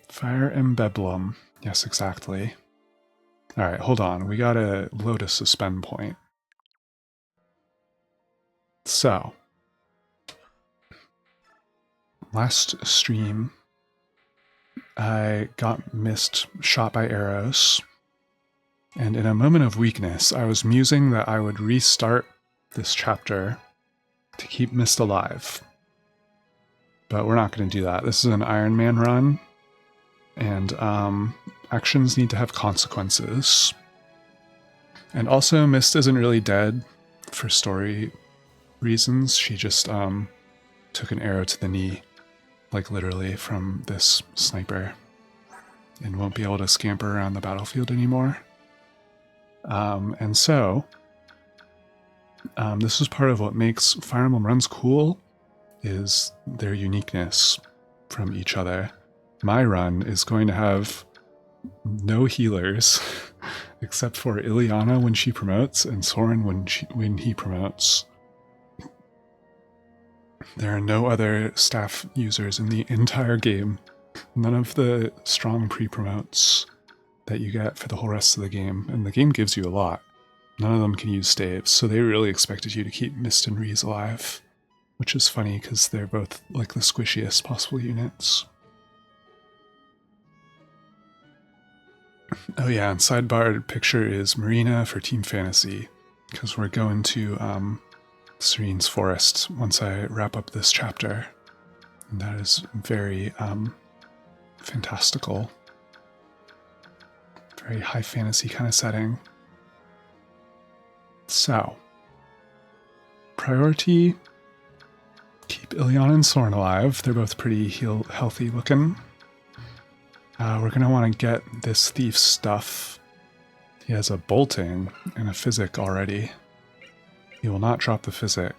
Fire Emblem. Yes, exactly. Alright, hold on. We gotta load a suspend point. So, last stream, I got missed, shot by arrows, and in a moment of weakness, I was musing that I would restart this chapter to keep Mist alive. But we're not going to do that. This is an Iron Man run, and actions need to have consequences. And also, Mist isn't really dead for story reasons. She just took an arrow to the knee, like literally, from this sniper, and won't be able to scamper around the battlefield anymore. And so, this is part of what makes Fire Emblem runs cool, is their uniqueness from each other. My run is going to have no healers, except for Ileana when she promotes, and Soren when he promotes. There are no other staff users in the entire game. None of the strong pre-promotes that you get for the whole rest of the game, and the game gives you a lot. None of them can use staves, so they really expected you to keep Mist and Reese alive, which is funny because they're both like the squishiest possible units. Oh yeah, and sidebar picture is Marina for Team Fantasy, because we're going to Serene's Forest once I wrap up this chapter. And that is very fantastical. Very high fantasy kind of setting. So, priority, keep Ileana and Soren alive. They're both pretty healthy looking. We're going to want to get this thief's stuff. He has a bolting and a physic already. He will not drop the physic.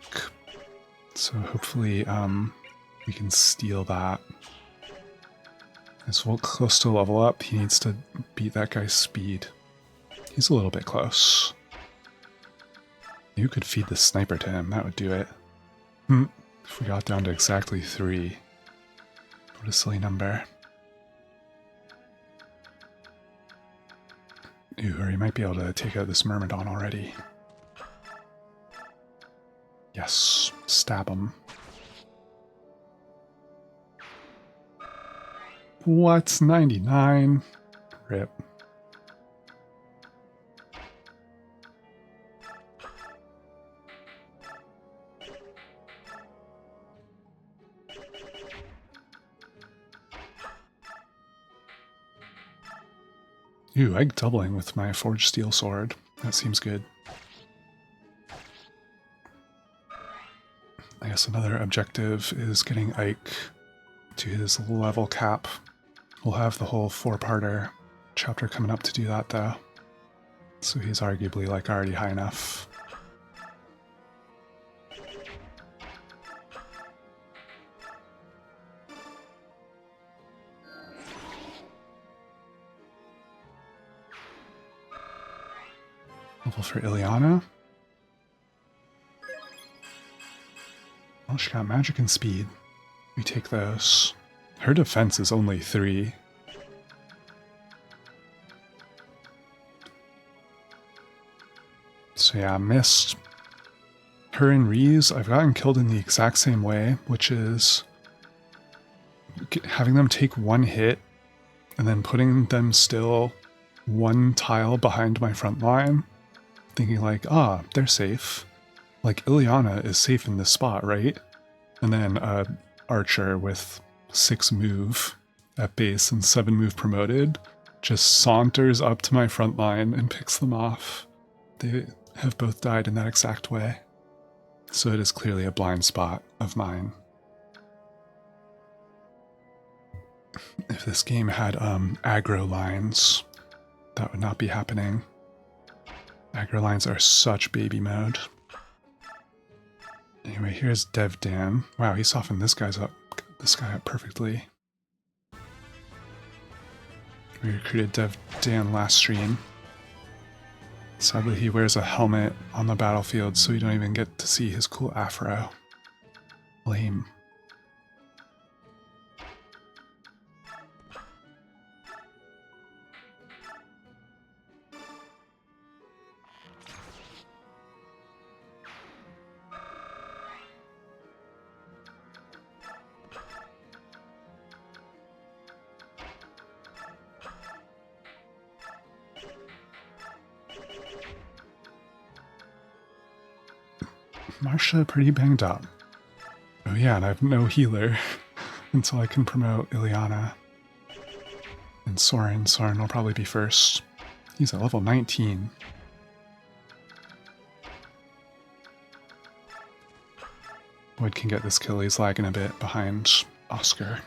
So hopefully we can steal that. As we're close to level up, he needs to beat that guy's speed. He's a little bit close. You could feed the sniper to him, that would do it. If we got down to exactly 3. What a silly number. Ooh, or he might be able to take out this Myrmidon already. Yes, stab him. What? 99? Rip. Ooh, egg doubling with my forged steel sword. That seems good. I guess another objective is getting Ike to his level cap. We'll have the whole 4-parter chapter coming up to do that though. So he's arguably like already high enough. Level for Ileana. Well, she got magic and speed. We take those. Her defense is only 3. So yeah, Mist. Her and Reese, I've gotten killed in the exact same way, which is having them take 1 hit and then putting them still 1 tile behind my front line, thinking like, they're safe. Like, Ileana is safe in this spot, right? And then Archer with 6 move at base and 7 move promoted just saunters up to my front line and picks them off. They have both died in that exact way. So it is clearly a blind spot of mine. If this game had aggro lines, that would not be happening. Aggro lines are such baby mode. Anyway, here's Dev Dan. Wow, he softened this guy up perfectly. We recruited Dev Dan last stream. Sadly, he wears a helmet on the battlefield, so we don't even get to see his cool afro. Lame. Marcia pretty banged up. Oh yeah, and I have no healer until I can promote Ileana. And Soren. Soren will probably be first. He's at level 19. Boyd can get this kill. He's lagging a bit behind Oscar.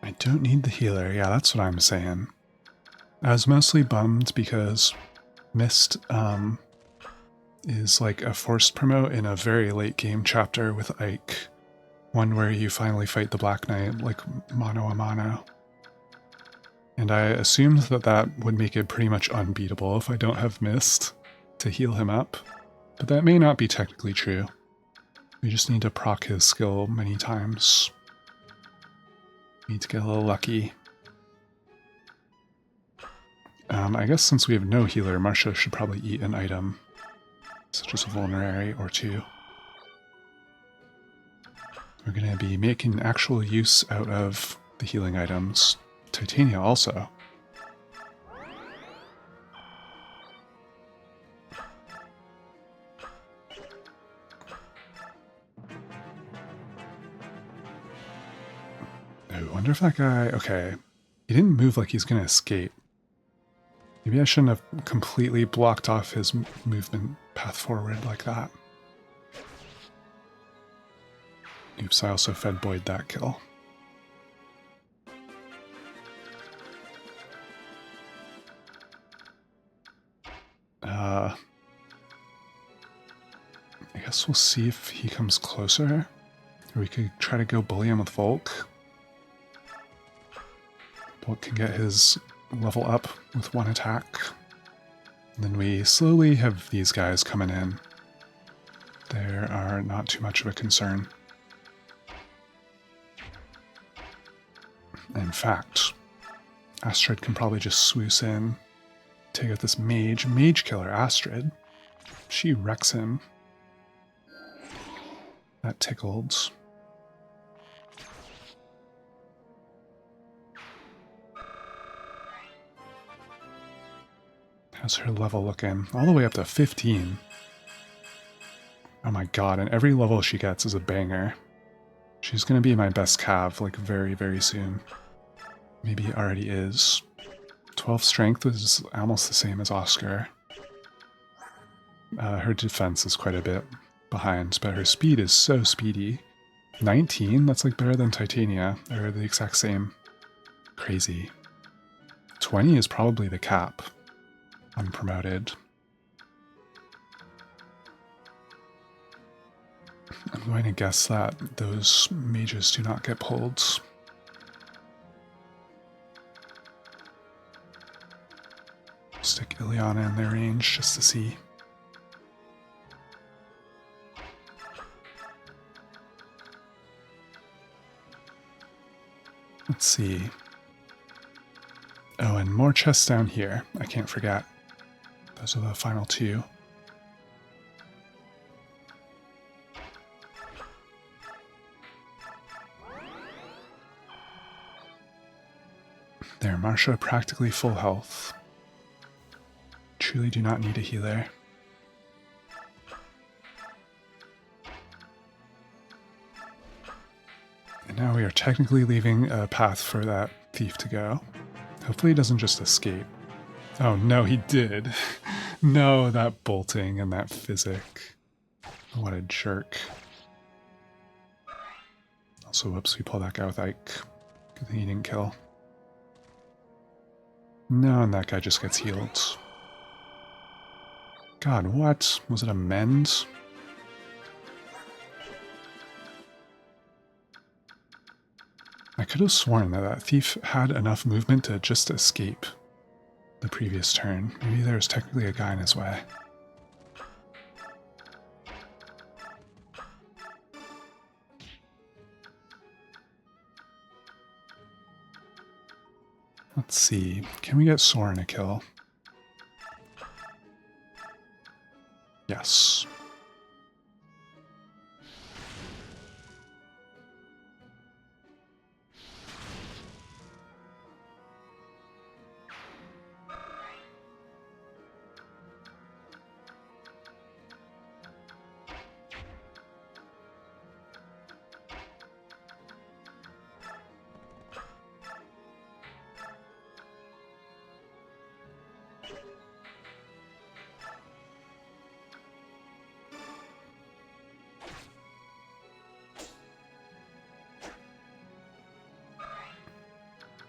I don't need the healer. Yeah, that's what I'm saying. I was mostly bummed because Mist is like a forced promote in a very late game chapter with Ike. One where you finally fight the Black Knight, like mano a mano. And I assumed that that would make it pretty much unbeatable if I don't have Mist to heal him up. But that may not be technically true. We just need to proc his skill many times. Need to get a little lucky. I guess since we have no healer, Marcia should probably eat an item, such as a vulnerary or two. We're going to be making actual use out of the healing items. Titania also. I wonder if that guy... Okay, he didn't move like he's going to escape. Maybe I shouldn't have completely blocked off his movement path forward like that. Oops, I also fed Boyd that kill. I guess we'll see if he comes closer. Or we could try to go bully him with Volk. Volk can get his level up with one attack. And then we slowly have these guys coming in. They are not too much of a concern. In fact, Astrid can probably just swoosh in, take out this mage killer, Astrid. She wrecks him. That tickled. How's her level looking? All the way up to 15. Oh my god, and every level she gets is a banger. She's gonna be my best cav, like, very, very soon. Maybe it already is. 12 strength is almost the same as Oscar. Her defense is quite a bit behind, but her speed is so speedy. 19? That's like better than Titania. They're the exact same. Crazy. 20 is probably the cap. Unpromoted. I'm going to guess that those mages do not get pulled. Stick Ileana in their range just to see. Let's see. Oh, and more chests down here. I can't forget. Those are the final two. There, Marcia practically full health. Truly do not need a healer. And now we are technically leaving a path for that thief to go. Hopefully he doesn't just escape. Oh no, he did. No, that bolting and that physic. What a jerk. Also, whoops, we pulled that guy with Ike. Good thing he didn't kill. No, and that guy just gets healed. God, what? Was it a mend? I could have sworn that that thief had enough movement to just escape the previous turn. Maybe there's technically a guy in his way. Let's see. Can we get Soren a kill? Yes.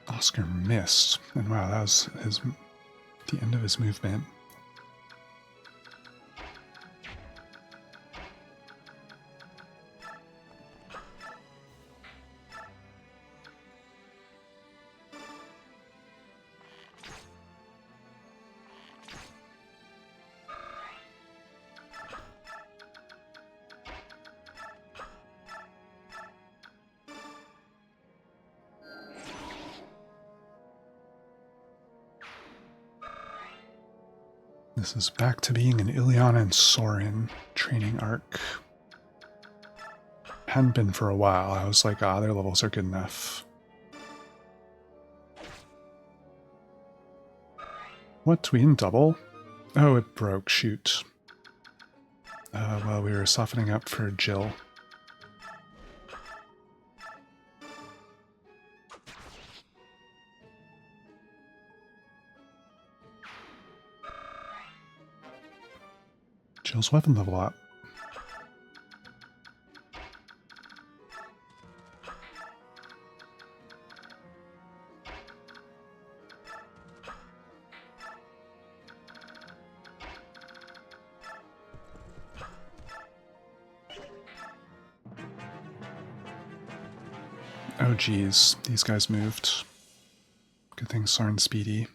Oscar missed. And wow, that was the end of his movement. This is back to being an Ileana and Soren training arc. Hadn't been for a while. I was like, their levels are good enough. What? We didn't double? Oh, it broke. Shoot. Well, we were softening up for Jill. Jill's weapon level up. Oh geez, these guys moved. Good thing Soren's speedy.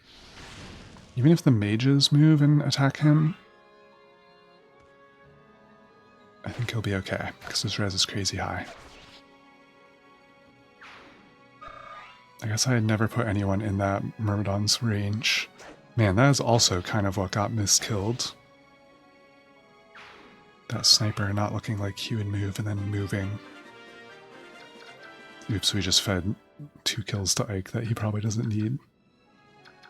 Even if the mages move and attack him, I think he'll be okay, because his res is crazy high. I guess I had never put anyone in that Myrmidon's range. Man, that is also kind of what got miskilled. That sniper not looking like he would move and then moving. Oops, we just fed 2 kills to Ike that he probably doesn't need.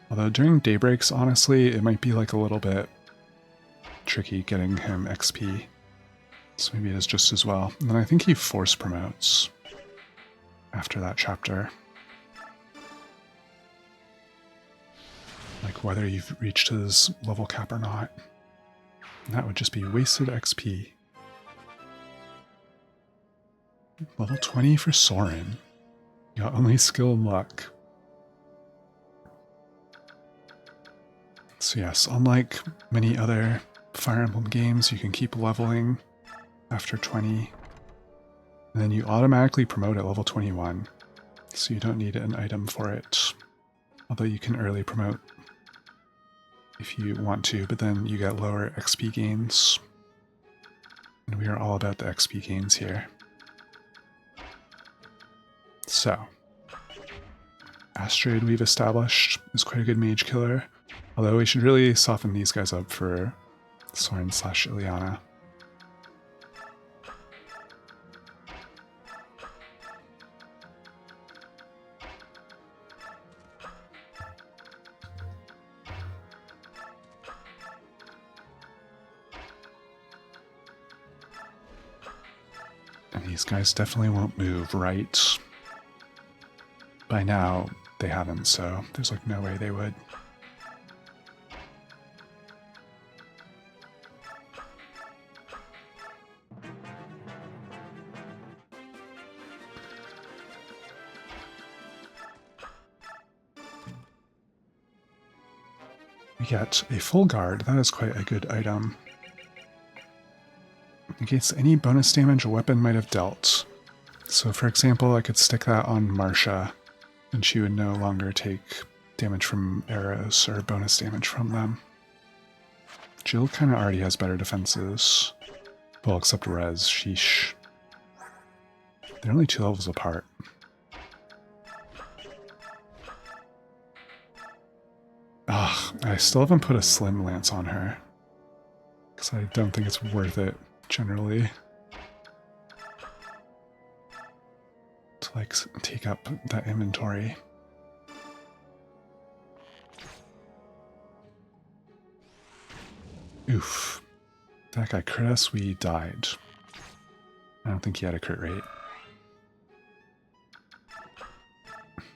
Although during daybreaks, honestly, it might be like a little bit tricky getting him XP. So maybe it is just as well. And then I think he force promotes after that chapter. Like whether you've reached his level cap or not. And that would just be wasted XP. Level 20 for Soren. You got only skill and luck. So yes, unlike many other Fire Emblem games, you can keep leveling after 20. And then you automatically promote at level 21. So you don't need an item for it. Although you can early promote if you want to, but then you get lower XP gains. And we are all about the XP gains here. So, Asteroid we've established is quite a good mage killer, although we should really soften these guys up for Soren / Ileana. And these guys definitely won't move, right? By now, they haven't, so there's like no way they would. We get a full guard. That is quite a good item. Negates any bonus damage a weapon might have dealt. So for example, I could stick that on Marcia, and she would no longer take damage from arrows or bonus damage from them. Jill kind of already has better defenses. Well, except res. Sheesh. They're only 2 levels apart. I still haven't put a slim lance on her, because I don't think it's worth it, generally, to, like, take up that inventory. Oof. That guy crit us, we died. I don't think he had a crit rate.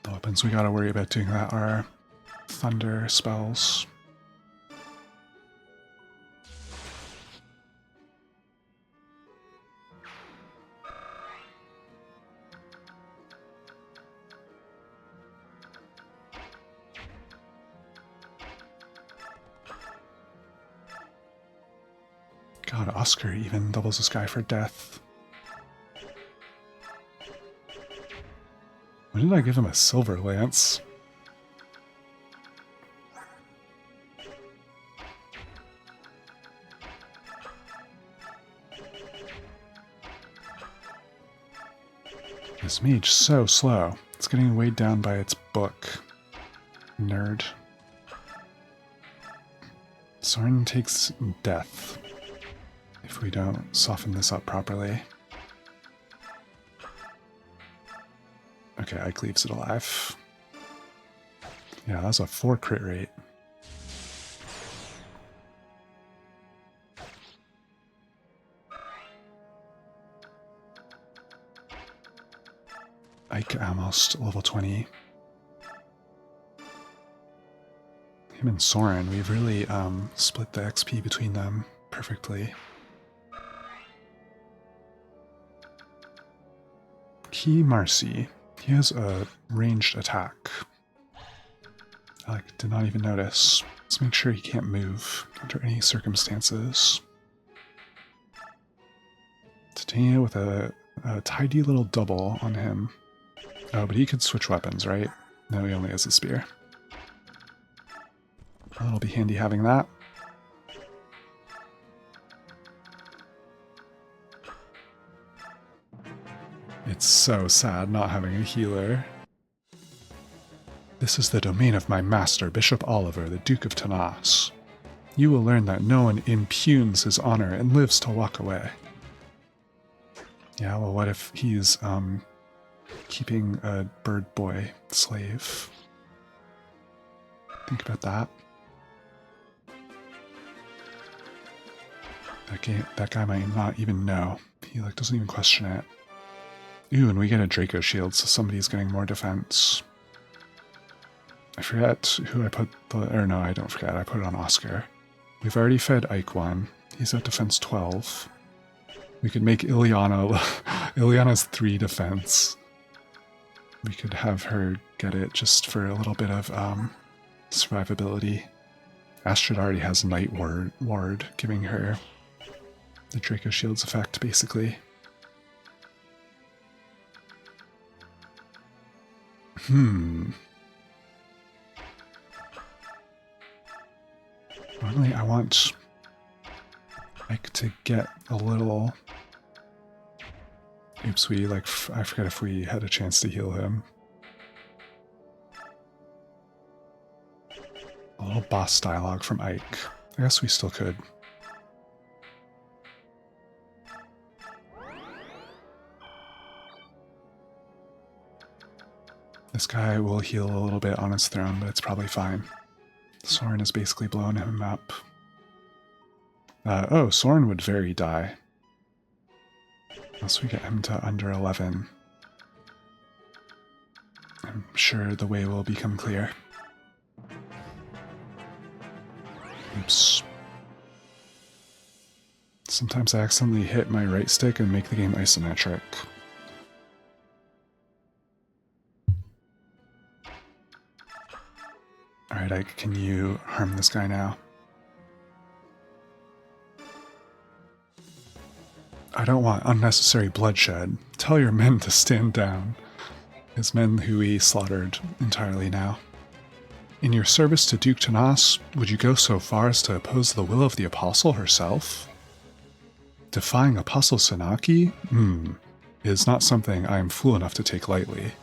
The weapons we gotta worry about doing that are thunder spells. God, Oscar even doubles this guy for death. When did I give him a silver lance? This mage so slow. It's getting weighed down by its book. Nerd. Soren takes death if we don't soften this up properly. Okay, Ike leaves it alive. Yeah, that's a 4 crit rate. Ike almost level 20. Him and Soren, we've really split the XP between them perfectly. Key Marcy. He has a ranged attack. I did not even notice. Let's make sure he can't move under any circumstances. Titania with a tidy little double on him. Oh, but he could switch weapons, right? No, he only has a spear. Well, it'll be handy having that. It's so sad not having a healer. This is the domain of my master, Bishop Oliver, the Duke of Tanas. You will learn that no one impugns his honor and lives to walk away. Yeah, well, what if he's, keeping a bird boy slave? Think about that. That guy might not even know. He, like, doesn't even question it. Ooh, and we get a Draco shield, so somebody's getting more defense. I forget who I put the... Or no, I don't forget. I put it on Oscar. We've already fed Ike 1. He's at defense 12. We could make Ileana... Ileana's 3 defense. We could have her get it just for a little bit of survivability. Astrid already has Night Ward, giving her the Draco Shield's effect, basically. Normally I want Ike to get a little... Oops, I forget if we had a chance to heal him. A little boss dialogue from Ike. I guess we still could. This guy will heal a little bit on his throne, but it's probably fine. Soren is basically blowing him up. Oh, Soren would very die. Unless we get him to under 11. I'm sure the way will become clear. Oops. Sometimes I accidentally hit my right stick and make the game isometric. Alright, Ike, can you harm this guy now? I don't want unnecessary bloodshed. Tell your men to stand down. His men who he slaughtered entirely now. In your service to Duke Tanas, would you go so far as to oppose the will of the Apostle herself? Defying Apostle Senaki? Is not something I am fool enough to take lightly.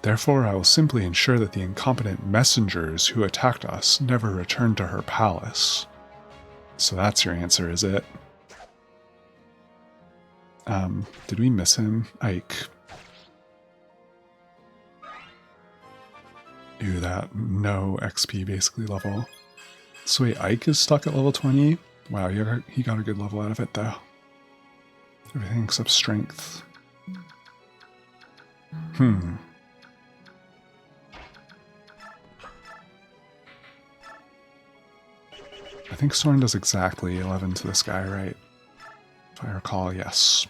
Therefore, I will simply ensure that the incompetent messengers who attacked us never return to her palace. So that's your answer, is it? Did we miss him? Ike. Ooh, that no XP basically level. So wait, Ike is stuck at level 20? Wow, he got a good level out of it though. Everything except strength. I think Soren does exactly 11 to this guy, right? If I recall, yes.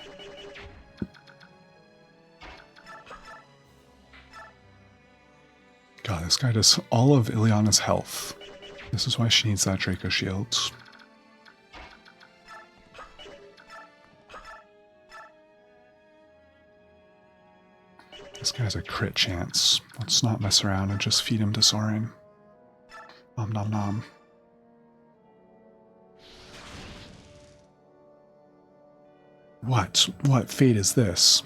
God, this guy does all of Ileana's health. This is why she needs that Draco shield. This guy's a crit chance. Let's not mess around and just feed him to Soren. Nom nom nom. What fate is this?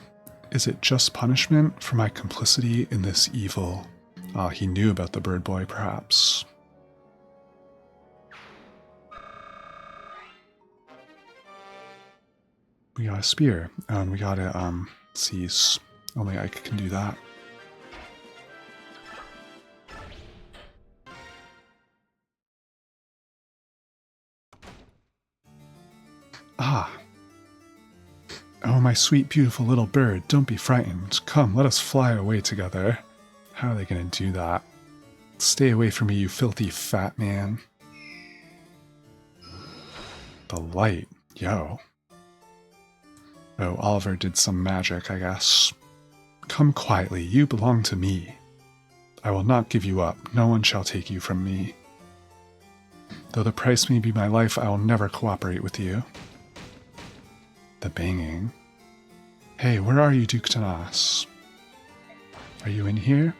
Is it just punishment for my complicity in this evil? Ah, he knew about the bird boy, perhaps. We got a spear, and we got a, seize. Only Ike can do that. Ah. Oh, my sweet, beautiful little bird, don't be frightened. Come, let us fly away together. How are they going to do that? Stay away from me, you filthy fat man. The light. Yo. Oh, Oliver did some magic, I guess. Come quietly, you belong to me. I will not give you up, no one shall take you from me. Though the price may be my life, I will never cooperate with you. The banging. Hey, where are you, Duke Tanas? Are you in here?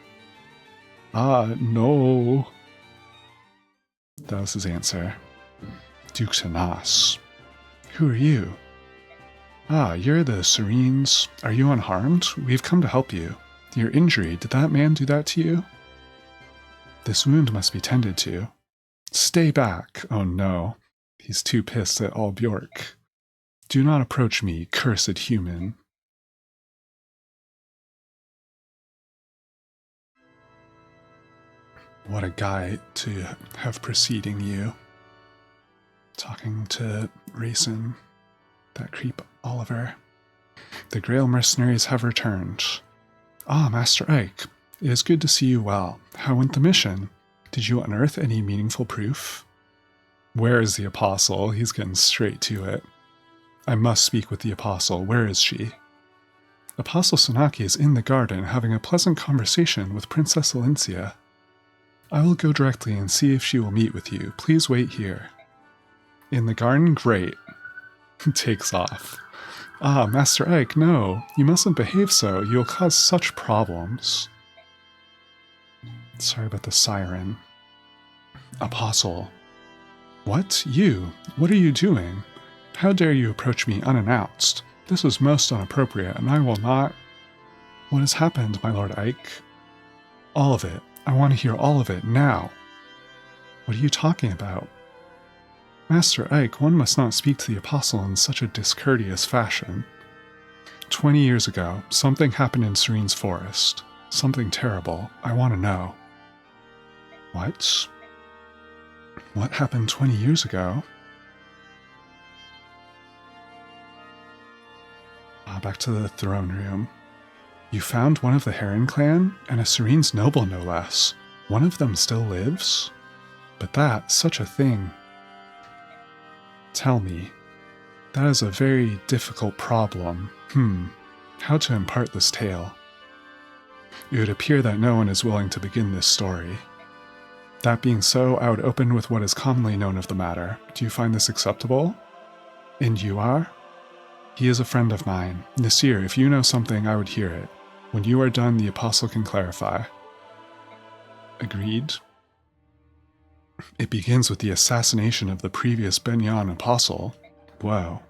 Ah, no. That was his answer. Duke Tanas. Who are you? Ah, you're the Serenes. Are you unharmed? We've come to help you. Your injury, did that man do that to you? This wound must be tended to. Stay back. Oh no. He's too pissed at all Bjork. Do not approach me, cursed human. What a guy to have preceding you. Talking to Raisin, that creep Oliver. The Grail mercenaries have returned. Ah, Master Ike, it is good to see you well. How went the mission? Did you unearth any meaningful proof? Where is the Apostle? He's getting straight to it. I must speak with the Apostle. Where is she? Apostle Sonaki is in the garden having a pleasant conversation with Princess Alencia. I will go directly and see if she will meet with you. Please wait here. In the garden? Great. Takes off. Ah, Master Ike, no. You mustn't behave so. You'll cause such problems. Sorry about the siren. Apostle. What? You? What are you doing? How dare you approach me unannounced? This is most inappropriate, and I will not... What has happened, my Lord Ike? All of it. I want to hear all of it, now. What are you talking about? Master Ike, one must not speak to the Apostle in such a discourteous fashion. 20 years ago, something happened in Serene's forest. Something terrible. I want to know. What? What happened 20 years ago? Back to the throne room. You found one of the Heron clan, and a Serene's noble no less. One of them still lives? But that, such a thing. Tell me. That is a very difficult problem. How to impart this tale? It would appear that no one is willing to begin this story. That being so, I would open with what is commonly known of the matter. Do you find this acceptable? And you are? He is a friend of mine. Nasir, if you know something, I would hear it. When you are done, the Apostle can clarify. Agreed. It begins with the assassination of the previous Benyan Apostle. Whoa.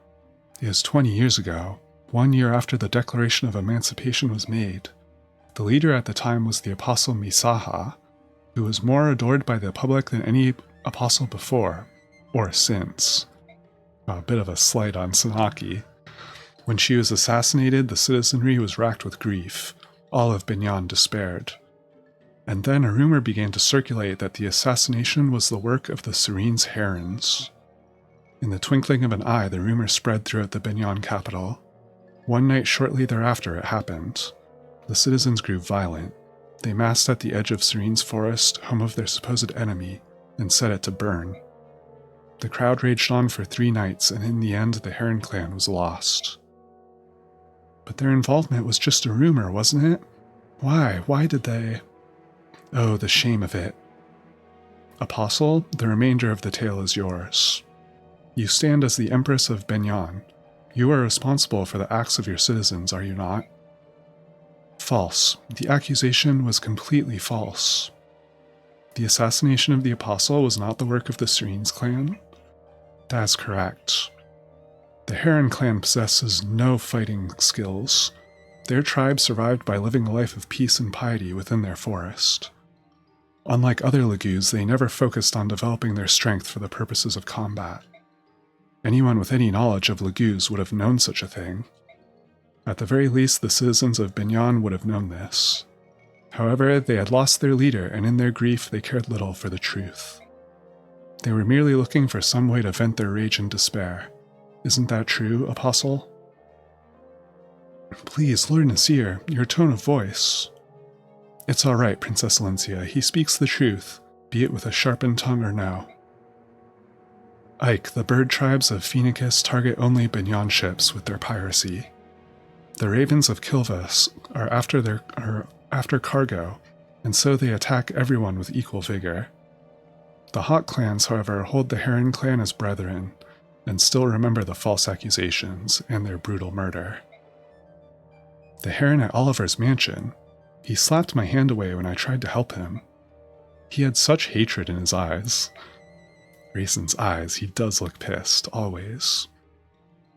It is 20 years ago, 1 year after the Declaration of Emancipation was made. The leader at the time was the apostle Misaha, who was more adored by the public than any apostle before, or since. A bit of a slight on Sanaki. When she was assassinated, the citizenry was racked with grief. All of Binyan despaired. And then a rumor began to circulate that the assassination was the work of the Serene's herons. In the twinkling of an eye, the rumor spread throughout the Binyan capital. One night shortly thereafter it happened. The citizens grew violent. They massed at the edge of Serene's forest, home of their supposed enemy, and set it to burn. The crowd raged on for 3 nights, and in the end the Heron clan was lost. But their involvement was just a rumor, wasn't it? Why? Why did they? Oh, the shame of it. Apostle, the remainder of the tale is yours. You stand as the Empress of Binyan. You are responsible for the acts of your citizens, are you not? False. The accusation was completely false. The assassination of the Apostle was not the work of the Serene's clan? That's correct. The Heron clan possesses no fighting skills. Their tribe survived by living a life of peace and piety within their forest. Unlike other Lagus, they never focused on developing their strength for the purposes of combat. Anyone with any knowledge of Lagus would have known such a thing. At the very least, the citizens of Binyan would have known this. However, they had lost their leader, and in their grief they cared little for the truth. They were merely looking for some way to vent their rage and despair. Isn't that true, Apostle? Please, Lord Nasir, your tone of voice. It's all right, Princess Alencia. He speaks the truth, be it with a sharpened tongue or no. Ike, the bird tribes of Phoenicus target only Binyan ships with their piracy. The ravens of Kilvas are after cargo, and so they attack everyone with equal vigor. The Hawk clans, however, hold the Heron clan as brethren, and still remember the false accusations and their brutal murder. The Heron at Oliver's mansion. He slapped my hand away when I tried to help him. He had such hatred in his eyes. Raison's eyes, he does look pissed, always.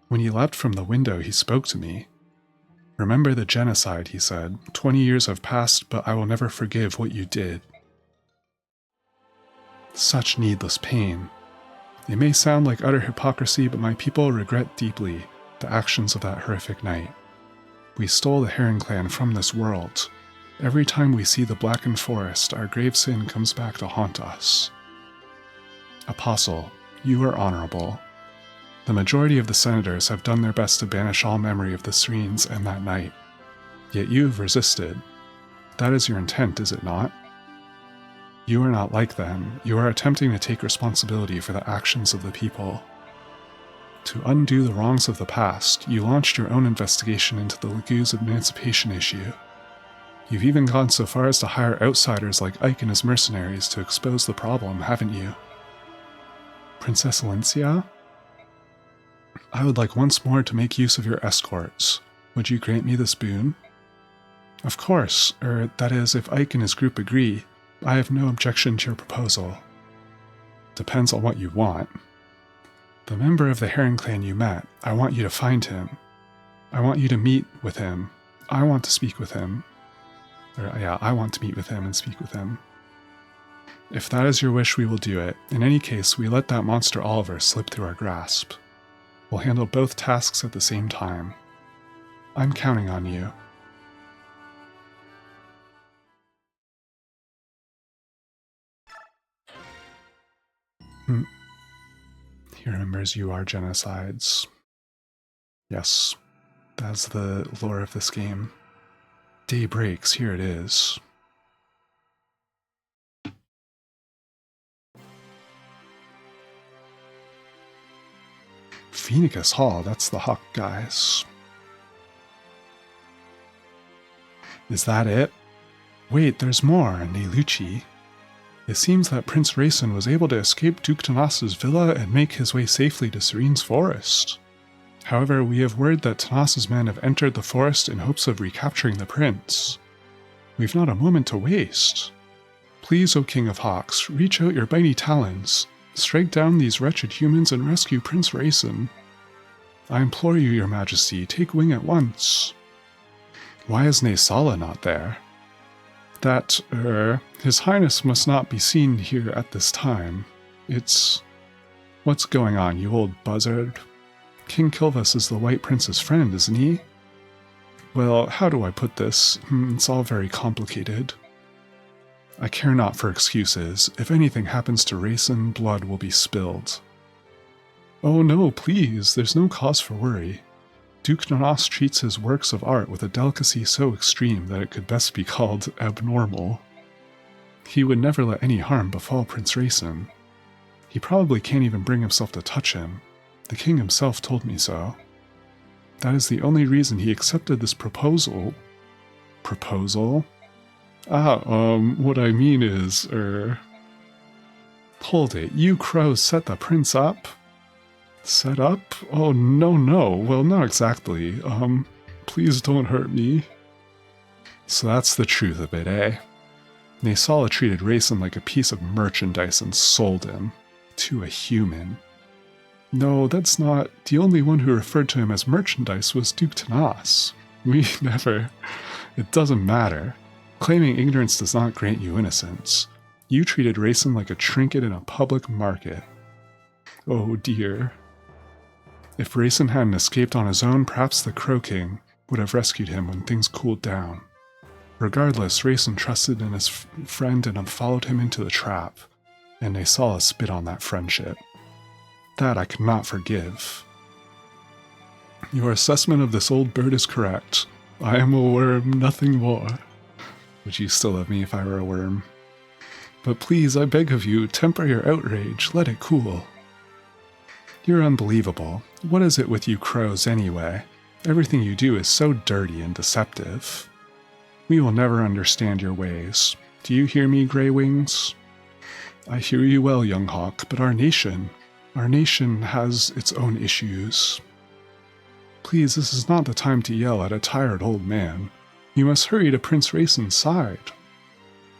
When he leapt from the window, he spoke to me. Remember the genocide, he said. 20 years have passed, but I will never forgive what you did. Such needless pain. It may sound like utter hypocrisy, but my people regret deeply the actions of that horrific night. We stole the Heron clan from this world. Every time we see the blackened forest, our grave sin comes back to haunt us. Apostle, you are honorable. The majority of the senators have done their best to banish all memory of the Serenes and that night. Yet you have resisted. That is your intent, is it not? You are not like them. You are attempting to take responsibility for the actions of the people. To undo the wrongs of the past, you launched your own investigation into the Lagu's emancipation issue. You've even gone so far as to hire outsiders like Ike and his mercenaries to expose the problem, haven't you? Princess Alencia? I would like once more to make use of your escorts. Would you grant me this boon? Of course, that is, if Ike and his group agree, I have no objection to your proposal. Depends on what you want. The member of the Heron clan you met, I want you to find him. I want you to meet with him. I want to speak with him. I want to meet with him and speak with him. If that is your wish, we will do it. In any case, we let that monster Oliver slip through our grasp. We'll handle both tasks at the same time. I'm counting on you. He remembers you are genocides. Yes, that's the lore of this game. Day breaks, here it is. Phoenicus Hall, that's the Hawk guys. Is that it? Wait, there's more, Nelucci. It seems that Prince Rayson was able to escape Duke Tanas's villa and make his way safely to Serene's forest. However, we have word that Tanas's men have entered the forest in hopes of recapturing the prince. We've not a moment to waste. Please, O King of Hawks, reach out your mighty talons, strike down these wretched humans and rescue Prince Rayson. I implore you, your majesty, take wing at once. Why is Naysala not there? That, His Highness must not be seen here at this time. It's... What's going on, you old buzzard? King Kilvas is the White Prince's friend, isn't he? Well, how do I put this? It's all very complicated. I care not for excuses. If anything happens to Rayson, blood will be spilled. Oh no, please, there's no cause for worry. Duke Nanos treats his works of art with a delicacy so extreme that it could best be called abnormal. He would never let any harm befall Prince Rayson. He probably can't even bring himself to touch him. The king himself told me so. That is the only reason he accepted this proposal. Proposal? What I mean is, Hold it, you crows set the prince up? Set up? Oh, no. Well, not exactly. Please don't hurt me. So that's the truth of it, eh? Naysala treated Rayson like a piece of merchandise and sold him. To a human. No, that's not. The only one who referred to him as merchandise was Duke Tanas. We never. It doesn't matter. Claiming ignorance does not grant you innocence. You treated Rayson like a trinket in a public market. Oh dear. If Rayson hadn't escaped on his own, perhaps the Crow King would have rescued him when things cooled down. Regardless, Rayson trusted in his friend and followed him into the trap, and Naysala spit on that friendship. That I could not forgive. Your assessment of this old bird is correct. I am a worm, nothing more. Would you still love me if I were a worm? But please, I beg of you, temper your outrage, let it cool. You're unbelievable. What is it with you crows anyway? Everything you do is so dirty and deceptive. We will never understand your ways. Do you hear me, Grey Wings? I hear you well, young hawk, but our nation has its own issues. Please, this is not the time to yell at a tired old man. You must hurry to Prince Rayson's side.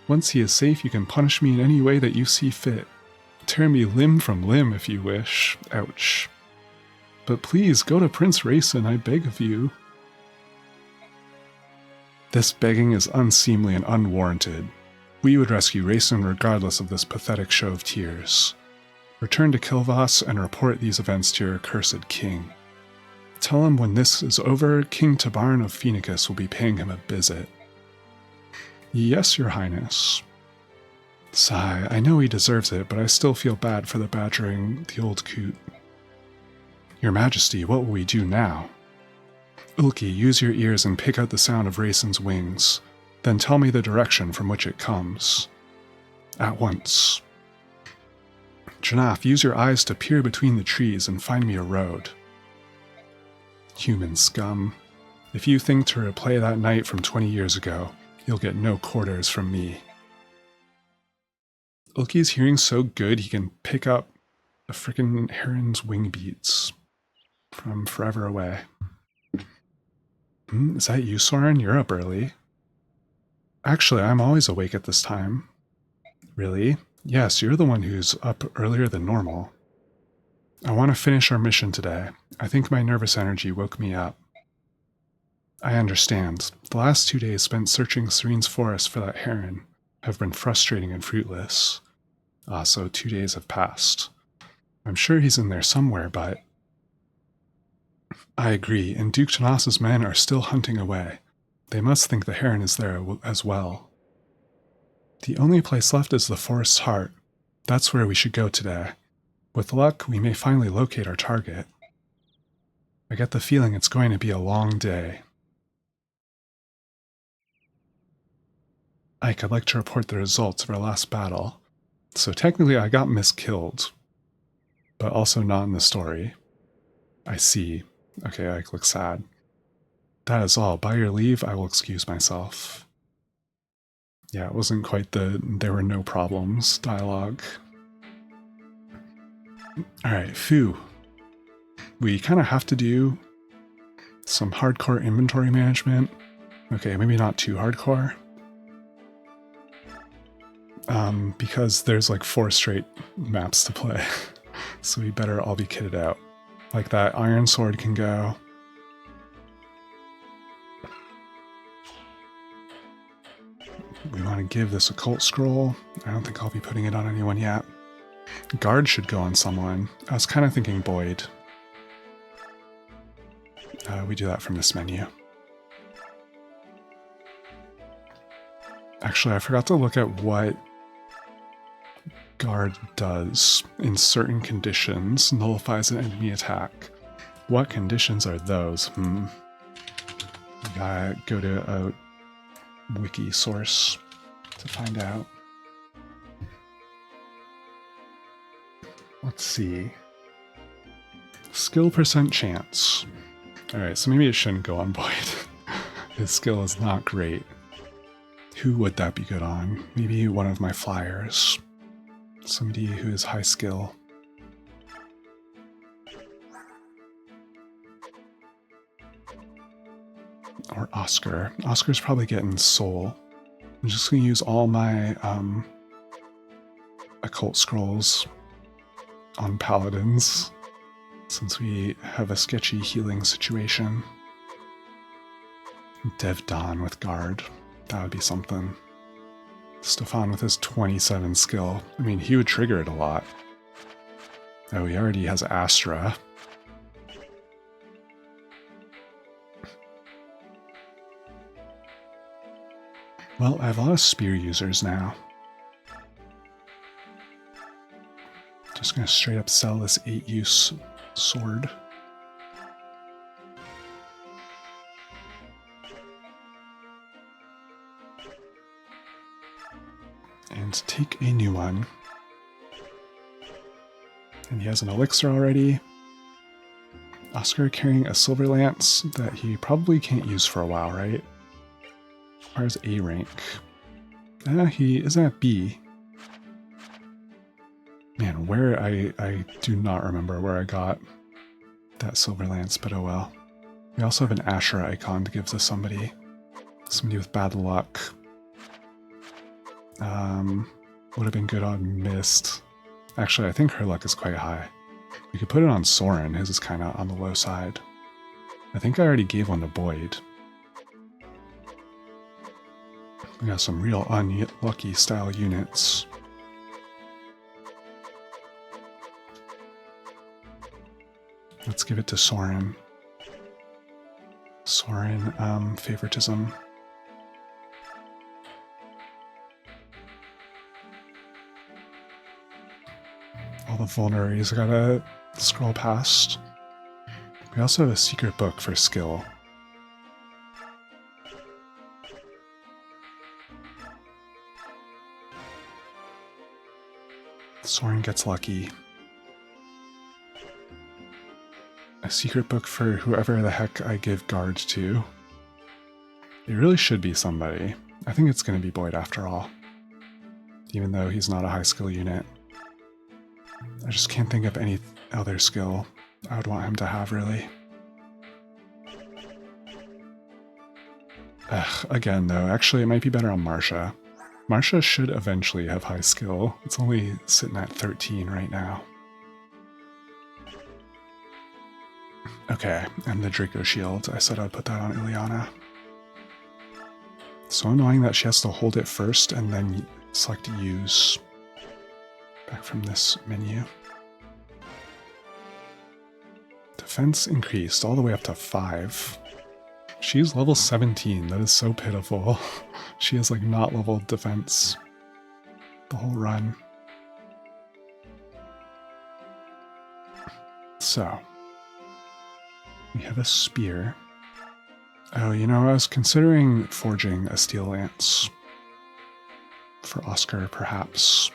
Once he is safe, you can punish me in any way that you see fit. Tear me limb from limb if you wish. Ouch. But please, go to Prince Rayson, I beg of you. This begging is unseemly and unwarranted. We would rescue Rayson regardless of this pathetic show of tears. Return to Kilvas and report these events to your accursed king. Tell him when this is over, King Tabarn of Phoenicus will be paying him a visit. Yes, your highness. Sigh, I know he deserves it, but I still feel bad for the badgering the old coot. Your majesty, what will we do now? Ulki, use your ears and pick out the sound of Rayson's wings. Then tell me the direction from which it comes. At once. Janaf, use your eyes to peer between the trees and find me a road. Human scum. If you think to replay that night from 20 years ago, you'll get no quarters from me. Ulki's hearing so good he can pick up a frickin' heron's wing beats from forever away. Is that you, Soren? You're up early. Actually, I'm always awake at this time. Really? Yes, you're the one who's up earlier than normal. I want to finish our mission today. I think my nervous energy woke me up. I understand. The last 2 days spent searching Serene's forest for that heron have been frustrating and fruitless. So 2 days have passed. I'm sure he's in there somewhere, but... I agree, and Duke Tanas' men are still hunting away. They must think the heron is there as well. The only place left is the forest's heart. That's where we should go today. With luck, we may finally locate our target. I get the feeling it's going to be a long day. Ike, I'd like to report the results of our last battle. So technically I got miskilled, but also not in the story. I see. Okay, Ike looks sad. That is all. By your leave, I will excuse myself. Yeah, it wasn't quite the there were no problems dialogue. Alright, phew. We kind of have to do some hardcore inventory management. Okay, maybe not too hardcore. Because there's like 4 straight maps to play. So we better all be kitted out. Like that iron sword can go. We want to give this occult scroll. I don't think I'll be putting it on anyone yet. Guard should go on someone. I was kind of thinking Boyd. We do that from this menu. Actually, I forgot to look at what Guard does. In certain conditions, nullifies an enemy attack. What conditions are those? You gotta go to a wiki source to find out. Let's see. Skill percent chance. Alright, so maybe it shouldn't go on Boyd. His skill is not great. Who would that be good on? Maybe one of my flyers. Somebody who is high skill. Or Oscar. Oscar's probably getting soul. I'm just going to use all my occult scrolls on paladins, since we have a sketchy healing situation. Dev Don with guard. That would be something. Stefan with his 27 skill. I mean, he would trigger it a lot. Oh, he already has Astra. Well, I have a lot of spear users now. Just gonna straight up sell this 8-use sword. And take a new one. And he has an elixir already. Oscar carrying a silver lance that he probably can't use for a while, right? Where's A rank? He isn't at B. Man, where I do not remember where I got that silver lance, but oh well. We also have an Asherah icon to give to somebody. Somebody with bad luck. Would have been good on Mist. Actually, I think her luck is quite high. We could put it on Soren. His is kind of on the low side. I think I already gave one to Boyd. We got some real unlucky style units. Let's give it to Soren. Soren, favoritism. All the vulneraries I gotta scroll past. We also have a secret book for skill. Soren gets lucky. A secret book for whoever the heck I give guard to. It really should be somebody. I think it's going to be Boyd after all. Even though he's not a high skill unit. I just can't think of any other skill I would want him to have, really. Again, though, actually it might be better on Marsha. Marsha should eventually have high skill. It's only sitting at 13 right now. Okay, and the Draco Shield. I said I'd put that on Ileana. So annoying that she has to hold it first and then select use. Back from this menu. Defense increased all the way up to 5. She's level 17. That is so pitiful. She has like not leveled defense the whole run. So, we have a spear. Oh, you know, I was considering forging a steel lance for Oscar, perhaps.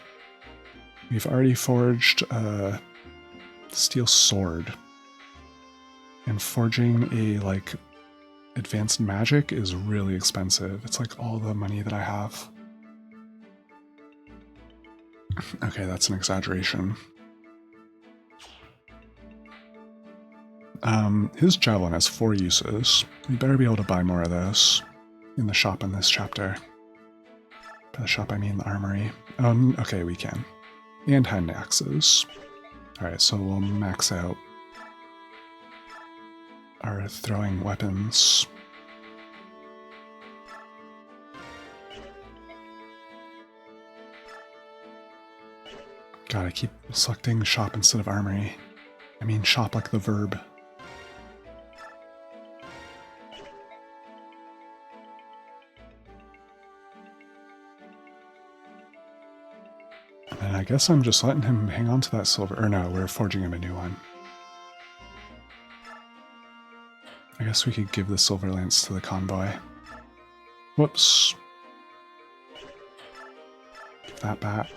We've already forged a steel sword. And forging a, like, advanced magic is really expensive. It's like all the money that I have. Okay, that's an exaggeration. His javelin has 4 uses. We better be able to buy more of those in the shop in this chapter. By the shop, I mean the armory. Okay, we can. And hand axes. Alright, so we'll max out our throwing weapons. God, I keep selecting shop instead of armory. I mean shop like the verb. And I guess I'm just letting him hang on to that silver. Or no, we're forging him a new one. I guess we could give the silver lance to the convoy. Whoops. Give that back.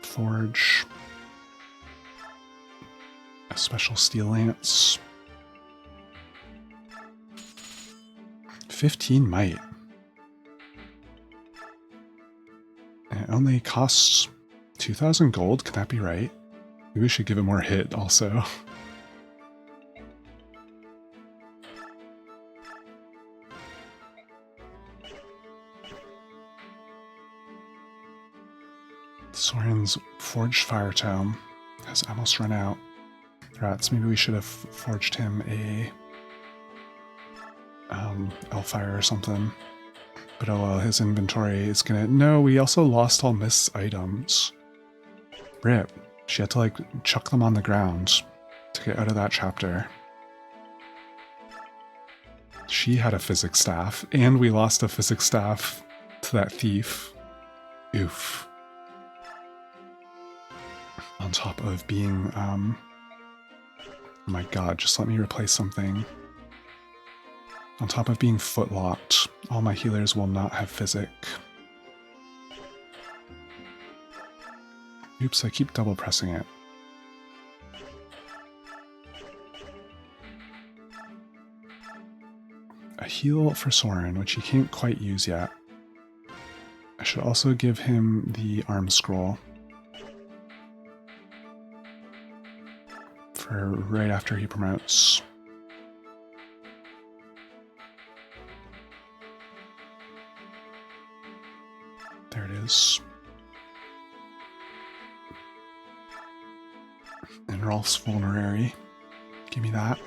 Forge. A special steel lance. 15 might. And it only costs 2,000 gold. Can that be right? Maybe we should give it more hit also. Soren's Forged Fire Tome has almost run out. Rats, maybe we should have forged him a Hellfire or something. But oh well, his inventory is gonna... No, we also lost all Mist's items. Rip. She had to like chuck them on the ground to get out of that chapter. She had a physics staff, and we lost a physics staff to that thief. Oof. On top of being, oh my god, just let me replace something. On top of being footlocked, all my healers will not have physic. Oops, I keep double pressing it. A heal for Soren, which he can't quite use yet. I should also give him the arm scroll. For right after he promotes. There it is. And Rolf's Vulnerary. Give me that.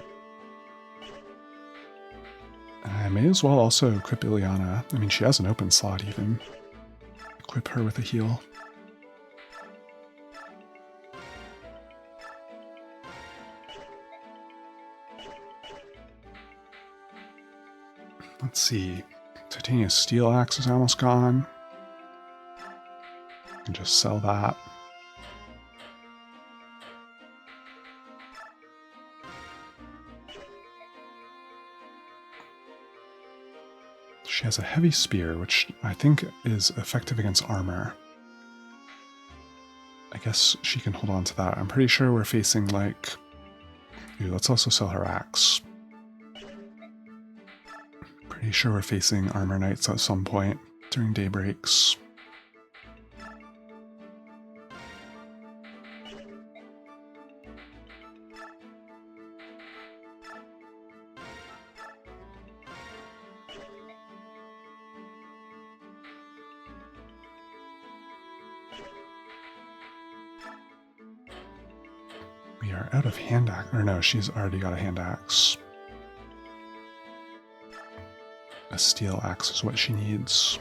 I may as well also equip Ileana. I mean, she has an open slot even. Equip her with a heal. Let's see. Titania's Steel Axe is almost gone. I can just sell that. She has a heavy spear, which I think is effective against armor. I guess she can hold on to that. I'm pretty sure we're facing like... Ooh, let's also sell her axe. Pretty sure we're facing armor knights at some point during daybreaks. We are out of hand axe. Or no, she's already got a hand axe. A steel axe is what she needs.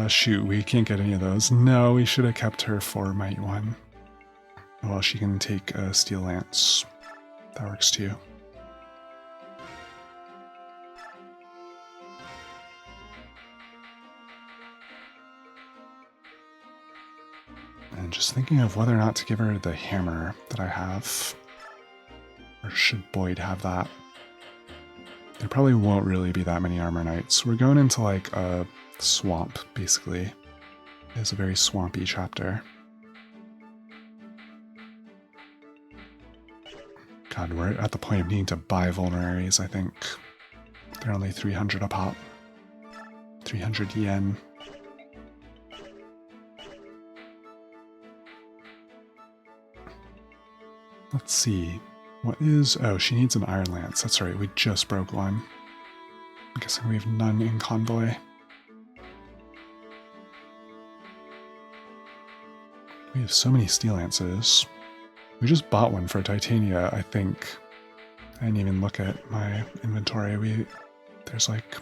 Shoot, we can't get any of those. No, we should have kept her for might one. Well, she can take a steel lance. That works too. And just thinking of whether or not to give her the hammer that I have. Or should Boyd have that? There probably won't really be that many armor knights. We're going into like a swamp, basically. It's a very swampy chapter. God, we're at the point of needing to buy vulneraries, I think. They're only 300 a pop. 300 yen. Let's see. What is... Oh, she needs an Iron Lance. That's right, we just broke one. I'm guessing we have none in Convoy. We have so many Steel Lances. We just bought one for Titania, I think. I didn't even look at my inventory. There's like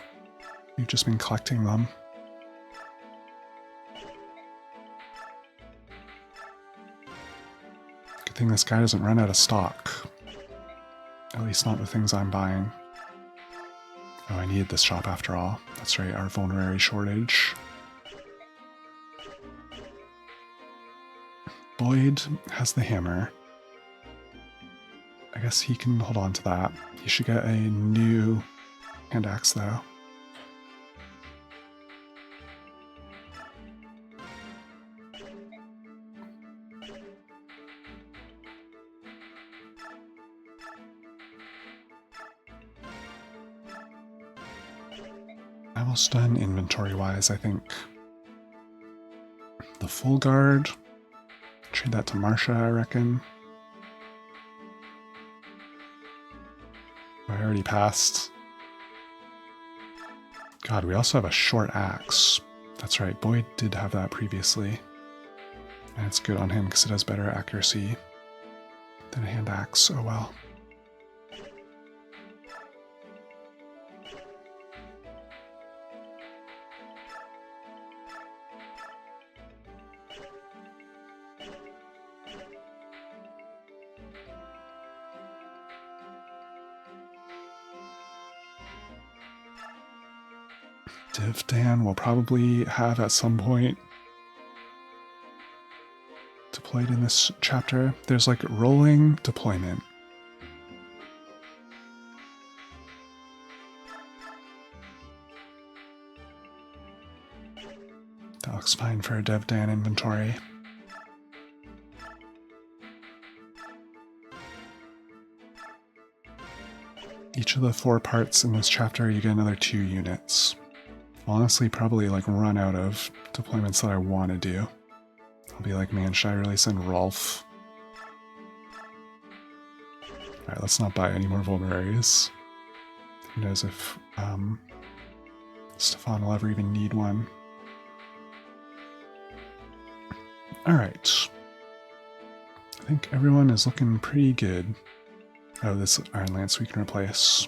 We've just been collecting them. Good thing this guy doesn't run out of stock. At least not the things I'm buying. Oh, I needed this shop after all. That's right, our vulnerary shortage. Boyd has the hammer. I guess he can hold on to that. He should get a new hand axe though. Almost done inventory-wise, I think. The full guard. Trade that to Marsha, I reckon. I already passed. God, we also have a short axe. That's right, Boyd did have that previously. And it's good on him because it has better accuracy than a hand axe. Oh well. Div Dan will probably have at some point deployed in this chapter. There's like rolling deployment. That looks fine for a Div Dan inventory. Each of the 4 parts in this chapter, you get another 2 units. I'll honestly probably like run out of deployments that I want to do. I'll be like, man, should I really send Rolf? Alright, let's not buy any more vulneraries. Who knows if Stefan will ever even need one. Alright. I think everyone is looking pretty good. Oh, this Iron Lance we can replace.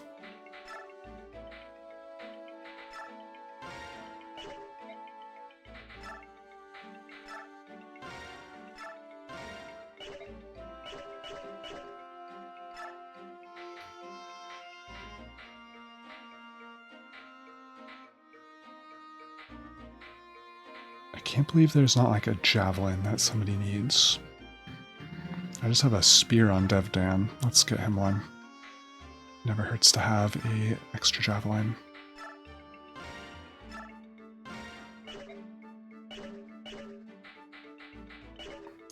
I can't believe there's not like a javelin that somebody needs. I just have a spear on Dev Dan. Let's get him one. Never hurts to have a extra javelin.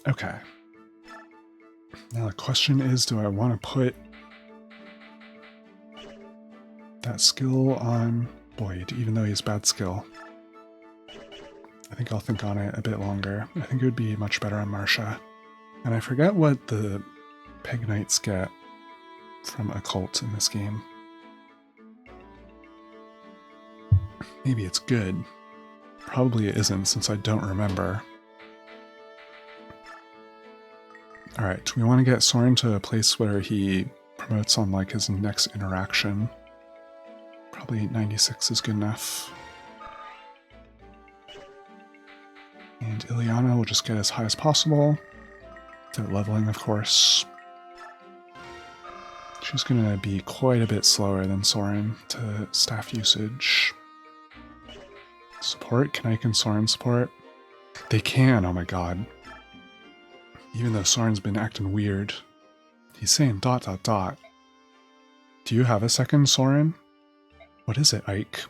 Okay. Now the question is, do I want to put that skill on Boyd, even though he has bad skill? I think I'll think on it a bit longer. I think it would be much better on Marsha. And I forget what the Peg Knights get from Occult in this game. Maybe it's good. Probably it isn't, since I don't remember. Alright, we want to get Soren to a place where he promotes on like his next interaction. Probably 96 is good enough. And Ileana will just get as high as possible. Without leveling, of course. She's going to be quite a bit slower than Soren to staff usage. Support? Can Ike and Soren support? They can, oh my god. Even though Soren's been acting weird. He's saying ... Do you have a second, Soren? What is it, Ike?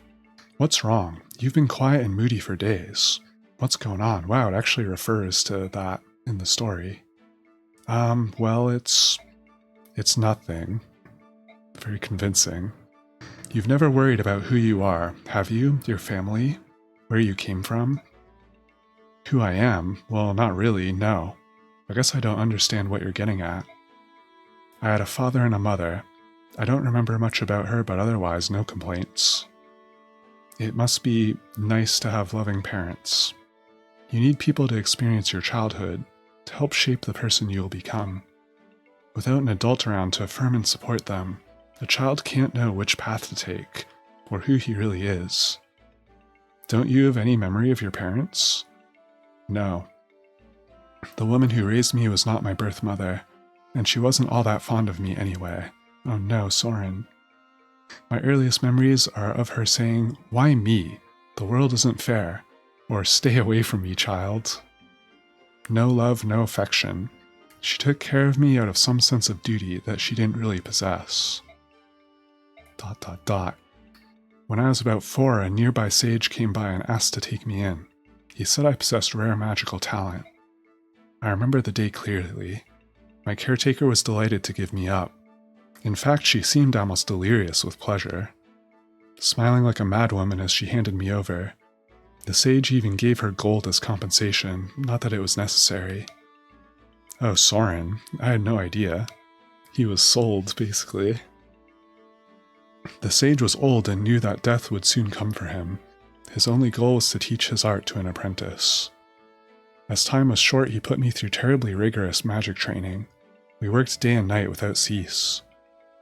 What's wrong? You've been quiet and moody for days. What's going on? Wow, it actually refers to that in the story. Well, it's nothing. Very convincing. You've never worried about who you are, have you? Your family? Where you came from? Who I am? Well, not really, no. I guess I don't understand what you're getting at. I had a father and a mother. I don't remember much about her, but otherwise, no complaints. It must be nice to have loving parents. You need people to experience your childhood, to help shape the person you will become. Without an adult around to affirm and support them, a child can't know which path to take, or who he really is. Don't you have any memory of your parents? No. The woman who raised me was not my birth mother, and she wasn't all that fond of me anyway. Oh no, Soren. My earliest memories are of her saying, "Why me? The world isn't fair," or "Stay away from me, child." No love, no affection. She took care of me out of some sense of duty that she didn't really possess. ... When I was about 4, a nearby sage came by and asked to take me in. He said I possessed rare magical talent. I remember the day clearly. My caretaker was delighted to give me up. In fact, she seemed almost delirious with pleasure, smiling like a madwoman as she handed me over. The sage even gave her gold as compensation, not that it was necessary. Oh, Soren, I had no idea. He was sold, basically. The sage was old and knew that death would soon come for him. His only goal was to teach his art to an apprentice. As time was short, he put me through terribly rigorous magic training. We worked day and night without cease.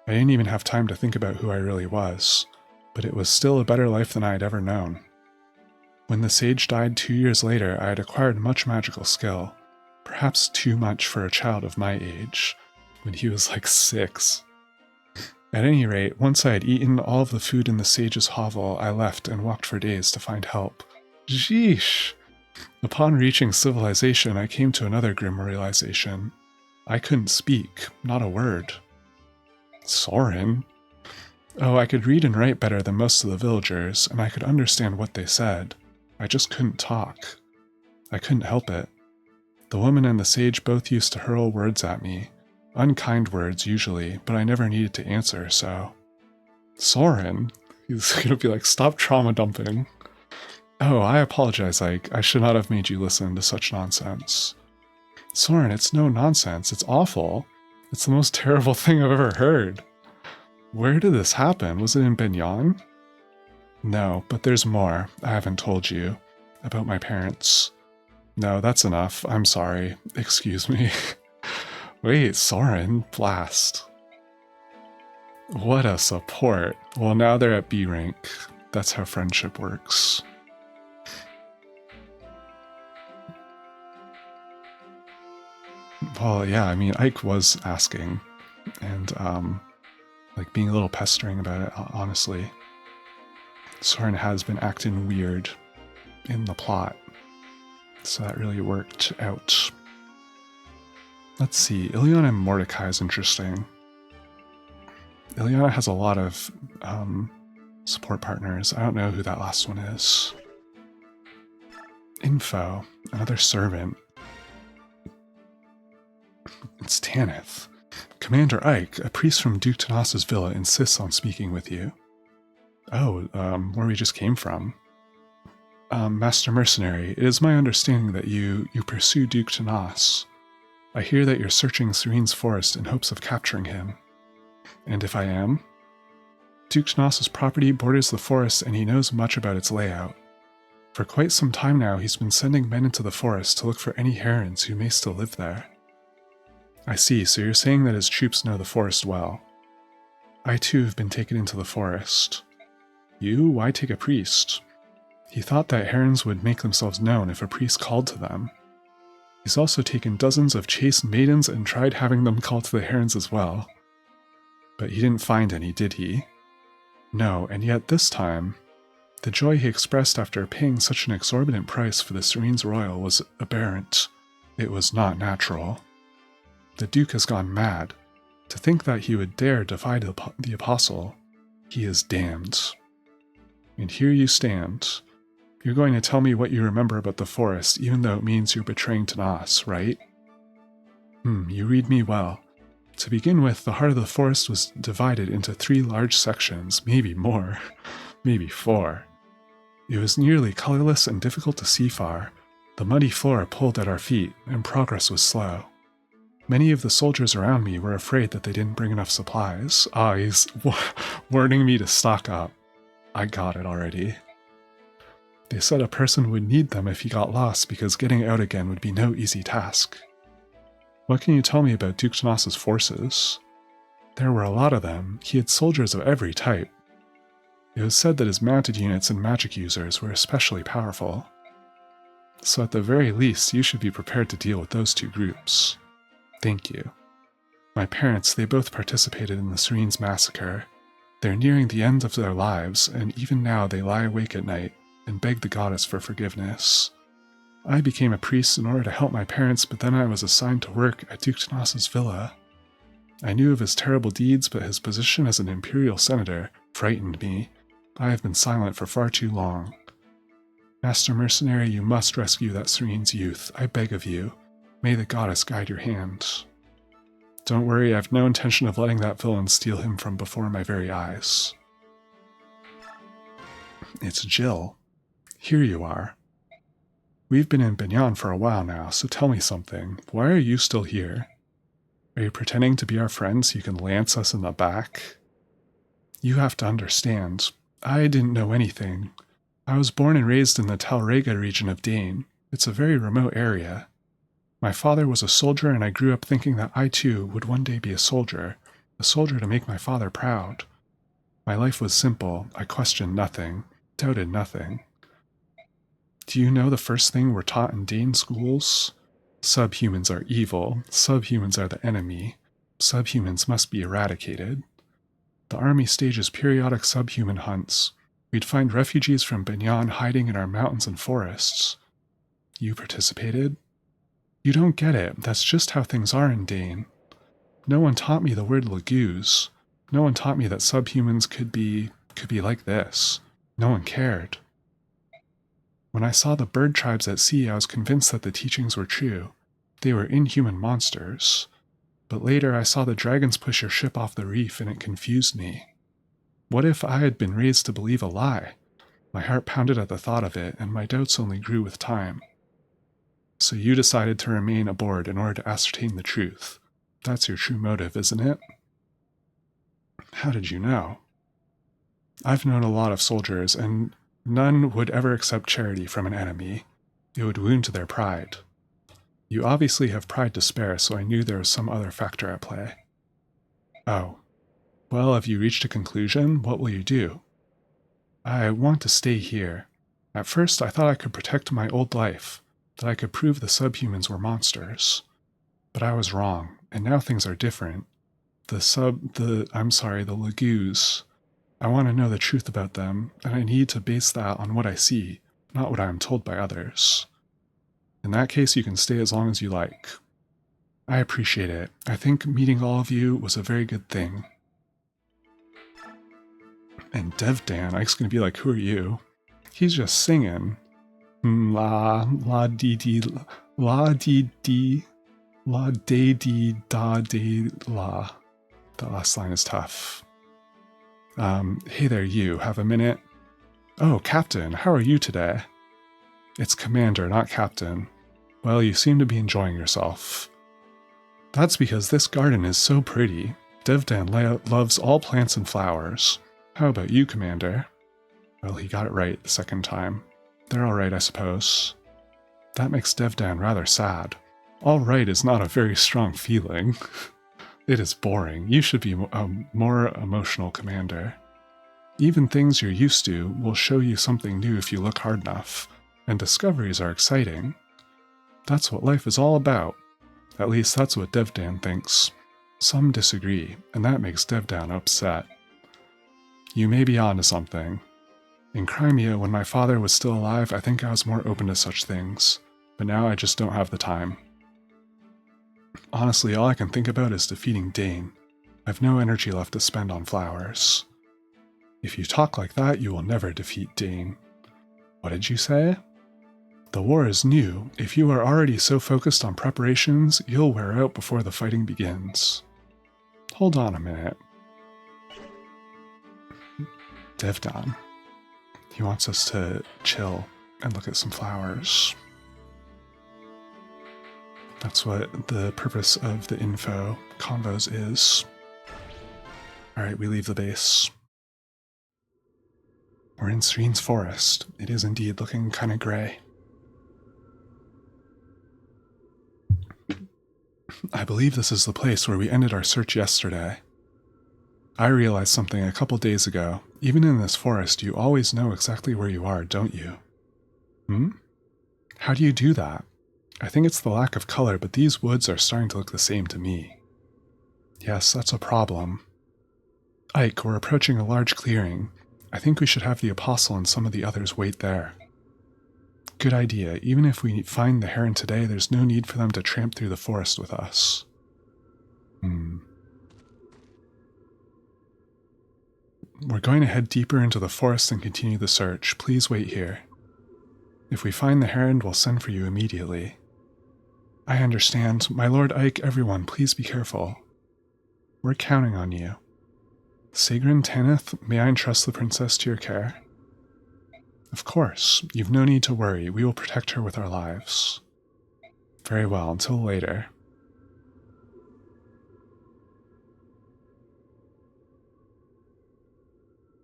I didn't even have time to think about who I really was, but it was still a better life than I had ever known. When the sage died 2 years later, I had acquired much magical skill, perhaps too much for a child of my age, when he was like 6. At any rate, once I had eaten all of the food in the sage's hovel, I left and walked for days to find help. Sheesh! Upon reaching civilization, I came to another grim realization. I couldn't speak, not a word. Soren? Oh, I could read and write better than most of the villagers, and I could understand what they said. I just couldn't talk. I couldn't help it. The woman and the sage both used to hurl words at me. Unkind words, usually, but I never needed to answer, so... Soren? He's gonna be like, stop trauma dumping. Oh, I apologize, Ike. I should not have made you listen to such nonsense. Soren, it's no nonsense. It's awful. It's the most terrible thing I've ever heard. Where did this happen? Was it in Benyan? No, but there's more. I haven't told you. About my parents. No, that's enough. I'm sorry. Excuse me. Wait, Soren? Blast. What a support. Well, now they're at B rank. That's how friendship works. Well, yeah, I mean, Ike was asking, and, like, being a little pestering about it, honestly. Soren has been acting weird in the plot, so that really worked out. Let's see, Ileana and Mordecai is interesting. Ileana has a lot of support partners. I don't know who that last one is. Info, another servant. It's Tanith. Commander Ike, a priest from Duke Tanas's villa, insists on speaking with you. Oh, where we just came from. Master Mercenary, it is my understanding that you pursue Duke Tanas. I hear that you're searching Serene's forest in hopes of capturing him. And if I am? Duke Tanas's property borders the forest and he knows much about its layout. For quite some time now, he's been sending men into the forest to look for any herons who may still live there. I see, so you're saying that his troops know the forest well. I too have been taken into the forest. You? Why take a priest? He thought that herons would make themselves known if a priest called to them. He's also taken dozens of chaste maidens and tried having them call to the herons as well. But he didn't find any, did he? No, and yet this time, the joy he expressed after paying such an exorbitant price for the Serene's Royal was aberrant. It was not natural. The Duke has gone mad. To think that he would dare defy the Apostle, he is damned. And here you stand. You're going to tell me what you remember about the forest, even though it means you're betraying Tanas, right? You read me well. To begin with, the heart of the forest was divided into 3 large sections, maybe more, maybe 4. It was nearly colorless and difficult to see far. The muddy floor pulled at our feet, and progress was slow. Many of the soldiers around me were afraid that they didn't bring enough supplies. Ah, he's warning me to stock up. I got it already. They said a person would need them if he got lost because getting out again would be no easy task. What can you tell me about Duke Tanas's forces? There were a lot of them. He had soldiers of every type. It was said that his mounted units and magic users were especially powerful. So at the very least, you should be prepared to deal with those two groups. Thank you. My parents, they both participated in the Serene's massacre. They're nearing the end of their lives, and even now they lie awake at night and beg the goddess for forgiveness. I became a priest in order to help my parents, but then I was assigned to work at Duke Tanas's villa. I knew of his terrible deeds, but his position as an imperial senator frightened me. I have been silent for far too long. Master Mercenary, you must rescue that Serene's youth. I beg of you. May the goddess guide your hand. Don't worry, I have no intention of letting that villain steal him from before my very eyes. It's Jill. Here you are. We've been in Banyan for a while now, so tell me something. Why are you still here? Are you pretending to be our friend so you can lance us in the back? You have to understand. I didn't know anything. I was born and raised in the Talrega region of Dane. It's a very remote area. My father was a soldier, and I grew up thinking that I too would one day be a soldier to make my father proud. My life was simple. I questioned nothing, doubted nothing. Do you know the first thing we're taught in Dane schools? Subhumans are evil. Subhumans are the enemy. Subhumans must be eradicated. The army stages periodic subhuman hunts. We'd find refugees from Banyan hiding in our mountains and forests. You participated? You don't get it. That's just how things are in Dane. No one taught me the word Laguz. No one taught me that subhumans could be like this. No one cared. When I saw the bird tribes at sea, I was convinced that the teachings were true. They were inhuman monsters. But later I saw the dragons push your ship off the reef, and it confused me. What if I had been raised to believe a lie? My heart pounded at the thought of it, and my doubts only grew with time. So you decided to remain aboard in order to ascertain the truth. That's your true motive, isn't it? How did you know? I've known a lot of soldiers, and none would ever accept charity from an enemy. It would wound their pride. You obviously have pride to spare, so I knew there was some other factor at play. Oh. Well, have you reached a conclusion? What will you do? I want to stay here. At first, I thought I could protect my old life, that I could prove the subhumans were monsters. But I was wrong, and now things are different. The Laguz. I want to know the truth about them, and I need to base that on what I see, not what I am told by others. In that case, you can stay as long as you like. I appreciate it. I think meeting all of you was a very good thing. And Devdan, Ike's gonna be like, who are you? He's just singing. La, la, dee, dee, la, dee, dee, la, de, dee, da, de, la. That last line is tough. Hey there, you. Have a minute? Oh, Captain, how are you today? It's Commander, not Captain. Well, you seem to be enjoying yourself. That's because this garden is so pretty. Devdan loves all plants and flowers. How about you, Commander? Well, he got it right the second time. They're all right, I suppose. That makes Devdan rather sad. All right is not a very strong feeling. It is boring. You should be a more emotional commander. Even things you're used to will show you something new if you look hard enough, and discoveries are exciting. That's what life is all about. At least that's what Devdan thinks. Some disagree, and that makes Devdan upset. You may be onto something. In Crimea, when my father was still alive, I think I was more open to such things, but now I just don't have the time. Honestly, all I can think about is defeating Dane. I've no energy left to spend on flowers. If you talk like that, you will never defeat Dane. What did you say? The war is new. If you are already so focused on preparations, you'll wear out before the fighting begins. Hold on a minute. Devdan. He wants us to chill and look at some flowers. That's what the purpose of the info convos is. Alright, we leave the base. We're in Serene's forest. It is indeed looking kind of gray. I believe this is the place where we ended our search yesterday. I realized something a couple days ago. Even in this forest, you always know exactly where you are, don't you? Hmm? How do you do that? I think it's the lack of color, but these woods are starting to look the same to me. Yes, that's a problem. Ike, we're approaching a large clearing. I think we should have the Apostle and some of the others wait there. Good idea. Even if we find the heron today, there's no need for them to tramp through the forest with us. We're going to head deeper into the forest and continue the search. Please wait here. If we find the heron, we'll send for you immediately. I understand. My Lord Ike, everyone, please be careful. We're counting on you. Sigrun Tanith, may I entrust the princess to your care? Of course. You've no need to worry. We will protect her with our lives. Very well. Until later.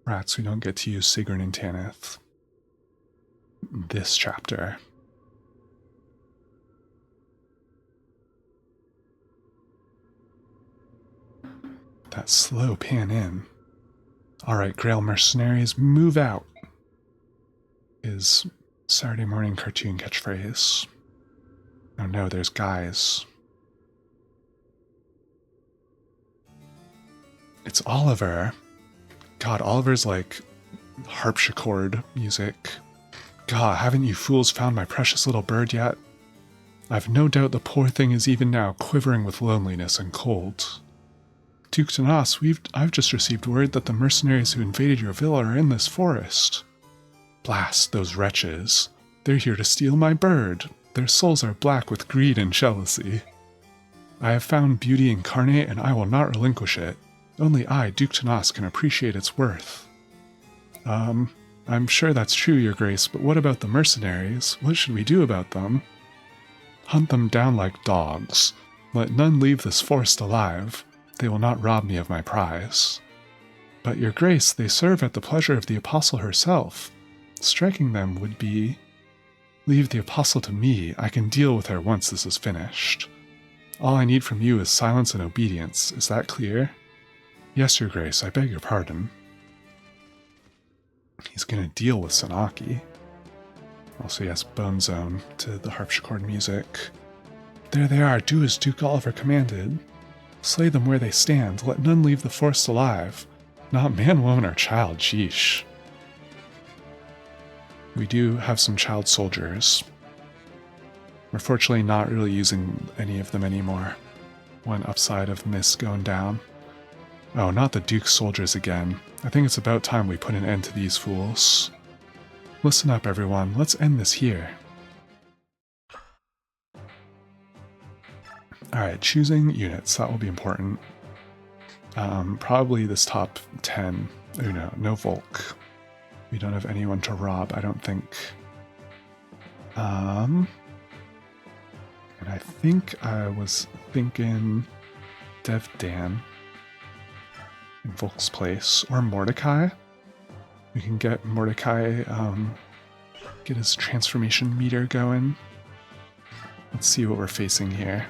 Rats, we don't get to use Sigrun and Tanith. This chapter. That slow pan in. Alright, Grail mercenaries, move out, is Saturday morning cartoon catchphrase. Oh no, there's guys. It's Oliver. God, Oliver's like harpsichord music. God, haven't you fools found my precious little bird yet? I've no doubt the poor thing is even now quivering with loneliness and cold. Duke Tanas, I've just received word that the mercenaries who invaded your villa are in this forest. Blast those wretches. They're here to steal my bird. Their souls are black with greed and jealousy. I have found beauty incarnate and I will not relinquish it. Only I, Duke Tanas, can appreciate its worth. I'm sure that's true, Your Grace, but what about the mercenaries? What should we do about them? Hunt them down like dogs. Let none leave this forest alive. They will not rob me of my prize. But, Your Grace, they serve at the pleasure of the Apostle herself. Striking them would be... Leave the Apostle to me. I can deal with her once this is finished. All I need from you is silence and obedience. Is that clear? Yes, Your Grace, I beg your pardon. He's gonna deal with Sanaki. Also, yes, Bone Zone to the harpsichord music. There they are, do as Duke Oliver commanded. Slay them where they stand, let none leave the forest alive. Not man, woman, or child, sheesh. We do have some child soldiers. We're fortunately not really using any of them anymore. One upside of Mist going down. Oh, not the Duke's soldiers again. I think it's about time we put an end to these fools. Listen up, everyone. Let's end this here. Alright, choosing units. That will be important. Probably this top 10. Oh no Volk. We don't have anyone to rob, I don't think. And I think I was thinking Dev Dan in Volk's place, or Mordecai. We can get Mordecai, get his transformation meter going. Let's see what we're facing here.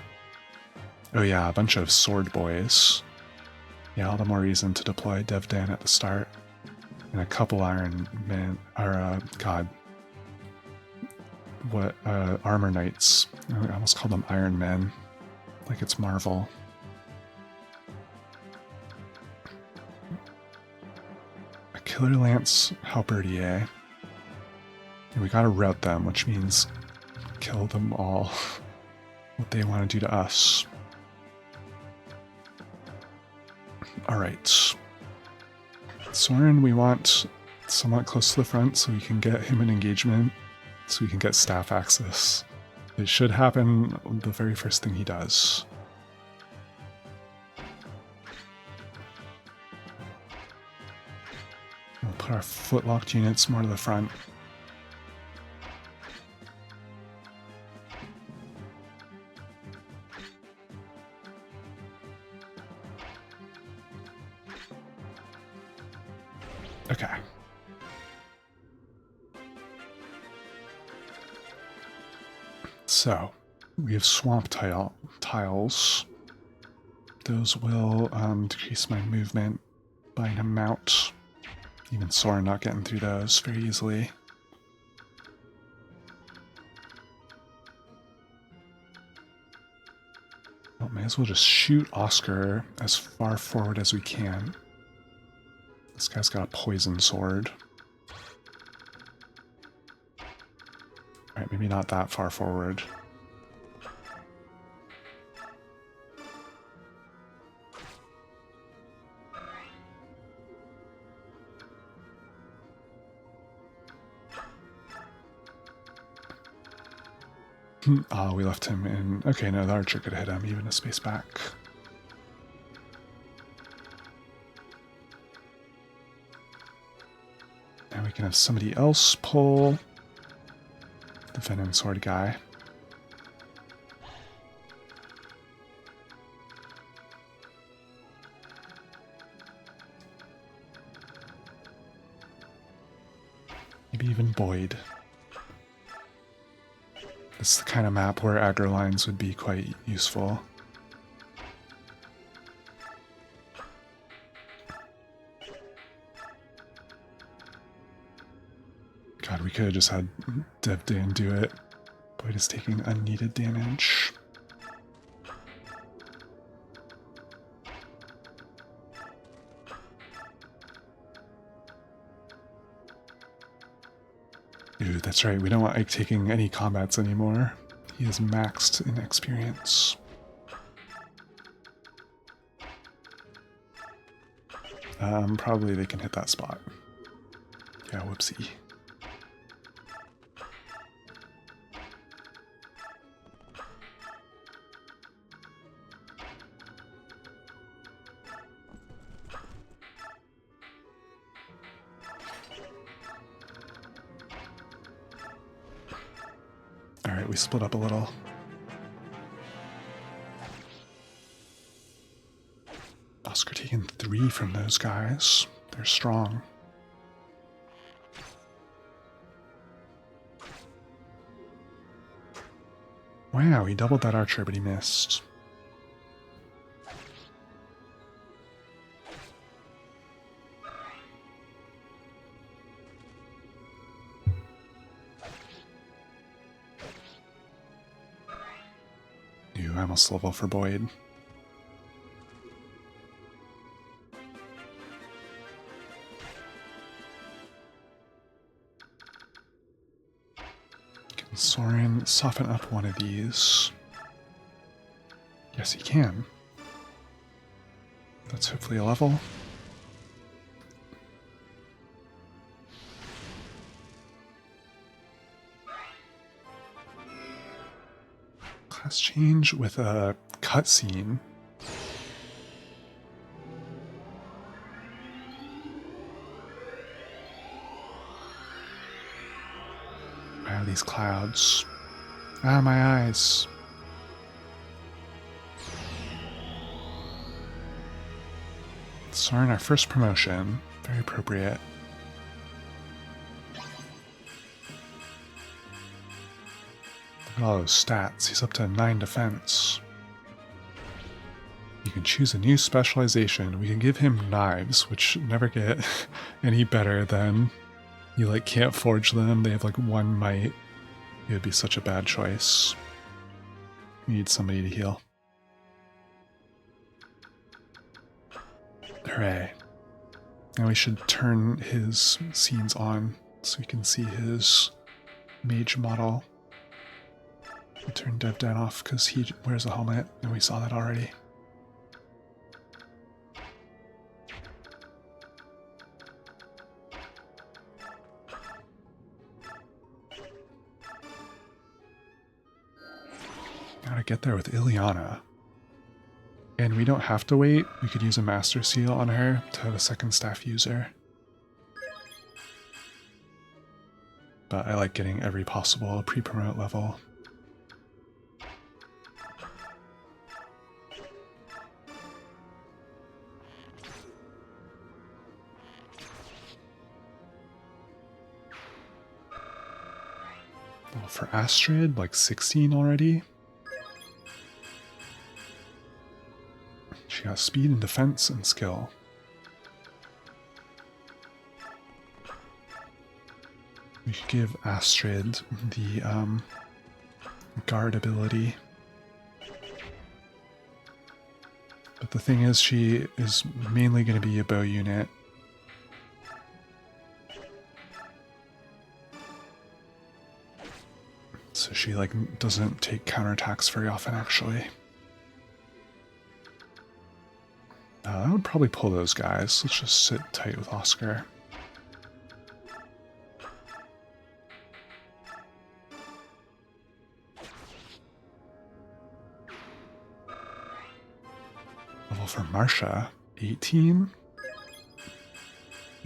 Oh yeah, a bunch of sword boys. Yeah, all the more reason to deploy Dev Dan at the start. And a couple Iron Men, or, God. What, Armor Knights. I almost called them Iron Men. Like it's Marvel. A Killer Lance Halberdier. And we gotta rout them, which means kill them all. What they want to do to us. Alright. Soren we want somewhat close to the front so we can get him an engagement, so we can get staff access. It should happen the very first thing he does. We'll put our footlocked units more to the front. Okay. So, we have swamp tiles. Those will decrease my movement. buying him mount. Even Soren not getting through those very easily. Well, may as well just shoot Oscar as far forward as we can. This guy's got a poison sword. Alright, maybe not that far forward. Oh, we left him in... Okay, no, the archer could hit him, even a space back. Now we can have somebody else pull the Venom Sword guy. Maybe even Boyd. This is the kind of map where aggro lines would be quite useful. God, we could have just had Devdan do it. Boyd is taking unneeded damage. Dude, that's right. We don't want Ike taking any combats anymore. He is maxed in experience. Probably they can hit that spot. Yeah, whoopsie. Alright, we split up a little. Oscar taking 3 from those guys. They're strong. Wow, he doubled that archer, but he missed. I almost level for Boyd. Can Soren soften up one of these? Yes, he can. That's hopefully a level. Class change with a cutscene. Wow, these clouds. Ah, my eyes. Soren, our first promotion. Very appropriate. Look at all those stats. He's up to 9 defense. You can choose a new specialization. We can give him knives, which never get any better than you like can't forge them. They have like 1 might. It would be such a bad choice. We need somebody to heal. Hooray. Now we should turn his scenes on so we can see his mage model. We turned Devdan off because he wears a helmet, and we saw that already. Gotta get there with Ileana. And we don't have to wait. We could use a Master Seal on her to have a second staff user. But I like getting every possible pre-promote level. Well, for Astrid, like 16 already. She got speed and defense and skill. We could give Astrid the guard ability. But the thing is, she is mainly going to be a bow unit. So she doesn't take counterattacks very often, actually. I would probably pull those guys. Let's just sit tight with Oscar. Level for Marsha, 18.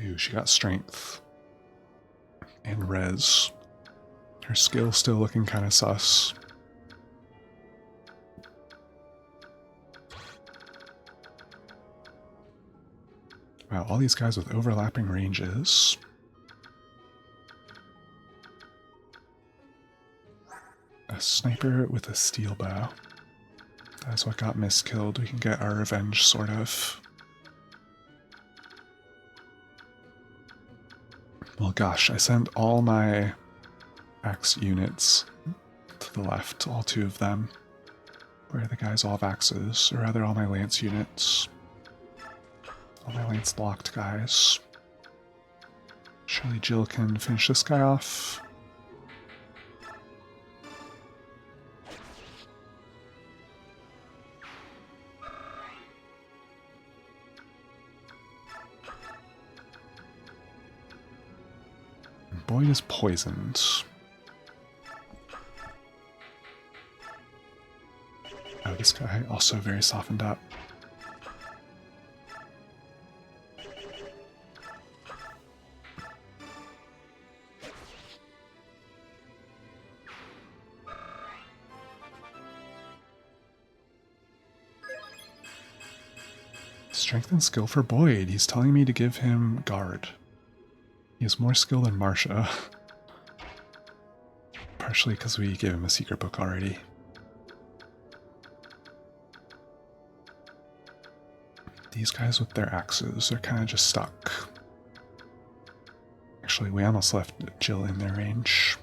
Ooh, she got strength. And res. Her skill's still looking kind of sus. Wow, all these guys with overlapping ranges. A sniper with a steel bow. That's what got Miss killed. We can get our revenge, sort of. Well, gosh, I sent all my axe units to the left, all 2 of them. Where are the guys all have axes? Or rather, all my lance units. All my lance locked guys. Surely Jill can finish this guy off. Boyd is poisoned. Oh, this guy also very softened up. Strength and skill for Boyd. He's telling me to give him guard. He has more skill than Marsha. Partially because we gave him a secret book already. These guys with their axes are kind of just stuck. Actually, we almost left Jill in their range.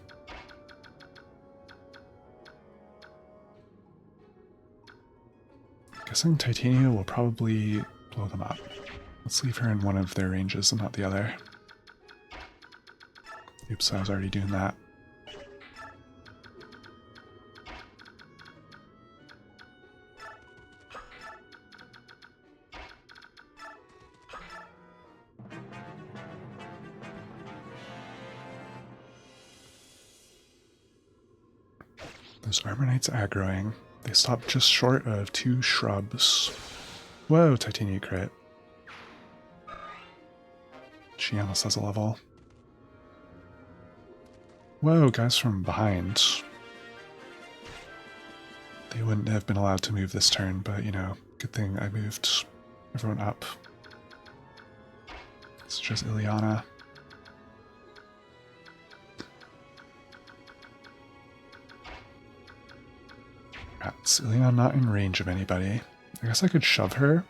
Guessing Titania will probably blow them up. Let's leave her in one of their ranges and not the other. Oops, I was already doing that. Those Armor Knights aggroing. They stopped just short of 2 shrubs. Whoa, Titania crit. She almost has a level. Whoa, guys from behind. They wouldn't have been allowed to move this turn, but, you know, good thing I moved everyone up. It's just Ileana. Rats. Ileana not in range of anybody. I guess I could shove her.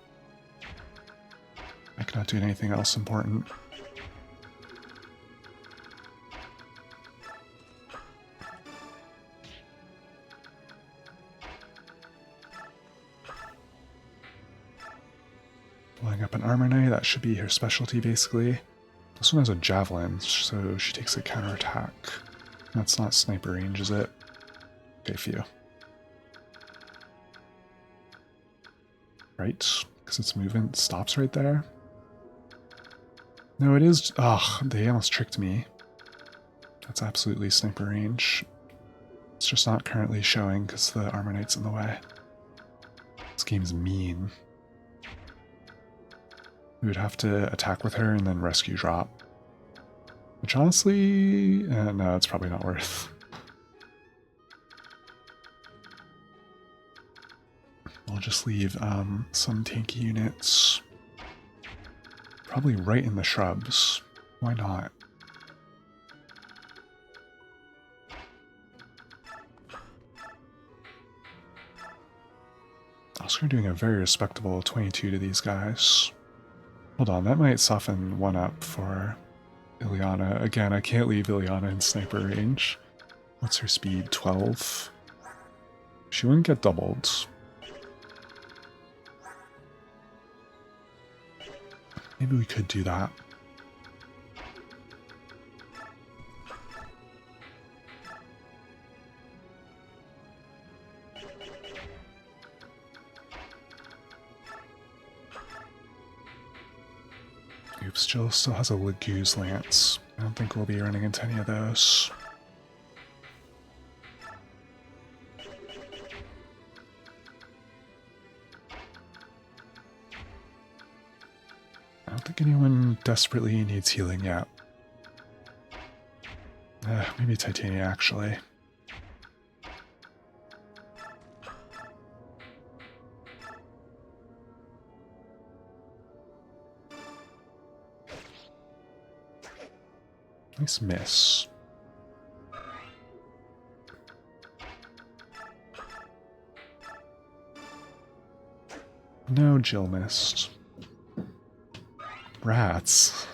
I cannot do anything else important. Blowing up an Armor Knight, that should be her specialty basically. This one has a javelin, so she takes a counterattack. That's not sniper range, is it? Okay, phew. Right, because its movement stops right there. No, it is. Ugh, they almost tricked me. That's absolutely sniper range. It's just not currently showing because the Armor Knight's in the way. This game's mean. We would have to attack with her and then rescue drop. Which honestly, no, it's probably not worth. We'll just leave some tanky units. Probably right in the shrubs. Why not? Oscar doing a very respectable 22 to these guys. Hold on, that might soften one up for Ileana. Again, I can't leave Ileana in sniper range. What's her speed? 12? She wouldn't get doubled. Maybe we could do that. Oops, Jill still has a Lague's Lance. I don't think we'll be running into any of those. I don't think anyone desperately needs healing yet. Maybe Titania, actually. Nice miss. No, Jill missed. Rats.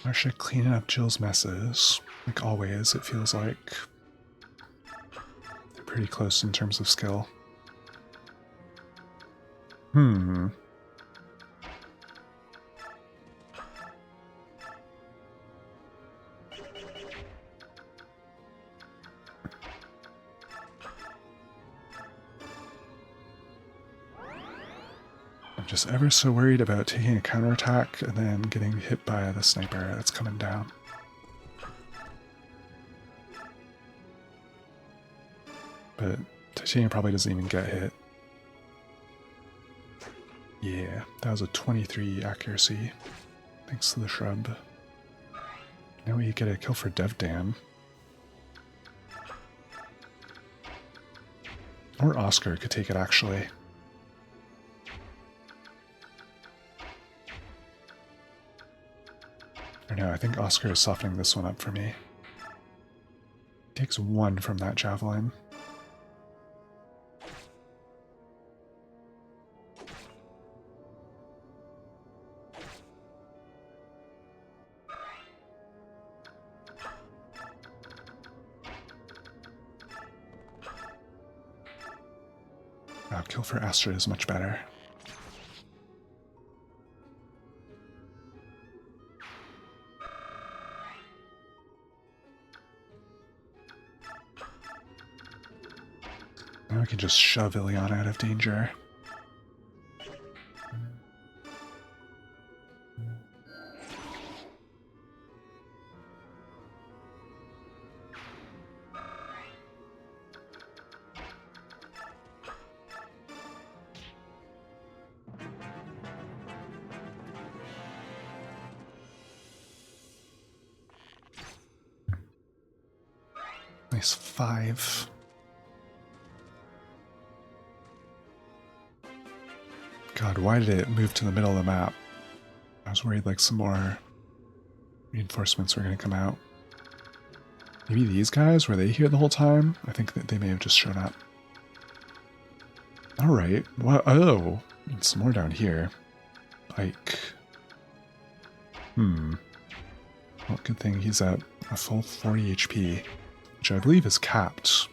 Marsha cleaning up Jill's messes. Like always, it feels like. They're pretty close in terms of skill. I'm just ever so worried about taking a counterattack and then getting hit by the sniper that's coming down. But Titania probably doesn't even get hit. Yeah, that was a 23 accuracy. Thanks to the shrub. Now we get a kill for Devdan. Or Oscar could take it, actually. Or no, I think Oscar is softening this one up for me. Takes 1 from that javelin. Wow, kill for Astra is much better. Now we can just shove Ileana out of danger. Nice 5. God, why did it move to the middle of the map? I was worried like some more reinforcements were going to come out. Maybe these guys, were they here the whole time? I think that they may have just shown up. Alright, well, oh, and some more down here. Like, well, good thing he's at a full 40 HP, which I believe is capped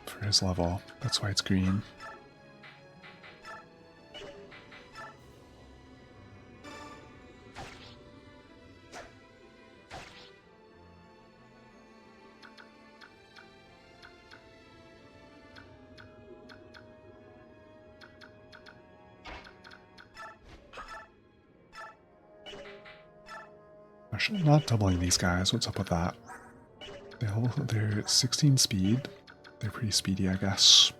for his level. That's why it's green. Actually, not doubling these guys. What's up with that? They're 16 speed. They're pretty speedy, I guess.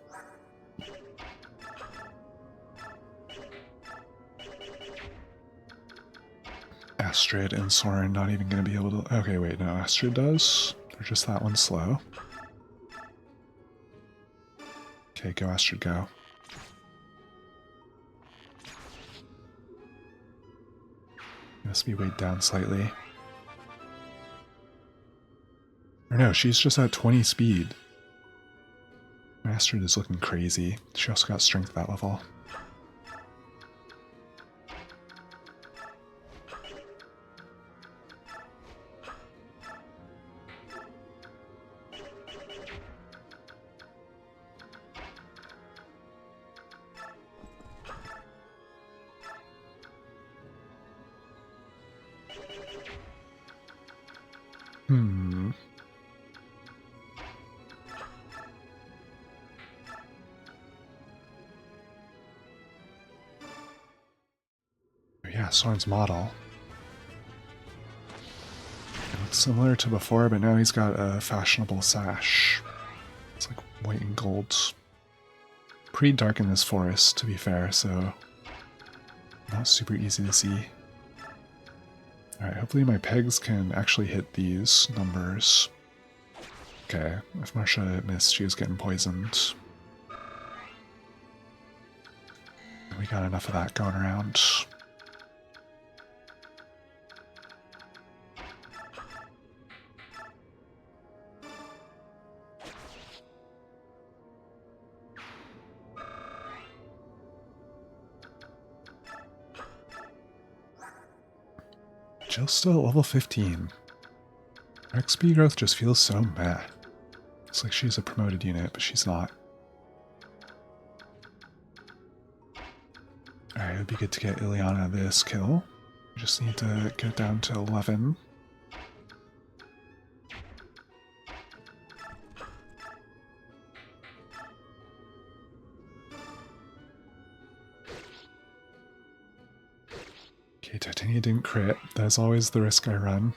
Astrid and Soren not even going to be able to... Okay, wait, no, Astrid does. Or just that one slow. Okay, go Astrid, go. Must be weighed down slightly. Or Or no, she's just at 20 speed. Mastered is looking crazy. She also got strength at that level. Yeah, Soren's model. It looks similar to before, but now he's got a fashionable sash. It's like white and gold. Pretty dark in this forest, to be fair, so not super easy to see. Alright, hopefully my pegs can actually hit these numbers. Okay, if Marsha missed, she was getting poisoned. We got enough of that going around. Jill's still at level 15. Her XP growth just feels so meh. It's like she's a promoted unit, but she's not. Alright, it would be good to get Ileana this kill. We just need to get down to 11. Okay, Titania didn't crit. That's always the risk I run.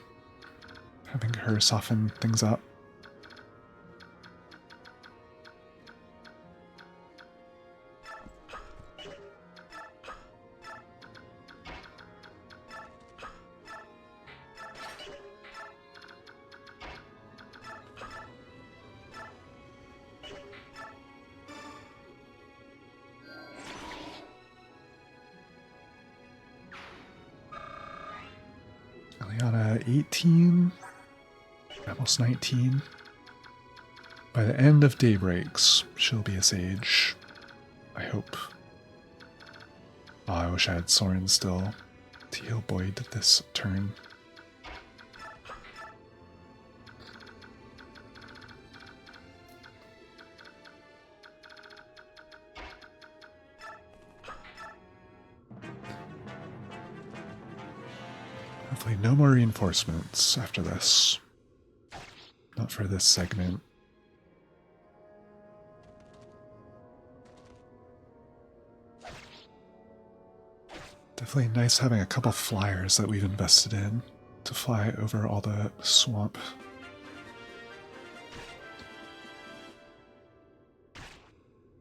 Having her soften things up. Ileana 18, almost 19. By the end of Daybreaks, she'll be a sage. I hope. Oh, I wish I had Soren still to heal Boyd this turn. Hopefully no more reinforcements after this. Not for this segment. Definitely nice having a couple flyers that we've invested in to fly over all the swamp.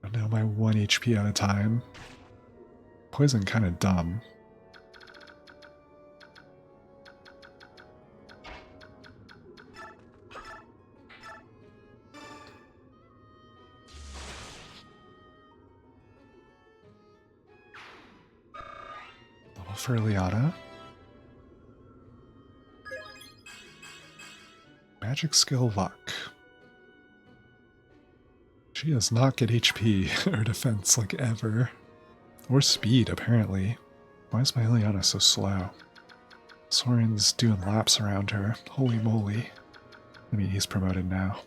I know my 1 HP at a time. Poison kind of dumb. For Ileana. Magic skill luck. She does not get HP or defense like ever. Or speed, apparently. Why is my Ileana so slow? Soren's doing laps around her. Holy moly. I mean, he's promoted now.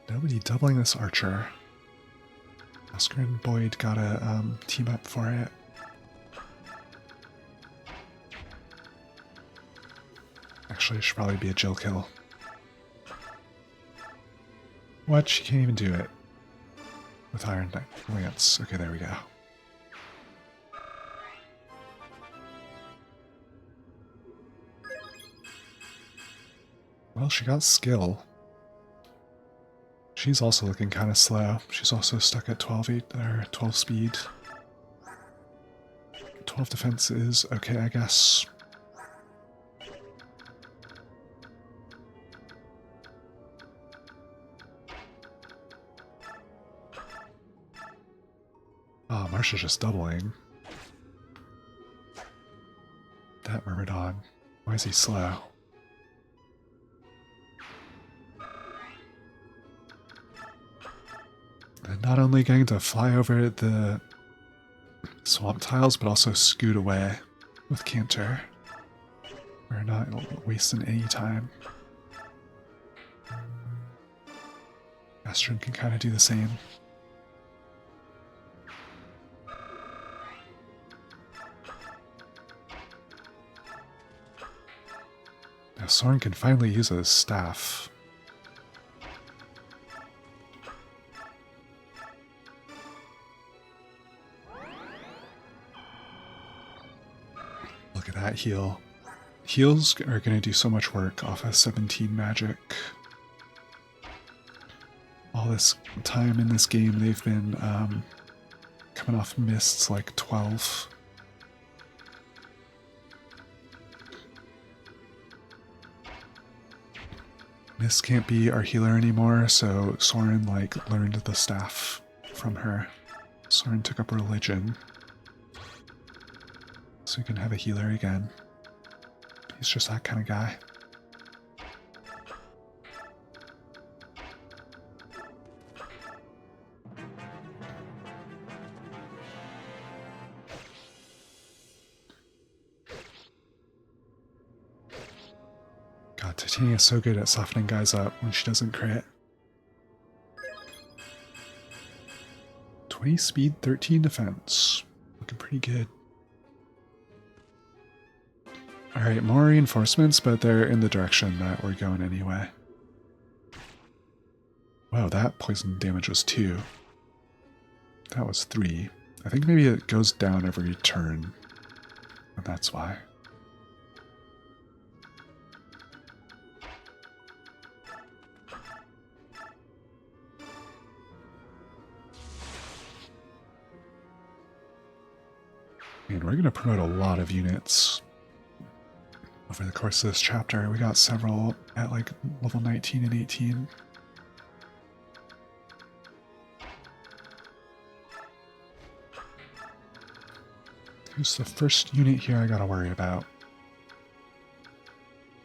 Nobody doubling this archer. Oscar and Boyd gotta team up for it. Actually, it should probably be a Jill kill. What? She can't even do it. With Iron Lance. Okay, there we go. Well, she got skill. She's also looking kind of slow. She's also stuck at 12 speed. 12 defense is okay, I guess. Oh, Marsha's just doubling. That Myrmidon. Why is he slow? And not only getting to fly over the swamp tiles, but also scoot away with Canter. We're not wasting any time. Astron can kind of do the same. Now Soren can finally use his staff. Look at that heal. Heals are going to do so much work off of 17 magic. All this time in this game, they've been coming off mists like 12. Mist can't be our healer anymore, so Soren learned the staff from her. Soren took up religion, so he can have a healer again. He's just that kind of guy. God, Titania is so good at softening guys up when she doesn't crit. 20 speed, 13 defense. Looking pretty good. Alright, more reinforcements, but they're in the direction that we're going anyway. Wow, that poison damage was 2. That was 3. I think maybe it goes down every turn, and that's why. And we're going to promote a lot of units over the course of this chapter. We got several at level 19 and 18. Who's the first unit here I gotta worry about?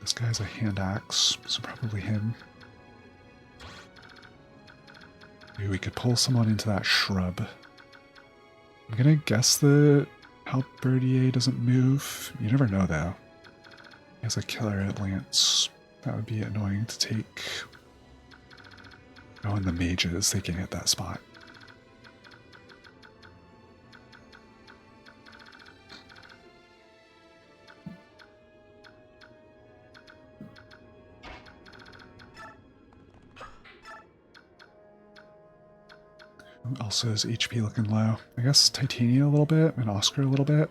This guy's a hand axe, so probably him. Maybe we could pull someone into that shrub. I'm gonna guess the Halberdier doesn't move. You never know though. He has a killer at Lance. That would be annoying to take. Oh, and the mages, they can hit that spot. Who else is HP looking low? I guess Titania a little bit and Oscar a little bit.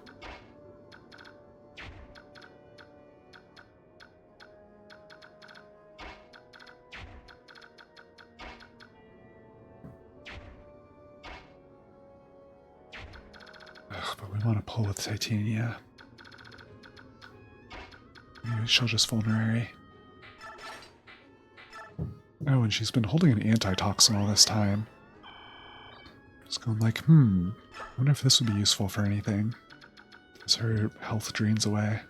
Ugh, but we want to pull with Titania. Maybe she'll just vulnerary. Oh, and she's been holding an antitoxin all this time. Just going like, I wonder if this would be useful for anything, as her health drains away.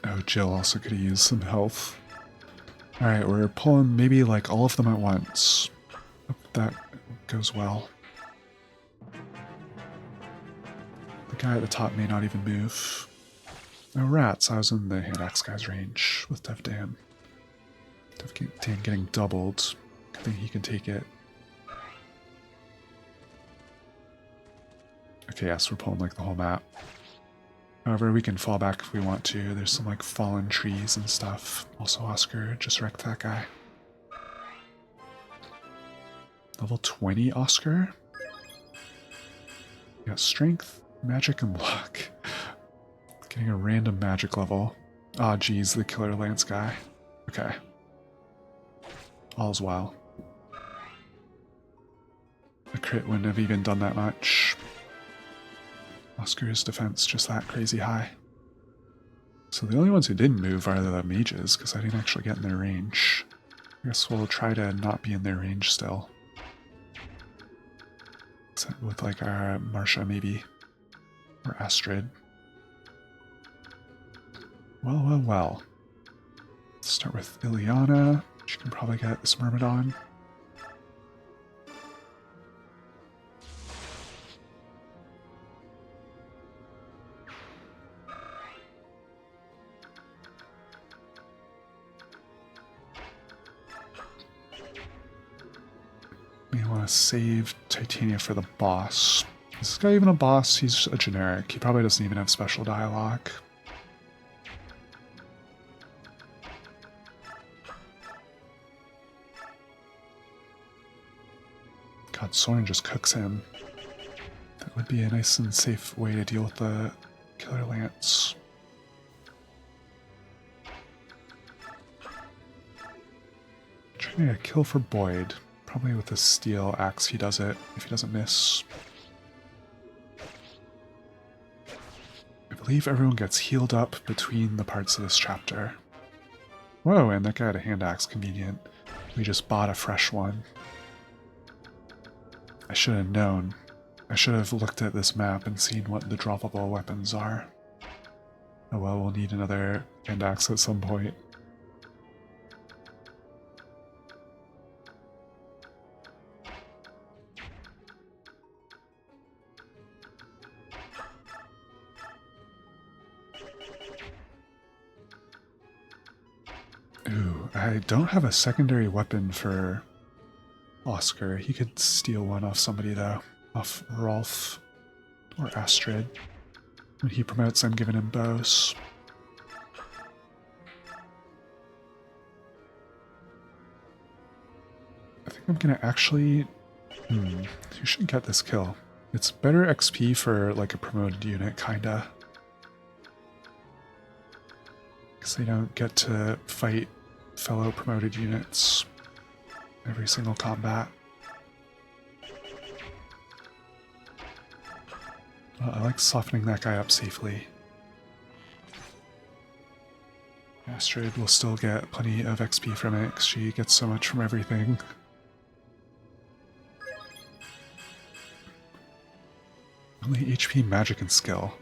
Oh, Jill also could have used some health. Alright, we're pulling maybe all of them at once. Hope that goes well. The guy at the top may not even move. Oh, rats. I was in the hand axe guy's range with Devdan. Devdan getting doubled. I think he can take it. Okay, yes, we're pulling the whole map. However, we can fall back if we want to. There's some like fallen trees and stuff. Also, Oscar just wrecked that guy. Level 20 Oscar. You got strength, magic, and luck. Getting a random magic level. Ah, geez, the Killer Lance guy. Okay. All's well. A crit wouldn't have even done that much. Oscar's defense just that crazy high. So the only ones who didn't move are the mages, because I didn't actually get in their range. I guess we'll try to not be in their range still. With like our Marsha maybe. Or Astrid. Well, well, well. Let's start with Ileana. She can probably get this Myrmidon. We want to save Titania for the boss. Is this guy even a boss? He's a generic. He probably doesn't even have special dialogue. God, Soren just cooks him. That would be a nice and safe way to deal with the Killer Lance. Trying to get a kill for Boyd. Probably with the steel axe he does it, if he doesn't miss. I believe everyone gets healed up between the parts of this chapter. Whoa, and that guy had a hand axe, convenient. We just bought a fresh one. I should have known. I should have looked at this map and seen what the droppable weapons are. Oh well, we'll need another hand axe at some point. Ooh, I don't have a secondary weapon for Oscar. He could steal one off somebody though. Off Rolf or Astrid. When he promotes, I'm giving him bows. I think I'm gonna actually... who should get this kill? It's better XP for like a promoted unit, kinda. Because they don't get to fight fellow promoted units every single combat. I like softening that guy up safely. Astrid will still get plenty of XP from it because she gets so much from everything. Only HP, magic, and skill.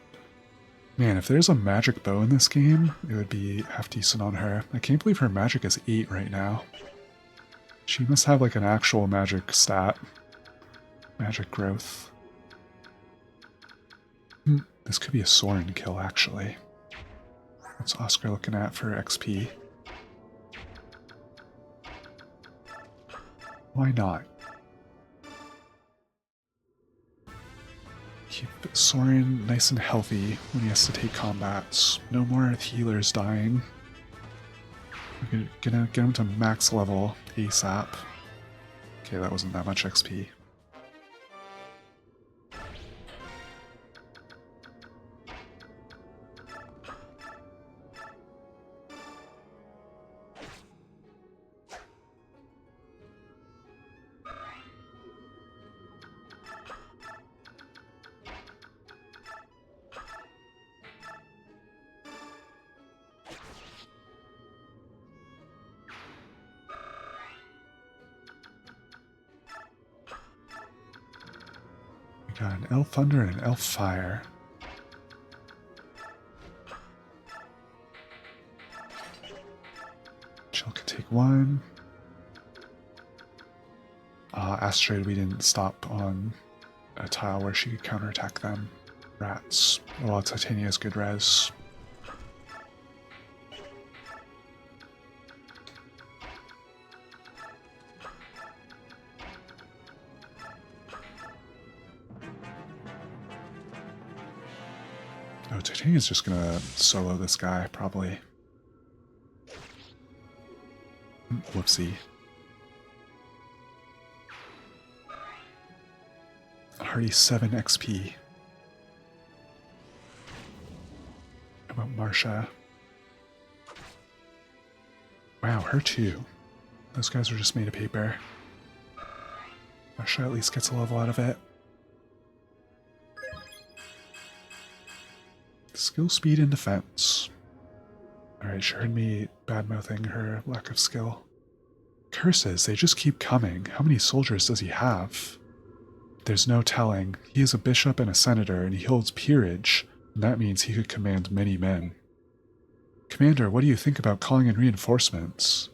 Man, if there's a magic bow in this game, it would be half decent on her. I can't believe her magic is 8 right now. She must have like an actual magic stat. Magic growth. This could be a Soren kill, actually. What's Oscar looking at for XP? Why not? Keep Soren nice and healthy when he has to take combats. No more healers dying. We're gonna get him to max level ASAP. Okay, that wasn't that much XP. Got an Elf Thunder and an Elf Fire. Jill can take one. Astrid, we didn't stop on a tile where she could counterattack them. Rats. Oh, well, Titania's good res. Oh, Titania's just gonna solo this guy, probably. Whoopsie. Already 7 XP. How about Marsha? Wow, her too. Those guys were just made of paper. Marsha at least gets a level out of it. Skill, speed, and defense. Alright, she heard me bad-mouthing her lack of skill. Curses, they just keep coming. How many soldiers does he have? There's no telling. He is a bishop and a senator, and he holds peerage, and that means he could command many men. Commander, what do you think about calling in reinforcements?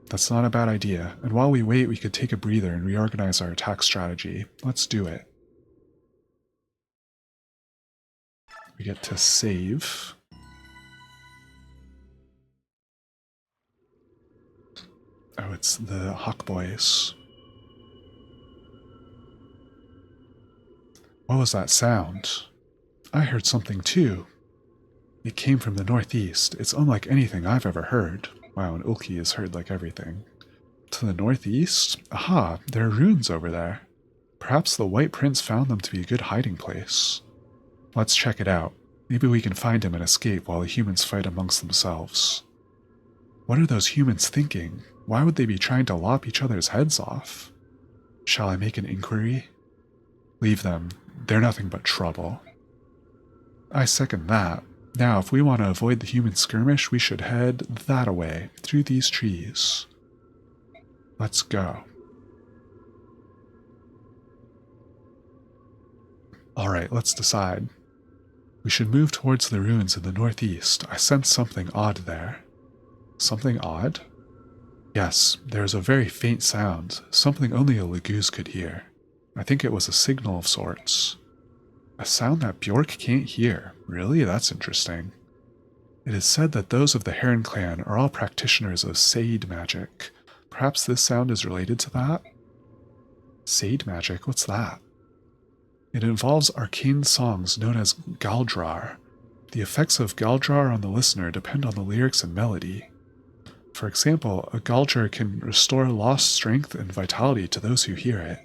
That's not a bad idea, and while we wait, we could take a breather and reorganize our attack strategy. Let's do it. We get to save. Oh, it's the Hawk Boys. What was that sound? I heard something too. It came from the northeast. It's unlike anything I've ever heard. Wow, and Ulki has heard like everything. To the northeast? Aha, there are ruins over there. Perhaps the White Prince found them to be a good hiding place. Let's check it out. Maybe we can find him and escape while the humans fight amongst themselves. What are those humans thinking? Why would they be trying to lop each other's heads off? Shall I make an inquiry? Leave them. They're nothing but trouble. I second that. Now, if we want to avoid the human skirmish, we should head that away, through these trees. Let's go. Alright, let's decide. We should move towards the ruins in the northeast. I sense something odd there. Something odd? Yes, there is a very faint sound, something only a Laguz could hear. I think it was a signal of sorts. A sound that Bjork can't hear. Really? That's interesting. It is said that those of the Heron clan are all practitioners of Seid magic. Perhaps this sound is related to that? Seid magic? What's that? It involves arcane songs known as Galdrar. The effects of Galdrar on the listener depend on the lyrics and melody. For example, a Galdrar can restore lost strength and vitality to those who hear it.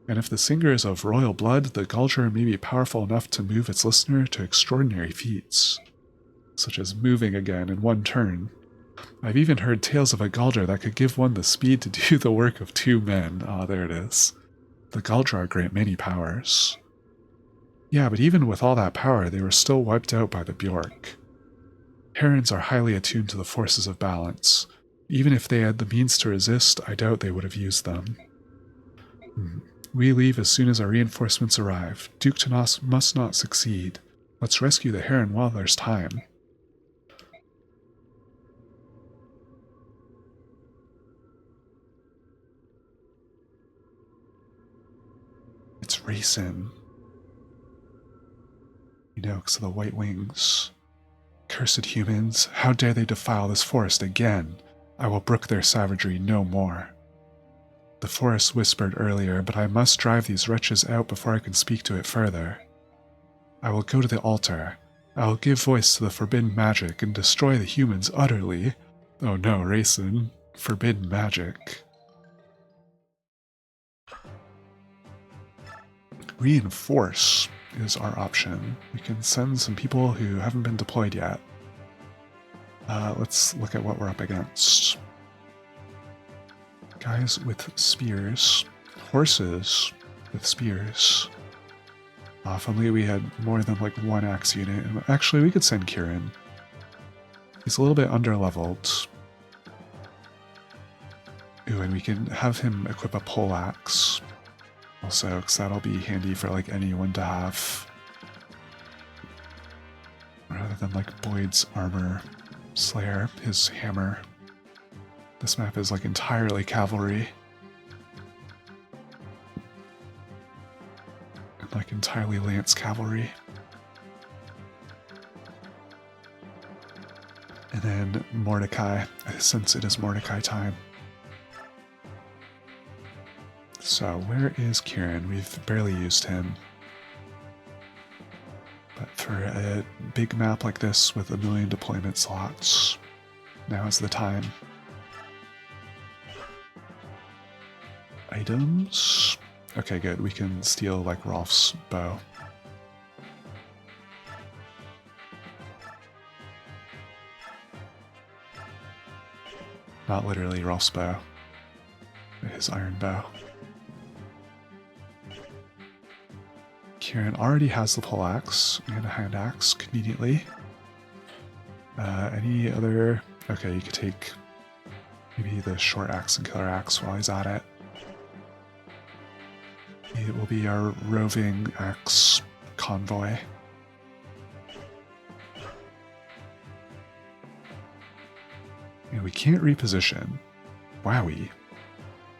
And if the singer is of royal blood, the Galdrar may be powerful enough to move its listener to extraordinary feats, such as moving again in one turn. I've even heard tales of a Galdrar that could give one the speed to do the work of 2 men. Ah, there it is. The Galdrar grant many powers. Yeah, but even with all that power, they were still wiped out by the Bjork. Herons are highly attuned to the forces of balance. Even if they had the means to resist, I doubt they would have used them. We leave as soon as our reinforcements arrive. Duke Tanas must not succeed. Let's rescue the Heron while there's time. It's racing. You know, because of the white wings. Cursed humans, how dare they defile this forest again? I will brook their savagery no more. The forest whispered earlier, but I must drive these wretches out before I can speak to it further. I will go to the altar. I will give voice to the forbidden magic and destroy the humans utterly. Oh no, Racin. Forbidden magic. Reinforce is our option. We can send some people who haven't been deployed yet. Let's look at what we're up against. Guys with spears. Horses with spears. If only we had more than like 1 axe unit. Actually, we could send Kieran. He's a little bit underleveled. Ooh, and we can have him equip a pole axe. Also, because that'll be handy for like anyone to have. Rather than like Boyd's armor slayer, his hammer. This map is like entirely cavalry. And like entirely lance cavalry. And then Mordecai, since it is Mordecai time. So where is Kieran? We've barely used him. But for a big map like this with 1 million deployment slots, now is the time. Items. Okay, good. We can steal like Rolf's bow. Not literally Rolf's bow. His iron bow. Kieran already has the poleaxe and a hand axe, conveniently. Any other... Okay, you could take maybe the short axe and killer axe while he's at it. It will be our roving axe convoy. And we can't reposition. Wowie.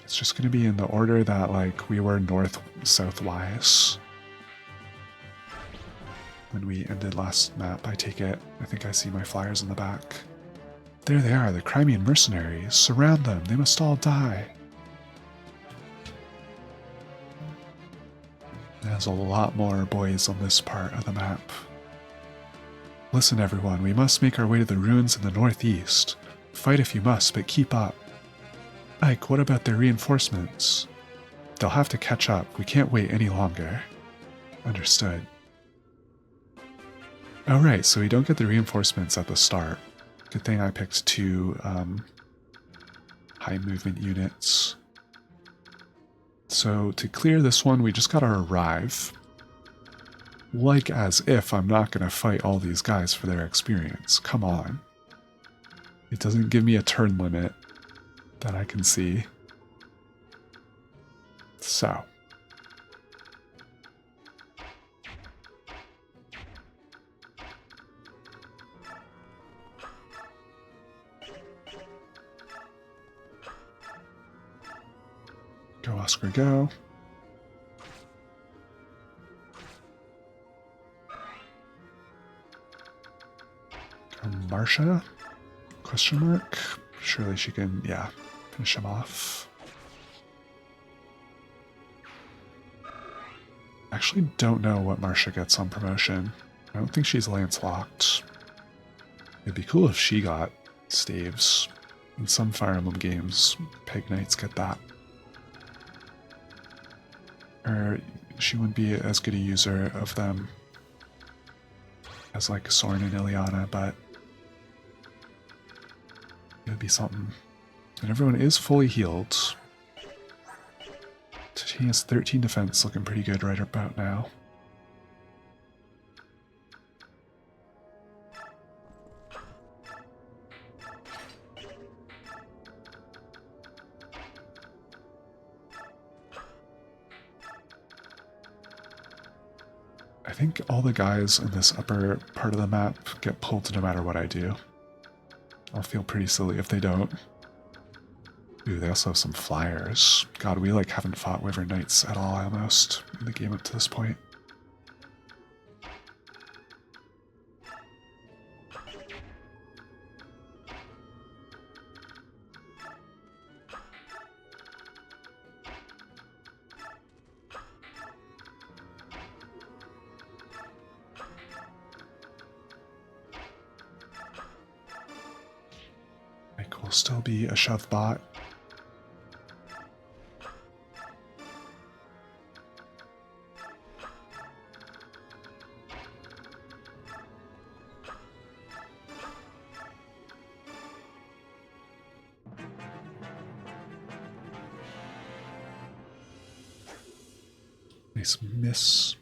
It's just going to be in the order that, like, we were north-south-wise when we ended last map, I take it. I think I see my flyers in the back. There they are, the Crimean mercenaries. Surround them. They must all die. There's a lot more boys on this part of the map. Listen, everyone. We must make our way to the ruins in the northeast. Fight if you must, but keep up. Ike, what about their reinforcements? They'll have to catch up. We can't wait any longer. Understood. Oh right, so we don't get the reinforcements at the start. Good thing I picked 2 high movement units. So to clear this one, we just gotta arrive. Like as if I'm not gonna fight all these guys for their experience. Come on. It doesn't give me a turn limit that I can see. So. Go, Oscar, go. Go, Marsha? Question mark? Surely she can, yeah, finish him off. I actually don't know what Marsha gets on promotion. I don't think she's Lancelot. It'd be cool if she got staves. In some Fire Emblem games, Peg Knights get that. Or she wouldn't be as good a user of them as like Soren and Ileana, but it would be something. And everyone is fully healed. He has 13 defense, looking pretty good right about now. I think all the guys in this upper part of the map get pulled no matter what I do. I'll feel pretty silly if they don't. Ooh, they also have some flyers. God, we like haven't fought Wyvern Knights at all almost in the game up to this point. Mike will still be a shove bot. Nice miss.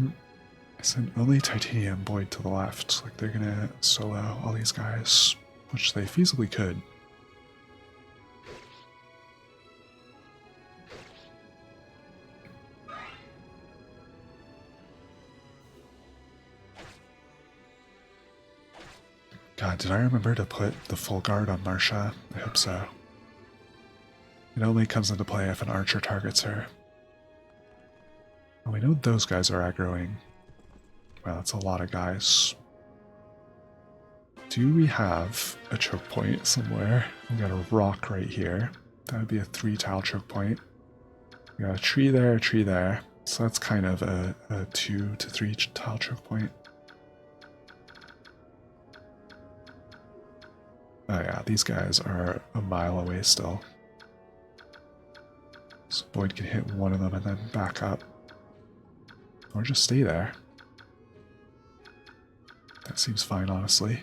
I sent only Titanium Boyd to the left. Like, they're gonna solo all these guys, which they feasibly could. God, did I remember to put the full guard on Marsha? I hope so. It only comes into play if an archer targets her. Oh, we know those guys are aggroing. Wow, that's a lot of guys. Do we have a choke point somewhere? We got a rock right here. That would be a 3-tile choke point. We got a tree there, a tree there. So that's kind of a 2 to 3 tile choke point. Oh yeah, these guys are a mile away still. So Boyd can hit one of them and then back up. Or just stay there. That seems fine, honestly.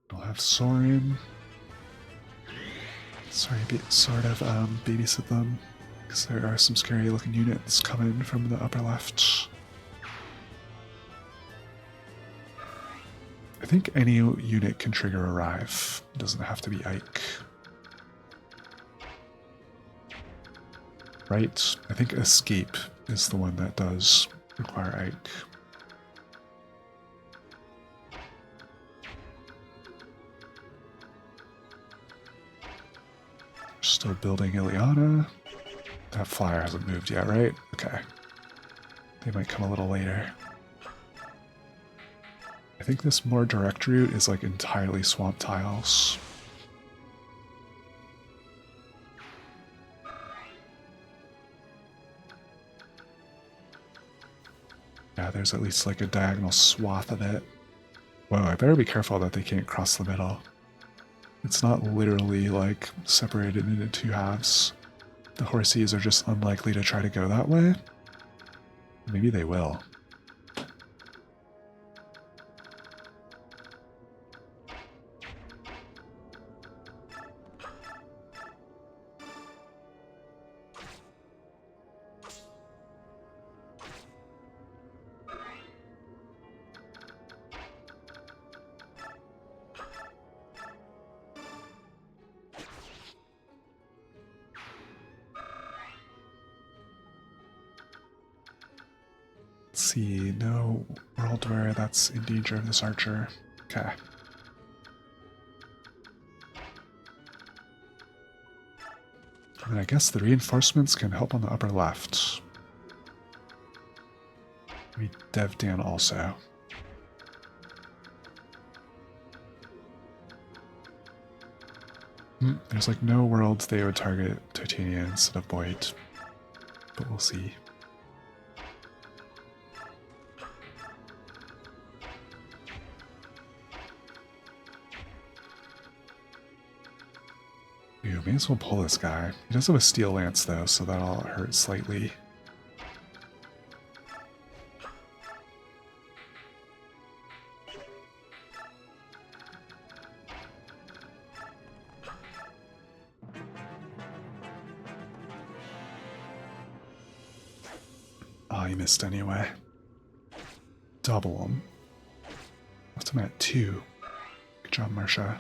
I'll have Sorin. Sorry, sort of babysit them, because there are some scary looking units coming from the upper left. I think any unit can trigger Arrive. It doesn't have to be Ike. Right? I think Escape is the one that does require Ike. Still building Ileana. That flyer hasn't moved yet, right? Okay. They might come a little later. I think this more direct route is like entirely swamp tiles. Yeah, there's at least like a diagonal swath of it. Whoa, I better be careful that they can't cross the middle. It's not literally like separated into two halves. The horsies are just unlikely to try to go that way. Maybe they will. Let's see, no world where that's in danger of this archer. Okay. And I guess the reinforcements can help on the upper left. Maybe Dev Dan also. There's like no worlds they would target Titania instead of Boyd. But we'll see. Ew, may as well pull this guy. He does have a steel lance though, so that'll hurt slightly. Oh, he missed anyway. Double him. Left him at 2. Good job, Marsha.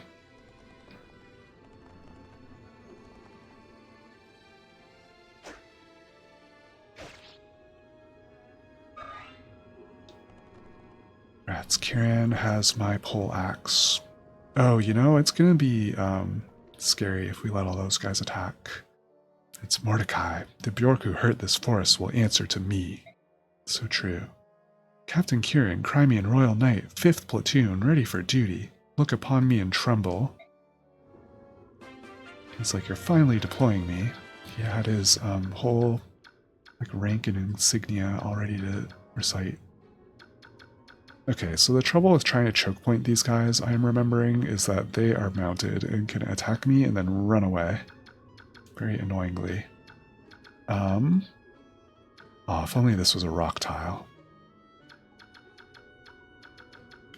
Rats, Kieran has my pole axe. Oh, you know, it's gonna be scary if we let all those guys attack. It's Mordecai. The Bjork who hurt this forest will answer to me. So true. Captain Kieran, Crimean Royal Knight, 5th Platoon, ready for duty. Look upon me and tremble. He's like, you're finally deploying me. He had his whole like rank and insignia all ready to recite. Okay, so the trouble with trying to choke point these guys, I am remembering, is that they are mounted and can attack me and then run away. Very annoyingly. Oh, if only this was a rock tile.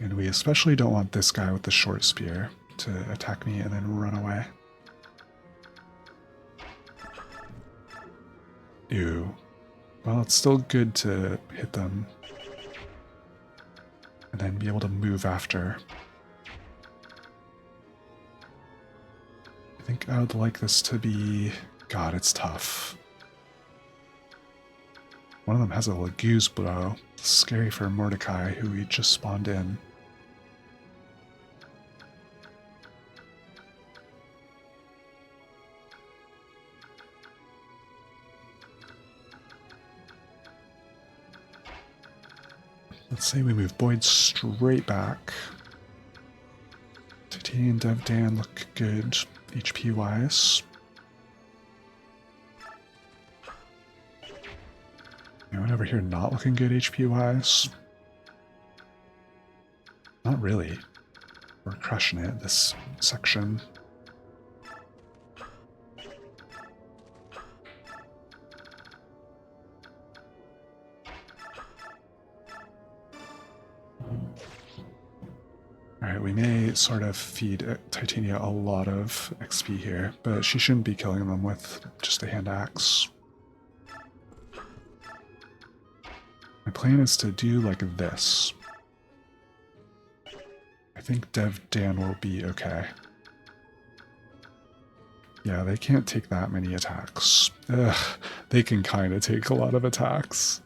And we especially don't want this guy with the short spear to attack me and then run away. Ew. Well, it's still good to hit them. And then be able to move after. I think I would like this to be... God, it's tough. One of them has a Laguz blow. Scary for Mordecai, who we just spawned in. Let's say we move Boyd straight back. Titania and Dev Dan look good HP wise. Anyone over here not looking good HP wise? Not really. We're crushing it this section. Alright, we may sort of feed Titania a lot of XP here, but she shouldn't be killing them with just a hand axe. My plan is to do like this. I think Dev Dan will be okay. Yeah, they can't take that many attacks. Ugh, they can kind of take a lot of attacks.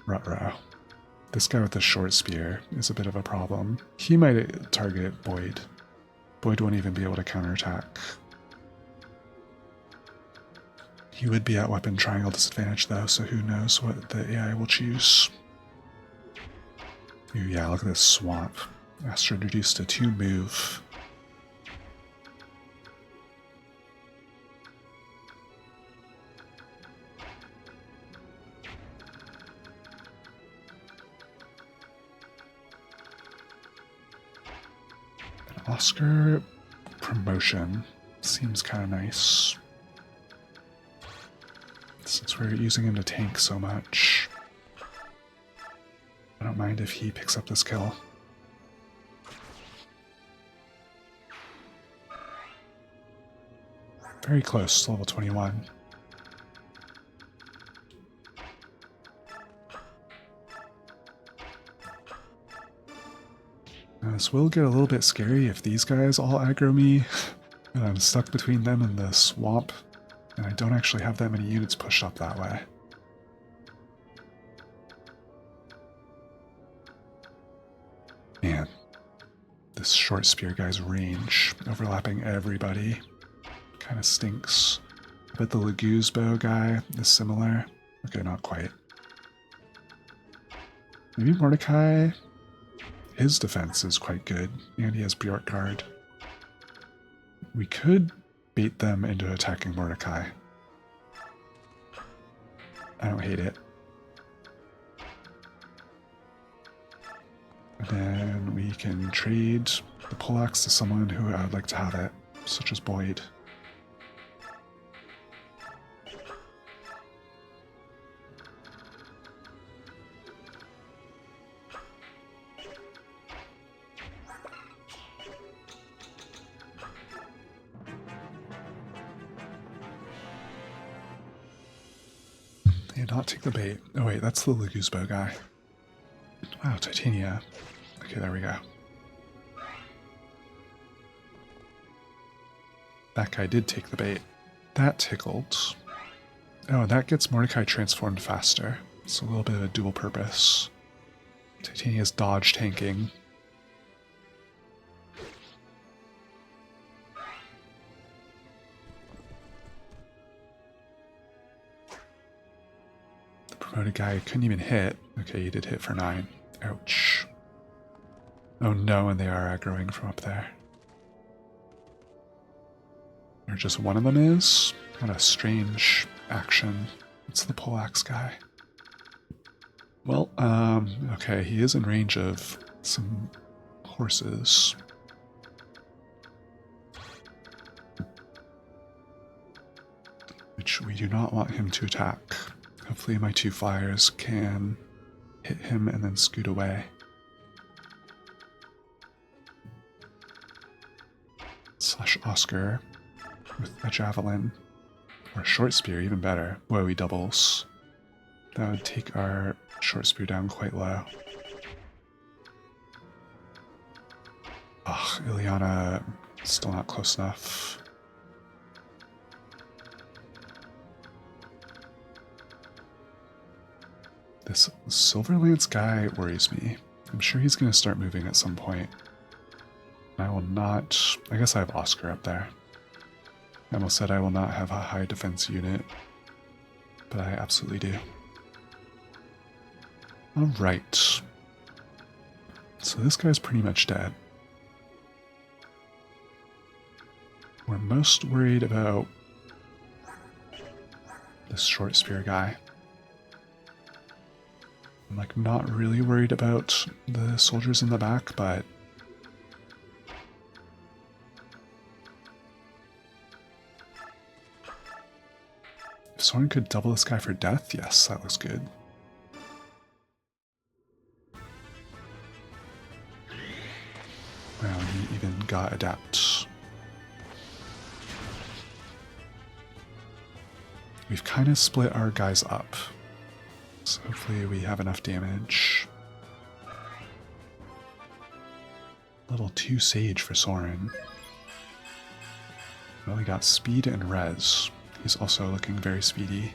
Ruh-roh. This guy with the short spear is a bit of a problem. He might target Boyd. Boyd won't even be able to counterattack. He would be at weapon triangle disadvantage though, so who knows what the AI will choose. Ooh, yeah, look at this swamp. Astra reduced to 2 move. Oscar promotion seems kind of nice. Since we're using him to tank so much, I don't mind if he picks up this kill. Very close to level 21. Now, this will get a little bit scary if these guys all aggro me, and I'm stuck between them and the swamp, and I don't actually have that many units pushed up that way. Man, this short spear guy's range, overlapping everybody, kind of stinks. I bet the Laguz bow guy is similar. Okay, not quite. Maybe Mordecai? His defense is quite good, and he has Bjork Guard. We could bait them into attacking Mordecai. I don't hate it. And then we can trade the poleaxe to someone who I would like to have it, such as Boyd. Not take the bait. Oh wait, that's the Laguzbo guy. Wow, Titania. Okay, there we go. That guy did take the bait. That tickled. Oh, that gets Mordecai transformed faster. It's a little bit of a dual purpose. Titania's dodge tanking. Promoted guy couldn't even hit. Okay, he did hit for 9. Ouch. Oh no, and they are aggroing from up there. Or just one of them is? What a strange action. It's the poleaxe guy. Well, okay, he is in range of some horses. Which we do not want him to attack. Hopefully my 2 flyers can hit him and then scoot away. Slash Oscar with a javelin. Or a short spear, even better. Whoa, he doubles. That would take our short spear down quite low. Ugh, Ileana still not close enough. This Silverlance guy worries me. I'm sure he's going to start moving at some point. I will not... I guess I have Oscar up there. I almost said I will not have a high defense unit, but I absolutely do. Alright. So this guy's pretty much dead. We're most worried about this short spear guy. I'm like not really worried about the soldiers in the back, but if someone could double this guy for death, yes, that looks good. Wow, he even got adapt. We've kind of split our guys up, so hopefully we have enough damage. Level 2 Sage for Soren. Well, he got speed and res. He's also looking very speedy.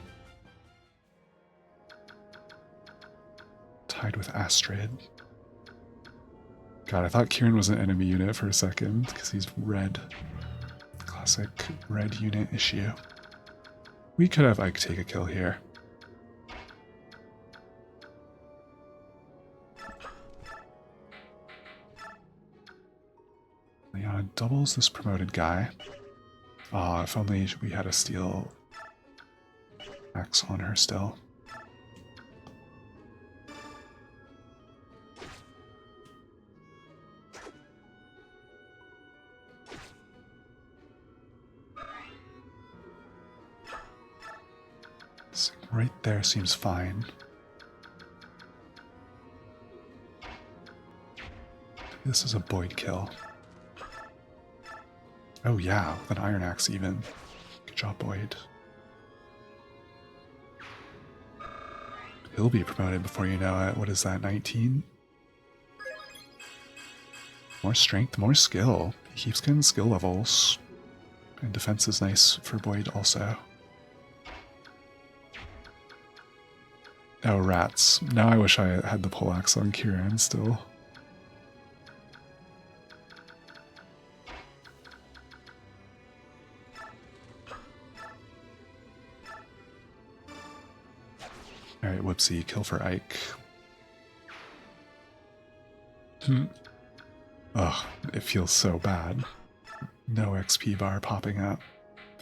Tied with Astrid. God, I thought Kieran was an enemy unit for a second, because he's red. Classic red unit issue. We could have Ike take a kill here. Liana doubles this promoted guy. Ah, if only we had a steel axe on her still. Right there seems fine. This is a Boyd kill. Oh yeah, with an iron axe even. Good job, Boyd. He'll be promoted before you know it. What is that, 19? More strength, more skill. He keeps getting skill levels. And defense is nice for Boyd also. Oh, rats. Now I wish I had the poleaxe on Kieran still. Alright, whoopsie. Kill for Ike. Ugh, it feels so bad. No XP bar popping up.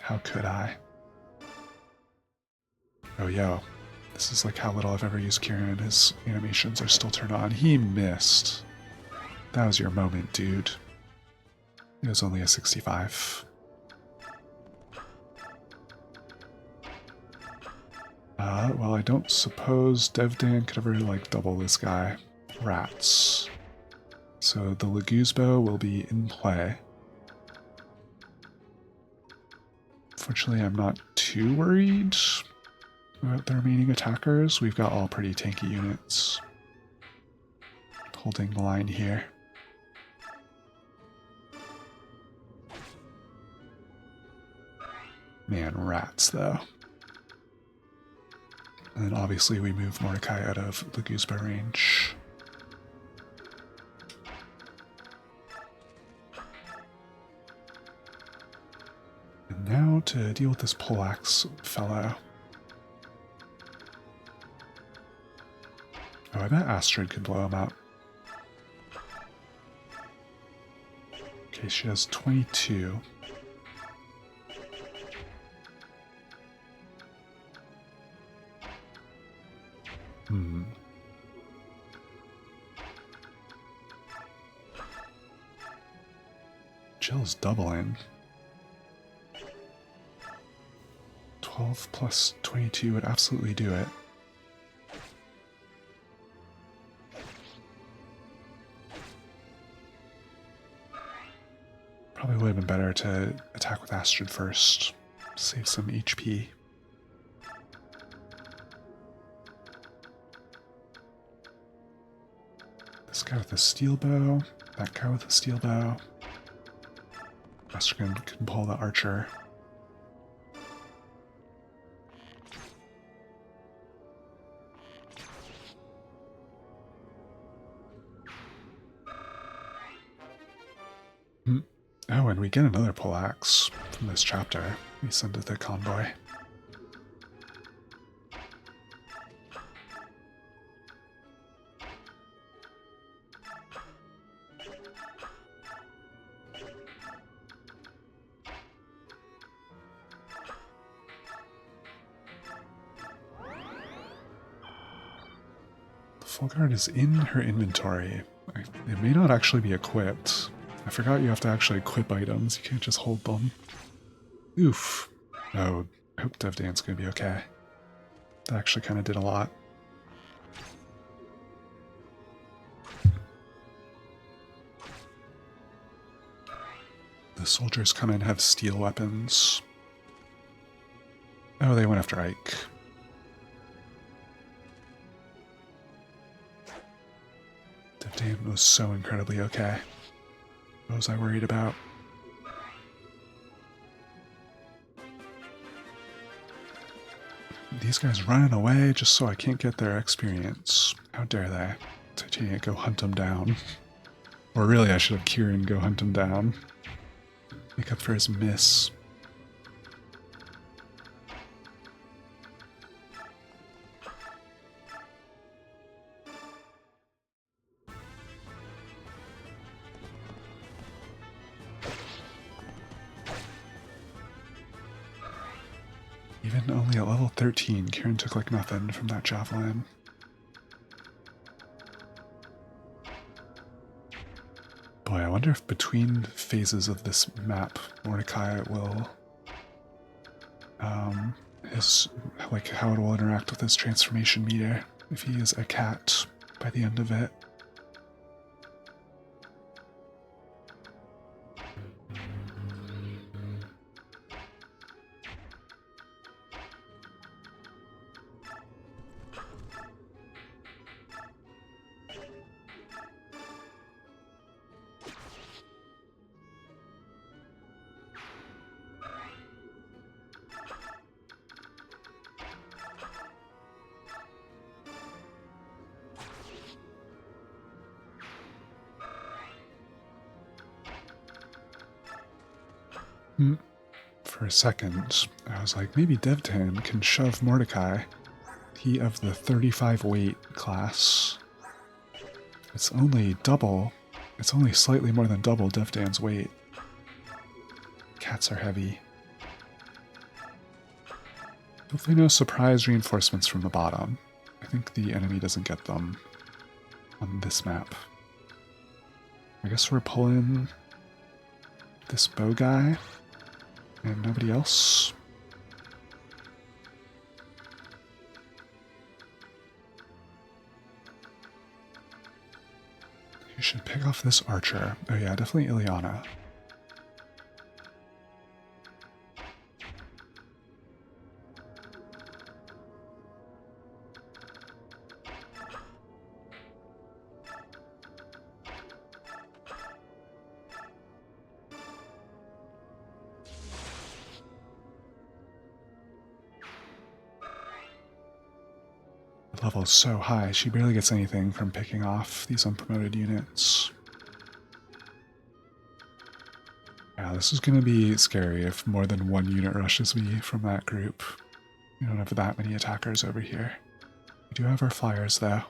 How could I? Oh, yo. This is like how little I've ever used Kieran. His animations are still turned on. He missed. That was your moment, dude. It was only a 65. Well, I don't suppose Devdan could ever, like, double this guy. Rats. So the Leguzbo will be in play. Fortunately, I'm not too worried about the remaining attackers. We've got all pretty tanky units holding the line here. Man, rats, though. And then obviously we move Mordecai out of the Leguzbo range. And now to deal with this poleaxe fellow. Oh, I bet Astrid could blow him up. Okay, she has 22. Jill's doubling. 12 plus 22 would absolutely do it. Probably would have been better to attack with Astrid first. Save some HP. This guy with a steel bow. That guy with a steel bow. Astrid can pull the archer. Oh, and we get another poleaxe from this chapter. We send it to the convoy. . Full guard is in her inventory. It may not actually be equipped. I forgot you have to actually equip items. You can't just hold them. Oof. Oh, I hope Dev Dan's gonna be okay. That actually kind of did a lot. The soldiers come in have steel weapons. Oh, they went after Ike. Dev Dan was so incredibly okay. What was I worried about? These guys running away just so I can't get their experience. How dare they? Titania, go hunt them down. Or really, I should have Kieran go hunt him down. Make up for his miss. Even only at level 13, Kieran took like nothing from that javelin. Boy, I wonder if between phases of this map, Mordecai will, like how it will interact with his transformation meter if he is a cat by the end of it. For a second, I was like, maybe Devtan can shove Mordecai. He of the 35 weight class. It's only double. It's only slightly more than double Devdan's weight. Cats are heavy. Hopefully no surprise reinforcements from the bottom. I think the enemy doesn't get them on this map. I guess we're pulling this bow guy. And nobody else? You should pick off this archer. Oh yeah, definitely Ileana. Level is so high, she barely gets anything from picking off these unpromoted units. Yeah, this is going to be scary if more than one unit rushes me from that group. We don't have that many attackers over here. We do have our flyers, though.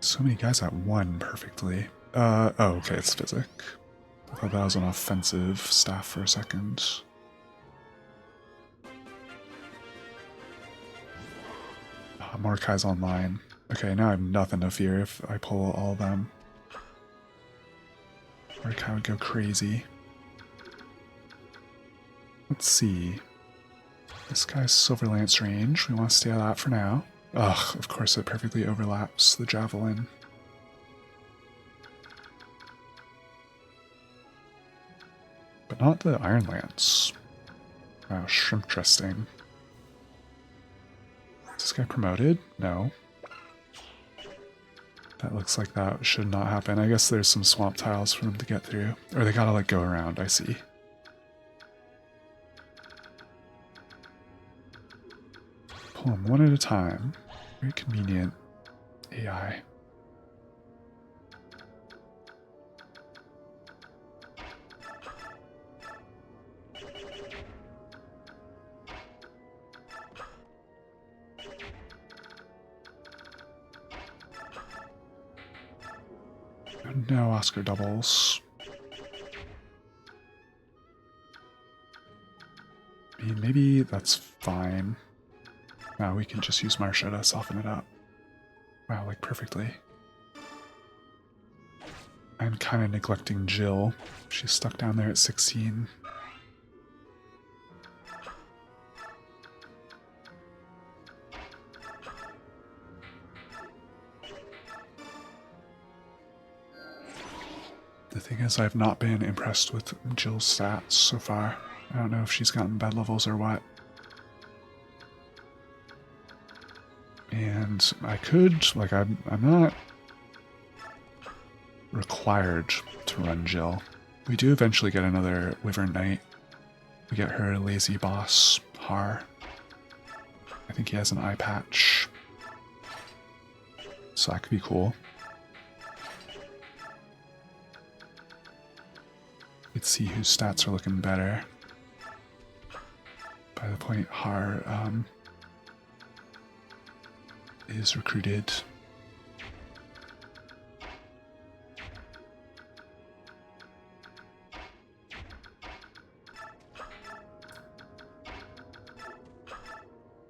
So many guys at one perfectly. Oh, okay, it's Physic. I thought that was an offensive staff for a second. Mordecai's online. Okay, now I have nothing to fear if I pull all of them. Mordecai would go crazy. Let's see. This guy's Silver Lance range. We want to stay at that for now. Ugh, of course it perfectly overlaps the javelin. But not the Iron Lance. Wow, shrimp trusting. Is this guy promoted? No. That looks like that should not happen. I guess there's some swamp tiles for them to get through. Or they gotta like go around, I see. Pull them one at a time. Very convenient AI. No Oscar doubles. I mean, maybe that's fine. Now we can just use Marsha to soften it up. Wow, like perfectly. I'm kind of neglecting Jill. She's stuck down there at 16. The thing is, I've not been impressed with Jill's stats so far. I don't know if she's gotten bad levels or what. And I could, like, I'm not required to run Jill. We do eventually get another Wyvern Knight. We get her lazy boss, Har. I think he has an eye patch. So that could be cool. Let's see whose stats are looking better. By the point Har is recruited.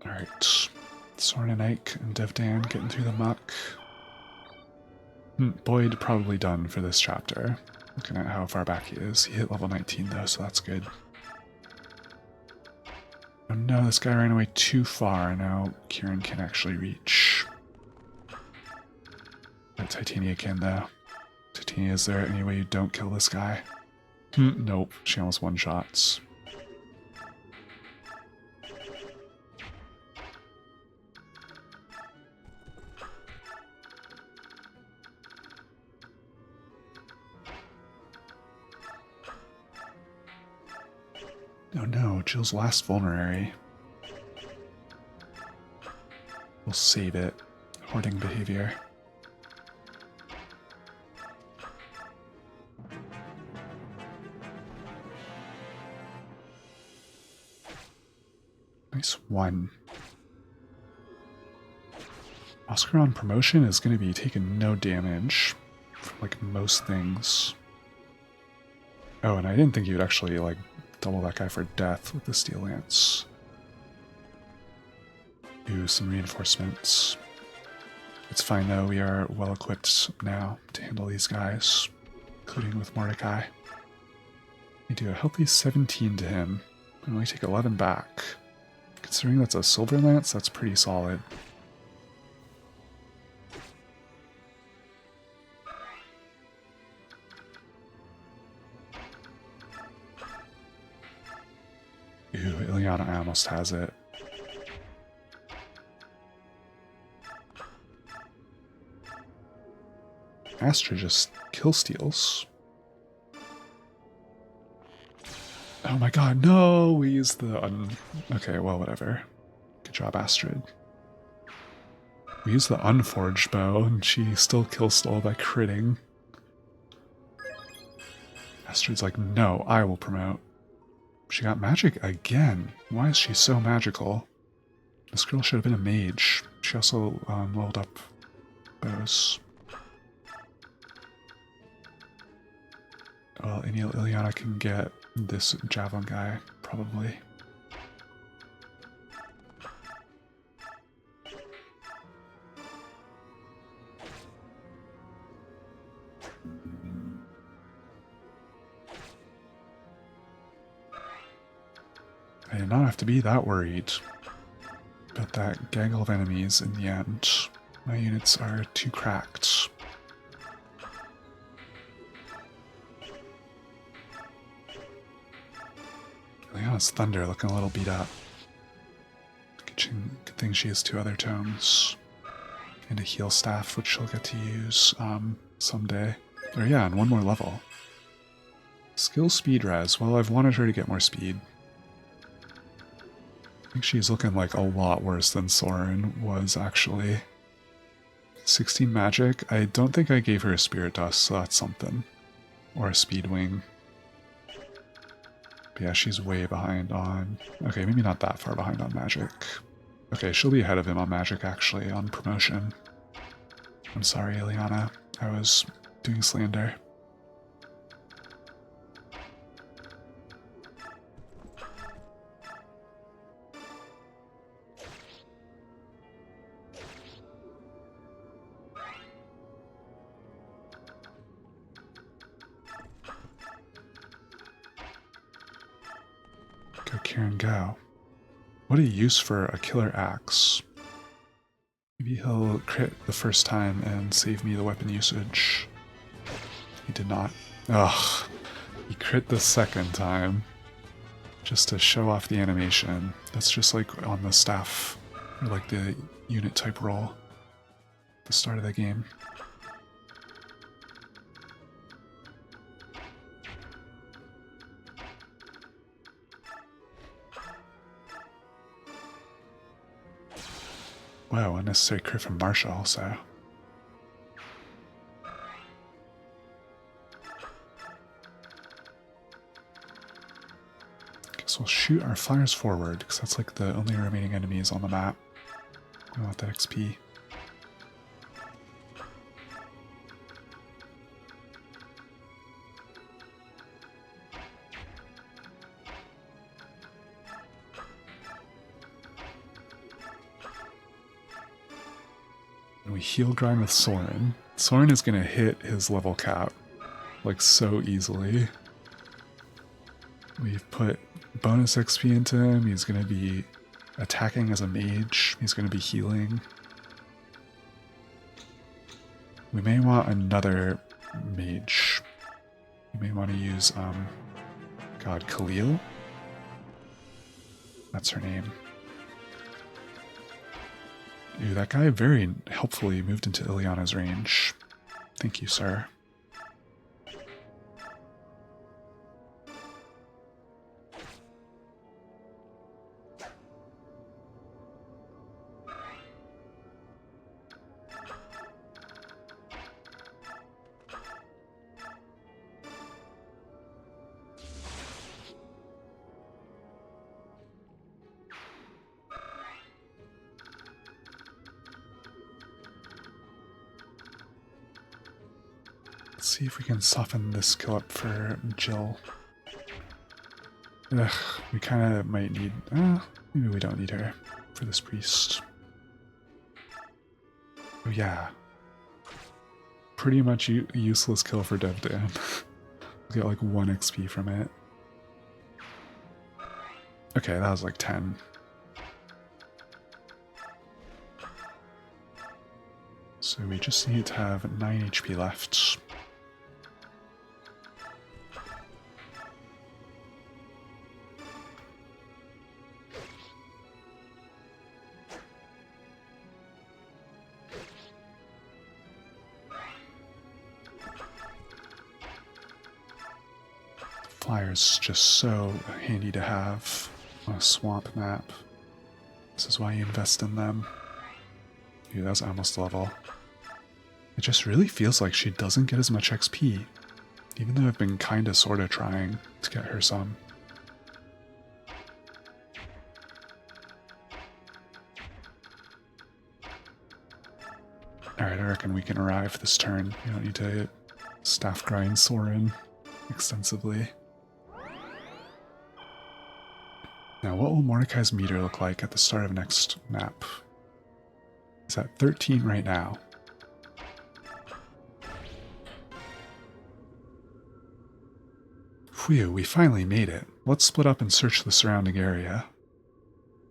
Alright. Soren and Ike and Devdan getting through the muck. Boyd probably done for this chapter. Looking at how far back he is. He hit level 19 though, so that's good. Oh no, this guy ran away too far. Now Kieran can actually reach. But Titania can though. Titania, is there any way you don't kill this guy? Nope, she almost one-shots. Oh no, Jill's last vulnerary. We'll save it. Hoarding behavior. Nice one. Oscar on promotion is going to be taking no damage from, like, most things. Oh, and I didn't think he would actually, like, double that guy for death with the Steel Lance. Do some reinforcements. It's fine though, we are well equipped now to handle these guys, including with Mordecai. We do a healthy 17 to him, and we take 11 back. Considering that's a Silver Lance, that's pretty solid. Ooh, Ileana almost has it. Astra just kill steals. Oh my god, no! We used the okay, well, whatever. Good job, Astrid. We used the unforged bow, and she still kill stole by critting. Astrid's like, no, I will promote. She got magic again. Why is she so magical? This girl should have been a mage. She also leveled up bows. Well, Ileana can get this javelin guy, probably. I did not have to be that worried about that gaggle of enemies in the end. My units are too cracked. Ileana's Thunder looking a little beat up. Good thing she has 2 other tomes. And a heal staff, which she'll get to use someday. Or yeah, and 1 more level. Skill speed res. Well, I've wanted her to get more speed. I think she's looking like a lot worse than Soren was, actually. 16 magic. I don't think I gave her a Spirit Dust, so that's something. Or a Speed Wing. But yeah, she's way behind on... Okay, maybe not that far behind on magic. Okay, she'll be ahead of him on magic, actually, on promotion. I'm sorry, Ileana. I was doing slander. Go, Kieran, go. What a use for a killer axe. Maybe he'll crit the first time and save me the weapon usage. He did not. Ugh. He crit the second time. Just to show off the animation. That's just like on the staff, or like the unit type roll at the start of the game. Wow, unnecessary crit from Marsha also. Guess we'll shoot our flyers forward, because that's like the only remaining enemies on the map. I want that XP. And we heal grind with Soren. Soren is going to hit his level cap, like, so easily. We've put bonus XP into him. He's going to be attacking as a mage. He's going to be healing. We may want another mage. We may want to use, God, Khalil? That's her name. Ooh, that guy very helpfully moved into Ileana's range. Thank you, sir. Let's see if we can soften this kill up for Jill. Ugh, we kind of might need... maybe we don't need her for this priest. Oh yeah. Pretty much useless kill for Devdan. We'll get like 1 XP from it. Okay, that was like 10. So we just need to have 9 HP left. Flyers just so handy to have on a swamp map. This is why you invest in them. Dude, that's almost level. It just really feels like she doesn't get as much XP, even though I've been kinda sorta trying to get her some. Alright, I reckon we can arrive this turn. We don't need to staff grind Soren extensively. Now, what will Mordecai's meter look like at the start of next map? He's at 13 right now. Phew, we finally made it. Let's split up and search the surrounding area.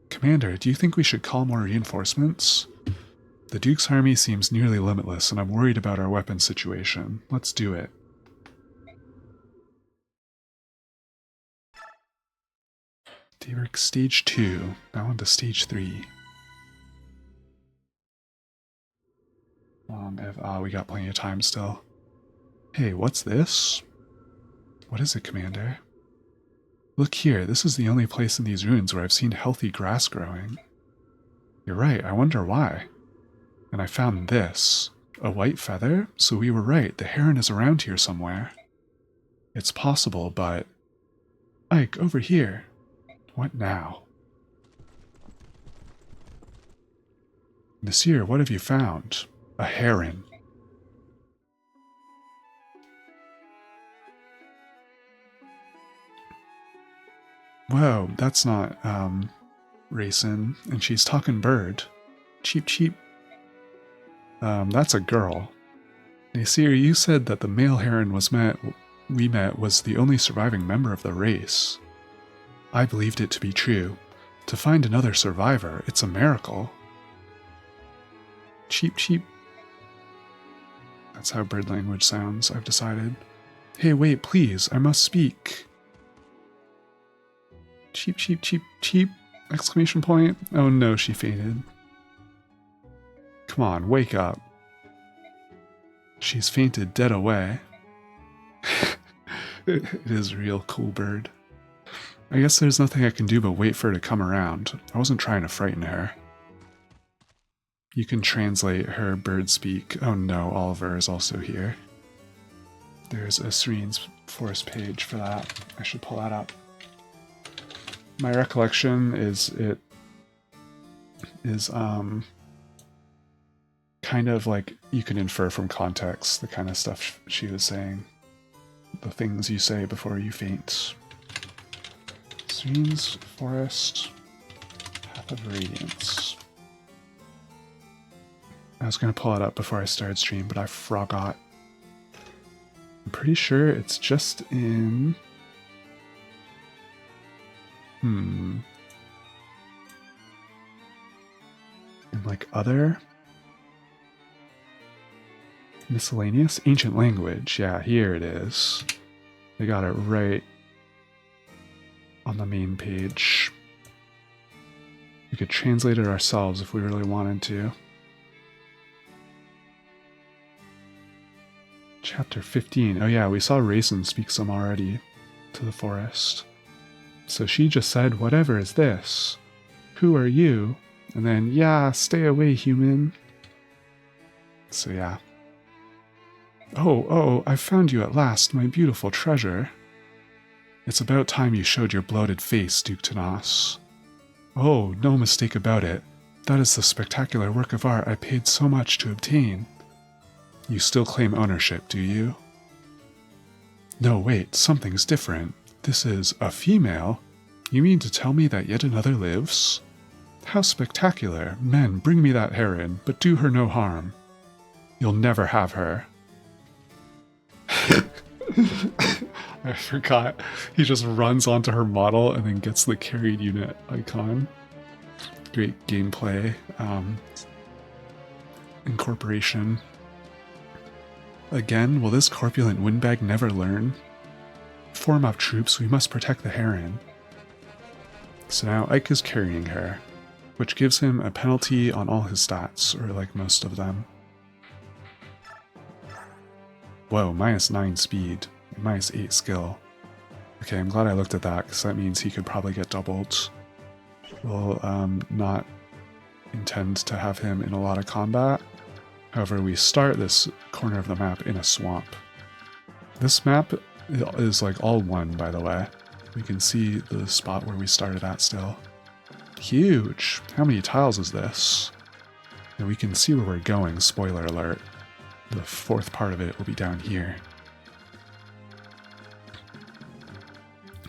Commander, do you think we should call more reinforcements? The Duke's army seems nearly limitless, and I'm worried about our weapons situation. Let's do it. Daybreak stage 2, now on to stage 3. We got plenty of time still. Hey, what's this? What is it, Commander? Look here, this is the only place in these ruins where I've seen healthy grass growing. You're right, I wonder why. And I found this. A white feather? So we were right, the heron is around here somewhere. It's possible, but... Ike, over here. What now? Nasir, what have you found? A heron. Whoa, that's not, racing. And she's talking bird. Cheep cheep. That's a girl. Nasir, you said that the male heron we met was the only surviving member of the race. I believed it to be true. To find another survivor, it's a miracle. Cheep cheep. That's how bird language sounds, I've decided. Hey, wait, please, I must speak. Cheep, cheep, cheep, cheep! Exclamation point. Oh no, she fainted. Come on, wake up. She's fainted dead away. It is a real cool bird. I guess there's nothing I can do but wait for her to come around. I wasn't trying to frighten her. You can translate her bird speak. Oh no, Oliver is also here. There's a Serene's Forest page for that. I should pull that up. My recollection is it is kind of like you can infer from context the kind of stuff she was saying. The things you say before you faint. Serene's Forest, Path of Radiance. I was going to pull it up before I started stream, but I forgot. I'm pretty sure it's just in... In like other... Miscellaneous? Ancient language. Yeah, here it is. They got it right on the main page. We could translate it ourselves if we really wanted to. Chapter 15. Oh yeah, we saw Raisin speak some already to the forest. So she just said, "Whatever is this? Who are you?" And then, "Yeah, stay away, human." So yeah. Oh, I found you at last, my beautiful treasure. It's about time you showed your bloated face, Duke Tanas. Oh, no mistake about it. That is the spectacular work of art I paid so much to obtain. You still claim ownership, do you? No, wait, something's different. This is a female? You mean to tell me that yet another lives? How spectacular. Men, bring me that heron, but do her no harm. You'll never have her. I forgot. He just runs onto her model and then gets the carried unit icon. Great gameplay. Incorporation. Again, will this corpulent windbag never learn? Form up, troops, we must protect the heron. So now Ike is carrying her, which gives him a penalty on all his stats, or like most of them. Whoa, -9 speed, -8 skill. Okay, I'm glad I looked at that, because that means he could probably get doubled. We'll not intend to have him in a lot of combat. However, we start this corner of the map in a swamp. This map is like all one, by the way. We can see the spot where we started at still. Huge! How many tiles is this? And we can see where we're going, spoiler alert. The fourth part of it will be down here.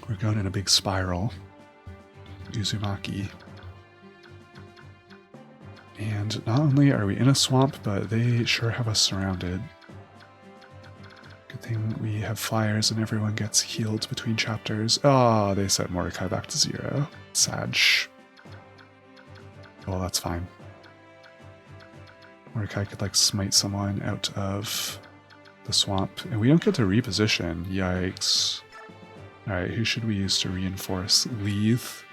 We're going in a big spiral. Uzumaki. And not only are we in a swamp, but they sure have us surrounded. Good thing we have flyers and everyone gets healed between chapters. Oh, they set Mordecai back to 0. Sad. Well, that's fine. Mordecai could like smite someone out of the swamp. And we don't get to reposition. Yikes. Alright, who should we use to reinforce? Leith.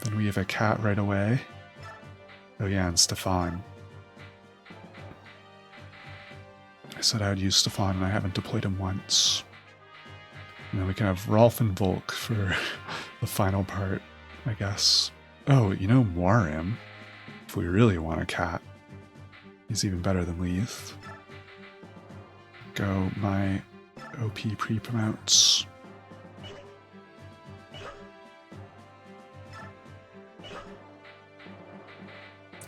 Then we have a cat right away. Oh yeah, and Stefan. I said I would use Stefan and I haven't deployed him once. And then we can have Rolf and Volk for the final part, I guess. Oh, you know Moirim, if we really want a cat. He's even better than Leith. Go my OP pre-promotes.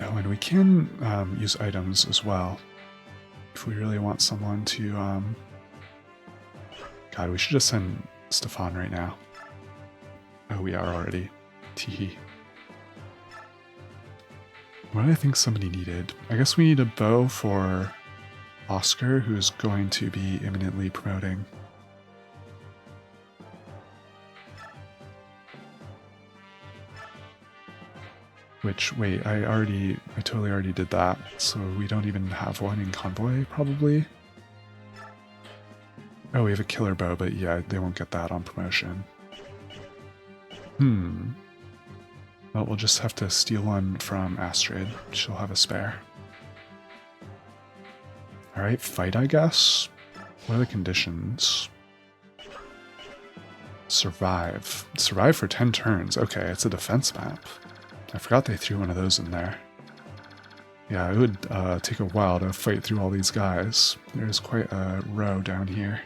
Oh, and we can use items as well. If we really want someone to... God, we should just send Stefan right now. Oh, we are already. Teehee. What do I think somebody needed? I guess we need a bow for Oscar, who's going to be imminently promoting. Which, wait, I totally already did that, so we don't even have one in Convoy, probably? Oh, we have a killer bow, but yeah, they won't get that on promotion. Well, we'll just have to steal one from Astrid. She'll have a spare. Alright, fight, I guess? What are the conditions? Survive. Survive for 10 turns. Okay, it's a defense map. I forgot they threw one of those in there. Yeah, it would take a while to fight through all these guys. There's quite a row down here.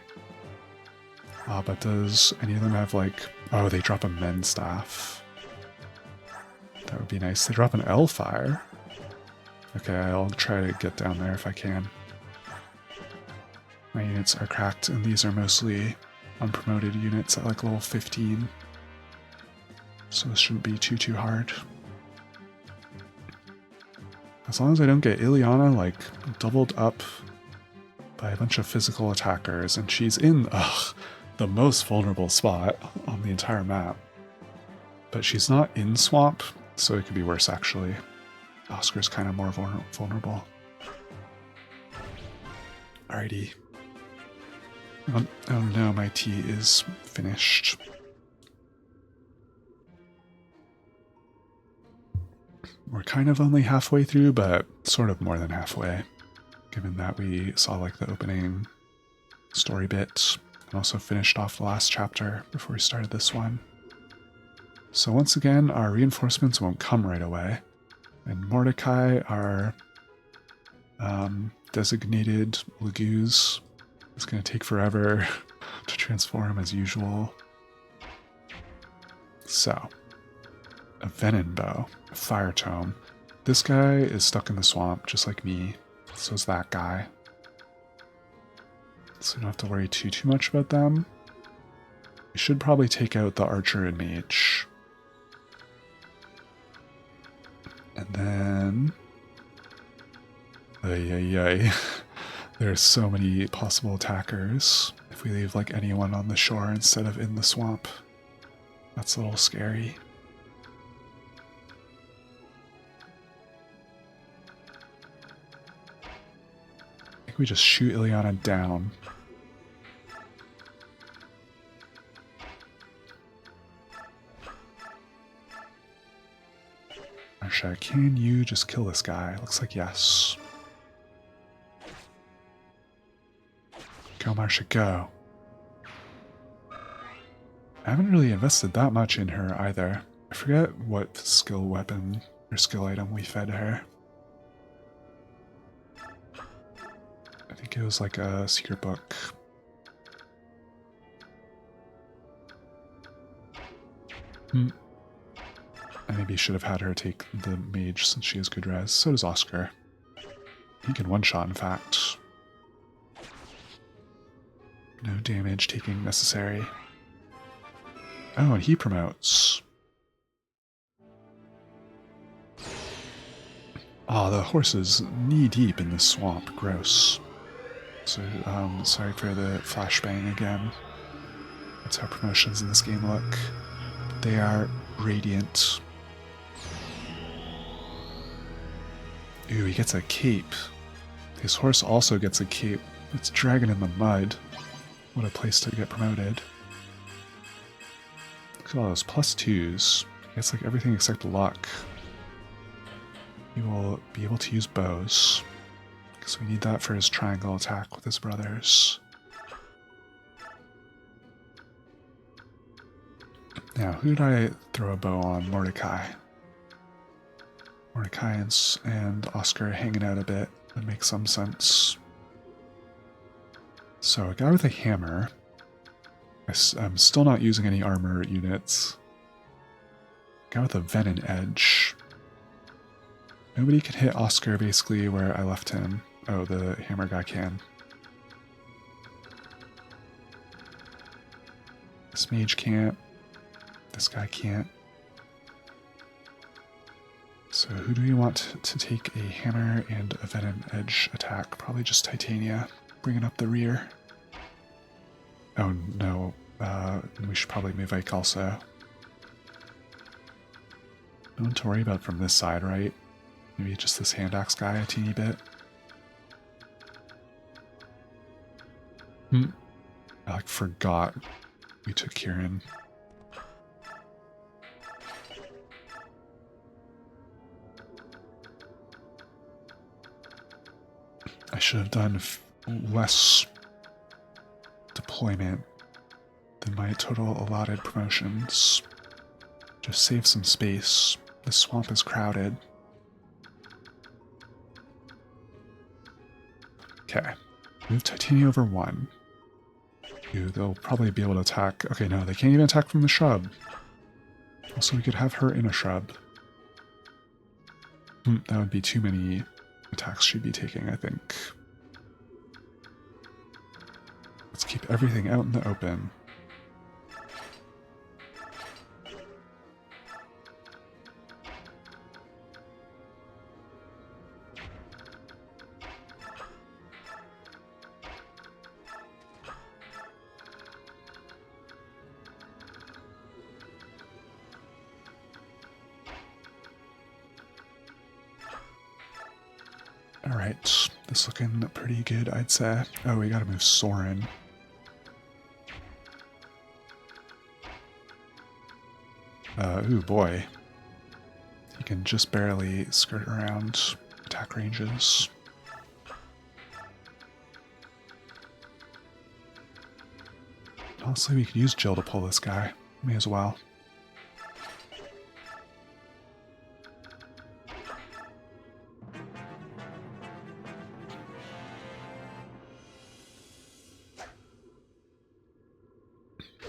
But does any of them have, like... Oh, they drop a men staff. That would be nice. They drop an L-fire. Okay, I'll try to get down there if I can. My units are cracked, and these are mostly unpromoted units at like level 15. So this shouldn't be too hard. As long as I don't get Ileana, like, doubled up by a bunch of physical attackers, and she's in, the most vulnerable spot on the entire map. But she's not in Swamp, so it could be worse, actually. Oscar's kind of more vulnerable. Alrighty. Oh no, my tea is finished. We're kind of only halfway through, but sort of more than halfway, given that we saw like the opening story bit and also finished off the last chapter before we started this one. So once again, our reinforcements won't come right away, and Mordecai, our designated Laguz, is going to take forever to transform as usual. So, a Venom Bow, a Fire Tome. This guy is stuck in the swamp, just like me. So is that guy. So we don't have to worry too much about them. We should probably take out the Archer and Mage. And then... There's so many possible attackers if we leave like anyone on the shore instead of in the swamp. That's a little scary. I think we just shoot Ileana down. Marsha, can you just kill this guy? Looks like yes. Go, Marsha, go. I haven't really invested that much in her either. I forget what skill weapon or skill item we fed her. I think it was like a secret book. I maybe should have had her take the mage since she has good res. So does Oscar. He can one-shot, in fact. No damage taking necessary. Oh, and he promotes. Ah, the horse is knee-deep in the swamp. Gross. So, sorry for the flashbang again. That's how promotions in this game look. They are radiant. Ooh, he gets a cape. His horse also gets a cape. It's Dragon in the Mud. What a place to get promoted. Look at all those +2s. He gets like everything except luck. He will be able to use bows, because we need that for his triangle attack with his brothers. Now, who did I throw a bow on? Mordecai. Mordecai and Oscar hanging out a bit. That makes some sense. So, a guy with a hammer. I'm still not using any armor units. A guy with a venom edge. Nobody can hit Oscar basically where I left him. Oh, the hammer guy can. This mage can't. This guy can't. So who do we want to take a hammer and a venom edge attack? Probably just Titania, bringing up the rear. Oh no, we should probably move Ike also. No one to worry about from this side, right? Maybe just this hand axe guy a teeny bit. I forgot we took Kieran. I should have done less deployment than my total allotted promotions. Just save some space. The swamp is crowded. Okay. Move Titania over 1. They'll probably be able to attack. Okay, no, they can't even attack from the shrub. Also, we could have her in a shrub. That would be too many attacks she'd be taking, I think. Let's keep everything out in the open. Alright, this looking pretty good, I'd say. Oh, we gotta move Soren. Ooh boy. He can just barely skirt around attack ranges. Honestly, we could use Jill to pull this guy. May as well.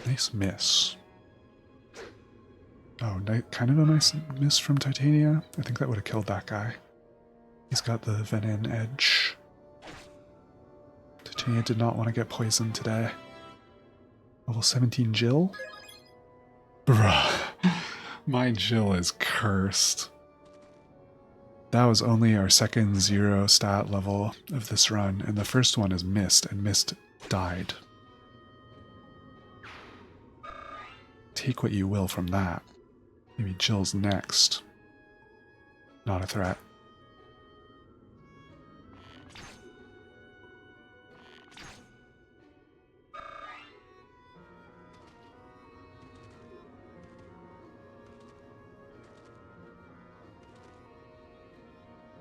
Nice miss. Oh, kind of a nice miss from Titania. I think that would have killed that guy. He's got the venom edge. Titania did not want to get poisoned today. Level 17 Jill? Bruh. My Jill is cursed. That was only our second 0 stat level of this run, and the first one is Mist, and Mist died. Take what you will from that. Maybe Jill's next. Not a threat.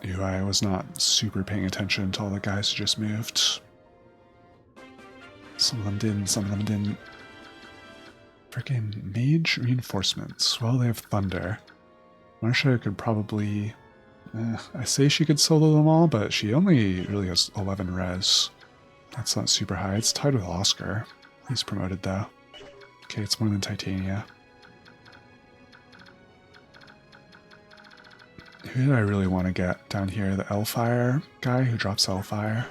Ew, I was not super paying attention to all the guys who just moved. Some of them did, some of them didn't. Frickin' mage reinforcements. Well, they have thunder. Marsha could probably... I say she could solo them all, but she only really has 11 res. That's not super high. It's tied with Oscar. He's promoted, though. Okay, it's more than Titania. Who did I really want to get down here? The Elfire guy who drops Elfire.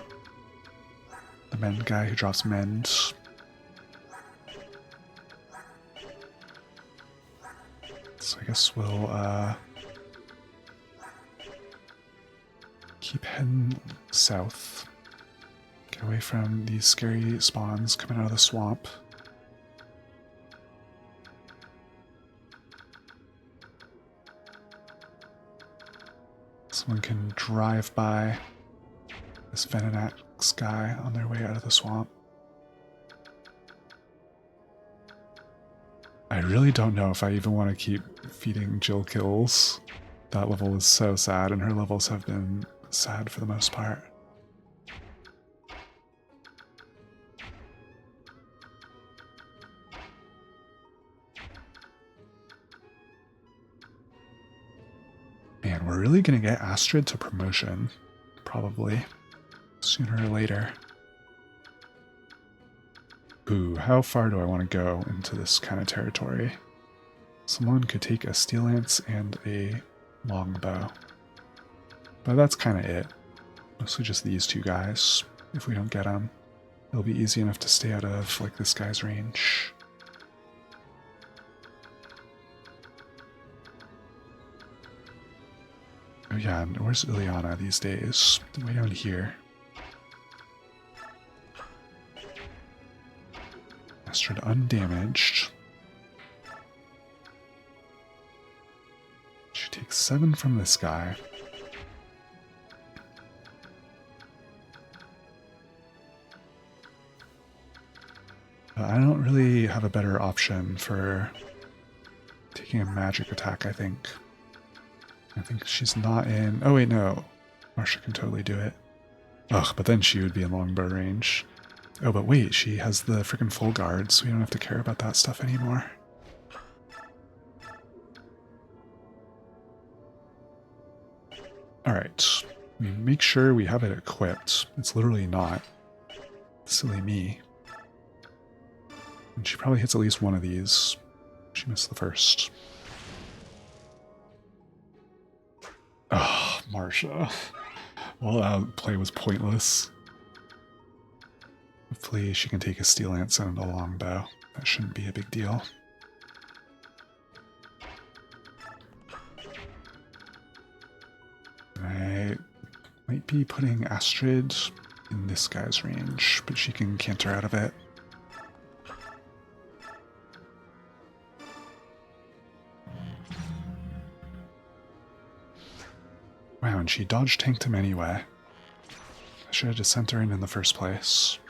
The Mend guy who drops Mend. So I guess we'll keep heading south. Get away from these scary spawns coming out of the swamp. Someone can drive by this Venanax guy on their way out of the swamp. I really don't know if I even want to keep feeding Jill kills. That level is so sad, and her levels have been sad for the most part. Man, we're really gonna get Astrid to promotion. Probably. Sooner or later. Ooh, how far do I want to go into this kind of territory? Someone could take a steel lance and a longbow. But that's kind of it. Mostly just these two guys. If we don't get them, it'll be easy enough to stay out of like this guy's range. Oh yeah, and where's Ileana these days? Way down here. Astrid undamaged. She takes 7 from this guy. But I don't really have a better option for taking a magic attack, I think. I think she's not in... Oh wait, no. Marsha can totally do it. Ugh, but then she would be in longbow range. Oh, but wait, she has the freaking full guard, so we don't have to care about that stuff anymore. Alright. We make sure we have it equipped. It's literally not. Silly me. And she probably hits at least one of these. She missed the first. Oh, Marsha. Well, that play was pointless. Hopefully she can take a steel lance and a longbow. That shouldn't be a big deal. I might be putting Astrid in this guy's range, but she can canter out of it. Wow, and she dodge tanked him anyway. I should have just sent her in the first place.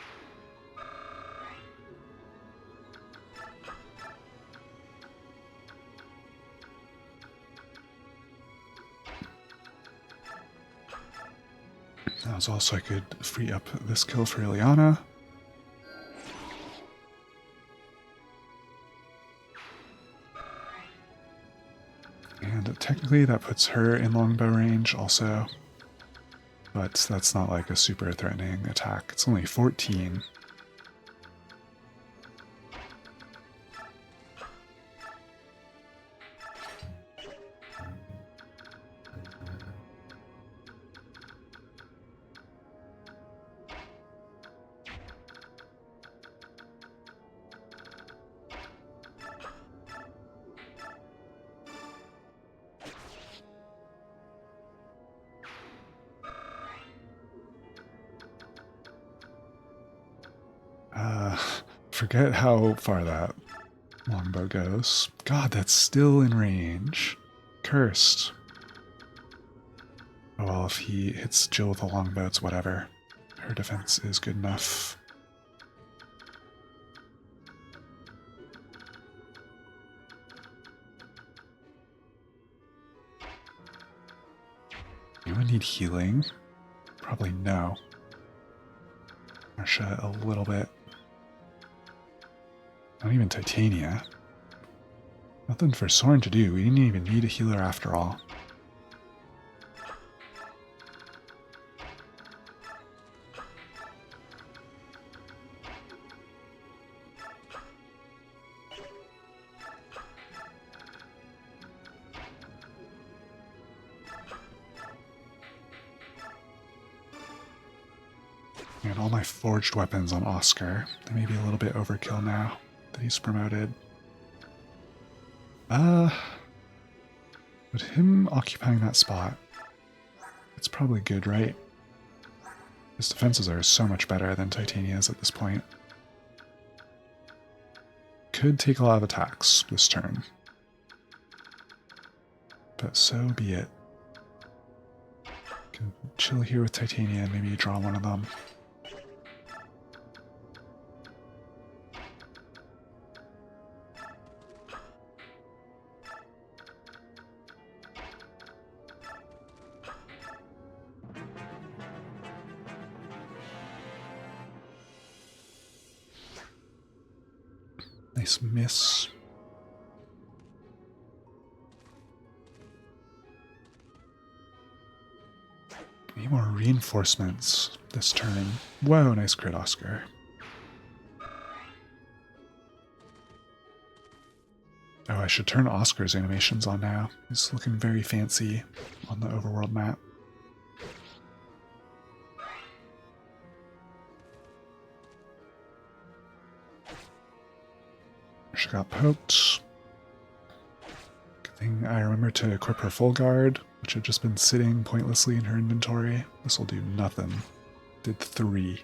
That was also I could free up this kill for Ileana. And technically that puts her in longbow range also. But that's not like a super threatening attack. It's only 14. Forget how far that longbow goes. God, that's still in range. Cursed. Oh well, if he hits Jill with a longbow, it's whatever. Her defense is good enough. Anyone need healing? Probably no. Marsha a little bit. Not even Titania. Nothing for Soren to do. We didn't even need a healer after all. And all my forged weapons on Oscar. They may be a little bit overkill now that he's promoted. But him occupying that spot, it's probably good, right? His defenses are so much better than Titania's at this point. Could take a lot of attacks this turn. But so be it. Can chill here with Titania and maybe draw one of them. Nice miss. Need more reinforcements this turn. Whoa, nice crit, Oscar. Oh, I should turn Oscar's animations on now. He's looking very fancy on the overworld map. She got poked. Good thing I remember to equip her full guard. which had just been sitting pointlessly in her inventory. This will do nothing. Did 3.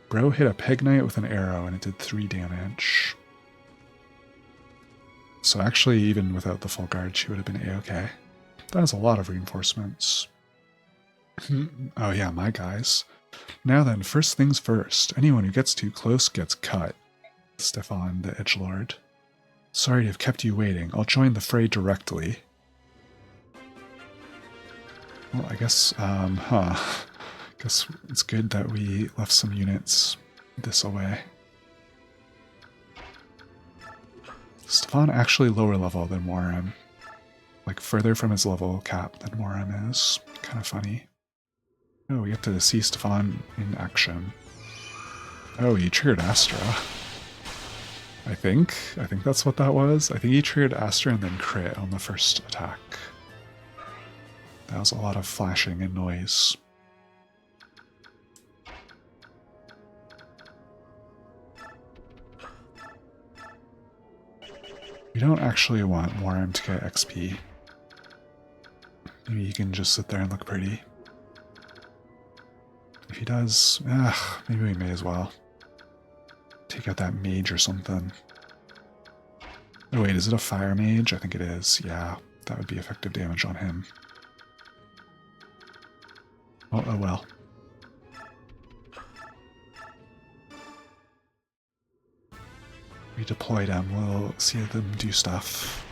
Bro hit a peg knight with an arrow and it did 3 damage. So actually, even without the full guard, she would have been a-okay. That has a lot of reinforcements. Oh yeah, my guys. Now then, first things first. Anyone who gets too close gets cut. Stefan, the edgelord. Sorry to have kept you waiting. I'll join the fray directly. Well, I guess, guess it's good that we left some units this away. Stefan actually lower level than Moram. Like further from his level cap than Moram is. Kind of funny. Oh, we get to see Stefan in action. Oh, he triggered Astra. I think that's what that was. I think he triggered Astra and then crit on the first attack. That was a lot of flashing and noise. We don't actually want Moram to get XP. Maybe he can just sit there and look pretty. If he does, maybe we may as well. Take out that mage or something. Oh wait, is it a fire mage? I think it is. Yeah, that would be effective damage on him. Oh well. We deployed them, we'll see them do stuff.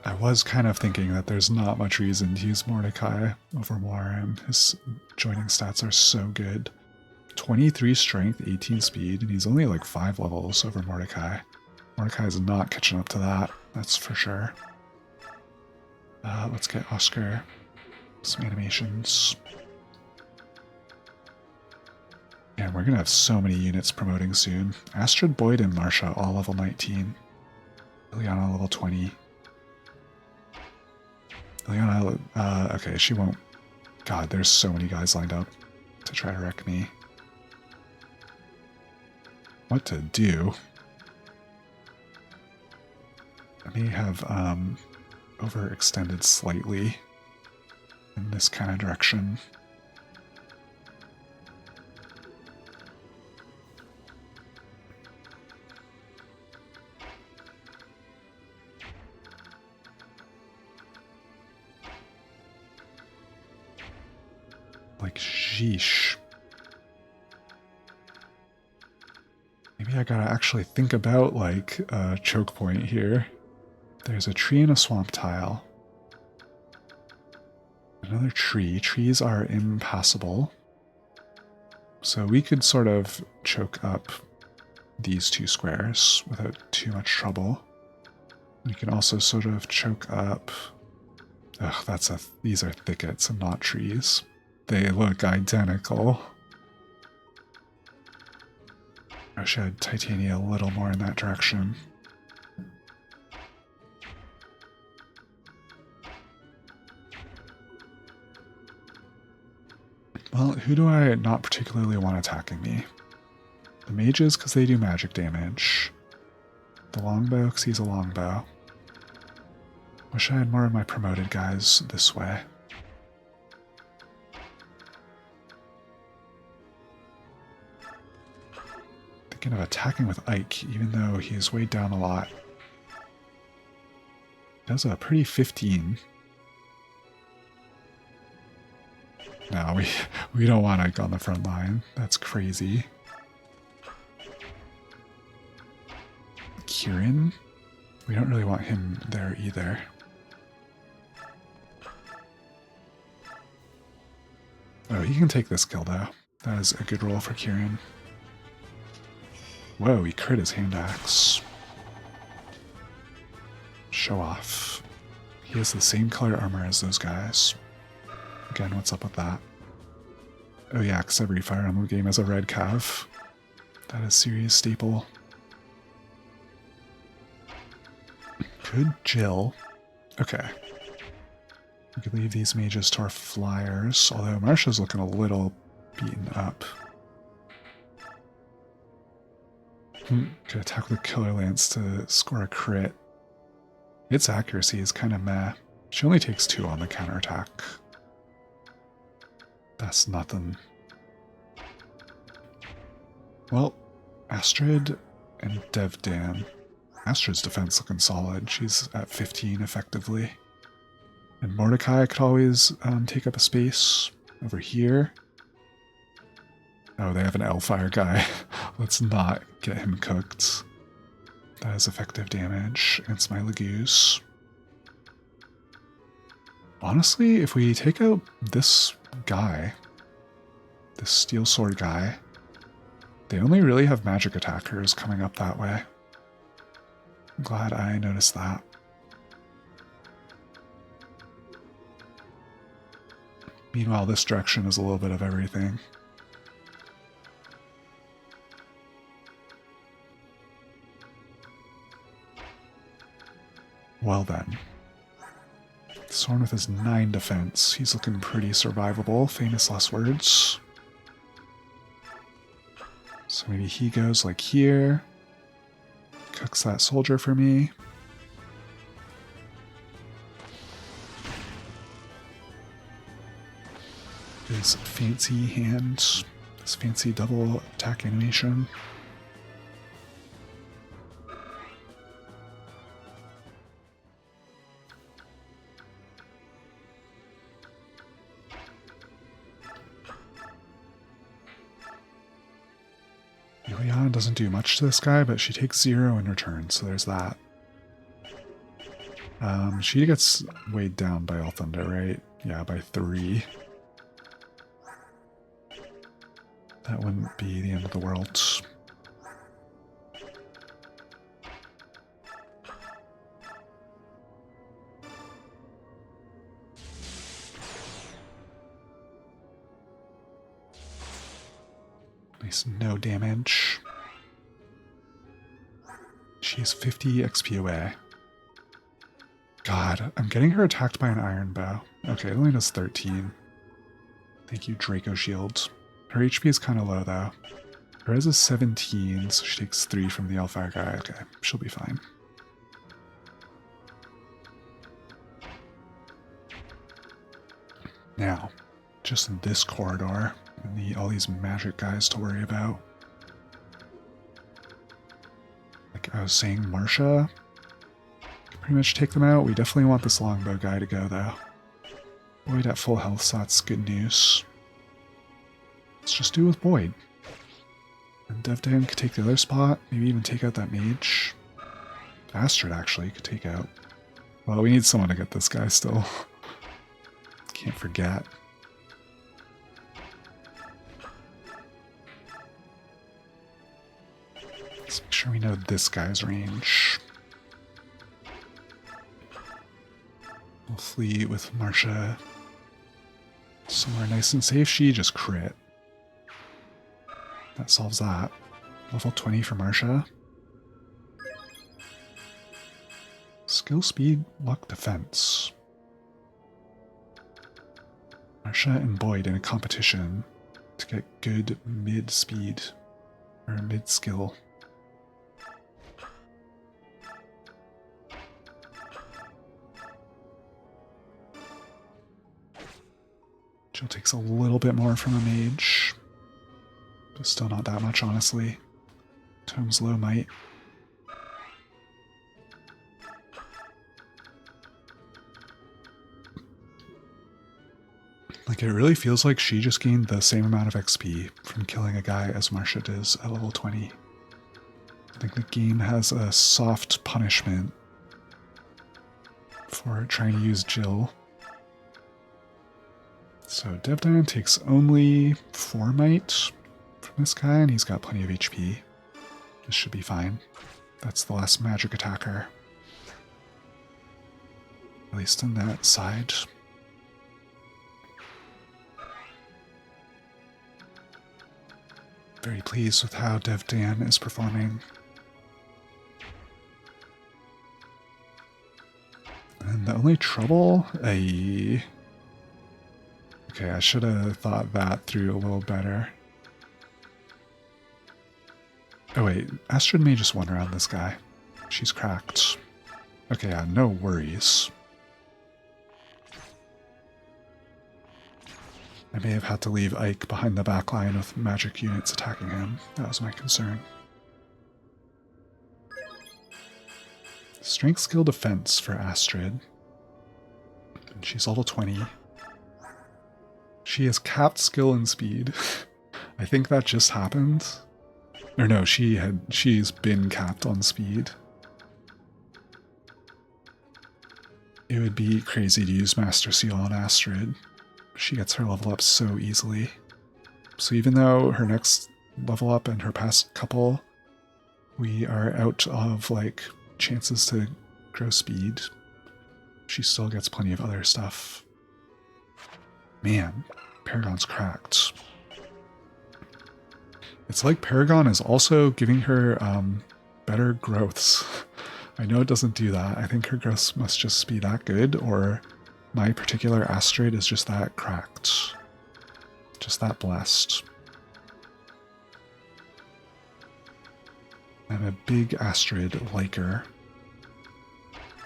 I was kind of thinking that there's not much reason to use Mordecai over Moram. His joining stats are so good. 23 strength, 18 speed, and he's only like 5 levels over Mordecai. Mordecai is not catching up to that, that's for sure. Let's get Oscar some animations. And we're gonna have so many units promoting soon. Astrid, Boyd, and Marsha all level 19. Ileana level 20. Ileana, okay, she won't. God, there's so many guys lined up to try to wreck me. What to do? I may have overextended slightly in this kind of direction. Like, sheesh. Maybe I gotta actually think about, like, a choke point here. There's a tree and a swamp tile. Another tree. Trees are impassable. So we could sort of choke up these 2 squares without too much trouble. We can also sort of choke up... Ugh, these are thickets and not trees. They look identical. I should Titania a little more in that direction. Well, who do I not particularly want attacking me? The mages, because they do magic damage. The longbow, because he's a longbow. Wish I had more of my promoted guys this way. Thinking of attacking with Ike, even though he's weighed down a lot. Does a pretty 15. No, we don't want Ike on the front line. That's crazy. Kieran? We don't really want him there either. Oh, he can take this kill though. That is a good roll for Kieran. Whoa, he crit his hand axe. Show off. He has the same color armor as those guys. Again, what's up with that? Oh yeah, because every Fire Emblem game has a red cav. That is serious staple. Could Jill... Okay. We could leave these mages to our flyers, although Marsha's looking a little beaten up. Could attack with a Killer Lance to score a crit. Its accuracy is kind of meh. She only takes 2 on the counterattack. That's nothing. Well, Astrid and Devdan. Astrid's defense looking solid. She's at 15 effectively. And Mordecai could always take up a space over here. Oh, they have an Hellfire guy. Let's not get him cooked. That is effective damage against my Legoose. Honestly, if we take out this guy, this Steel Sword guy, they only really have magic attackers coming up that way. I'm glad I noticed that. Meanwhile, this direction is a little bit of everything. Well then. Sorn with his 9 defense. He's looking pretty survivable. Famous last words. So maybe he goes like here. Cooks that soldier for me. His fancy hand. His fancy double attack animation. Juliana doesn't do much to this guy, but she takes 0 in return, so there's that. She gets weighed down by All Thunder, right? Yeah, by 3. That wouldn't be the end of the world. At least no damage. She's 50 XP away. God, I'm getting her attacked by an iron bow. Okay, it only does 13. Thank you, Draco Shield. Her HP is kind of low, though. Hers is 17, so she takes 3 from the Hellfire guy. Okay, she'll be fine. Now, just in this corridor, and all these magic guys to worry about. Like I was saying, Marsha can pretty much take them out. We definitely want this longbow guy to go, though. Boyd at full health, so that's good news. Let's just do it with Boyd. And Devdan could take the other spot, maybe even take out that mage. Astrid actually could take out. Well, we need someone to get this guy still. Can't forget. Let's make sure we know this guy's range. We'll flee with Marsha somewhere nice and safe. She just crit. That solves that. Level 20 for Marsha. Skill, speed, luck, defense. Marsha and Boyd in a competition to get good mid-speed or mid-skill. Jill takes a little bit more from a mage. But still not that much, honestly. Tome's low might. Like, it really feels like she just gained the same amount of XP from killing a guy as Marsha does at level 20. I think the game has a soft punishment for trying to use Jill. So Devdan takes only 4 might from this guy, and he's got plenty of HP. This should be fine. That's the last magic attacker. At least on that side. Very pleased with how Devdan is performing. And the only trouble, Okay, I should have thought that through a little better. Oh wait, Astrid may just one around this guy. She's cracked. Okay, yeah, no worries. I may have had to leave Ike behind the back line with magic units attacking him. That was my concern. Strength, skill, defense for Astrid. And she's level 20. She has capped skill and speed. I think that just happened. Or no, she's been capped on speed. It would be crazy to use Master Seal on Astrid. She gets her level up so easily. So even though her next level up and her past couple, we are out of like chances to grow speed, she still gets plenty of other stuff. Man, Paragon's cracked. It's like Paragon is also giving her better growths. I know it doesn't do that. I think her growths must just be that good, or my particular Astrid is just that cracked. Just that blessed. I'm a big Astrid liker,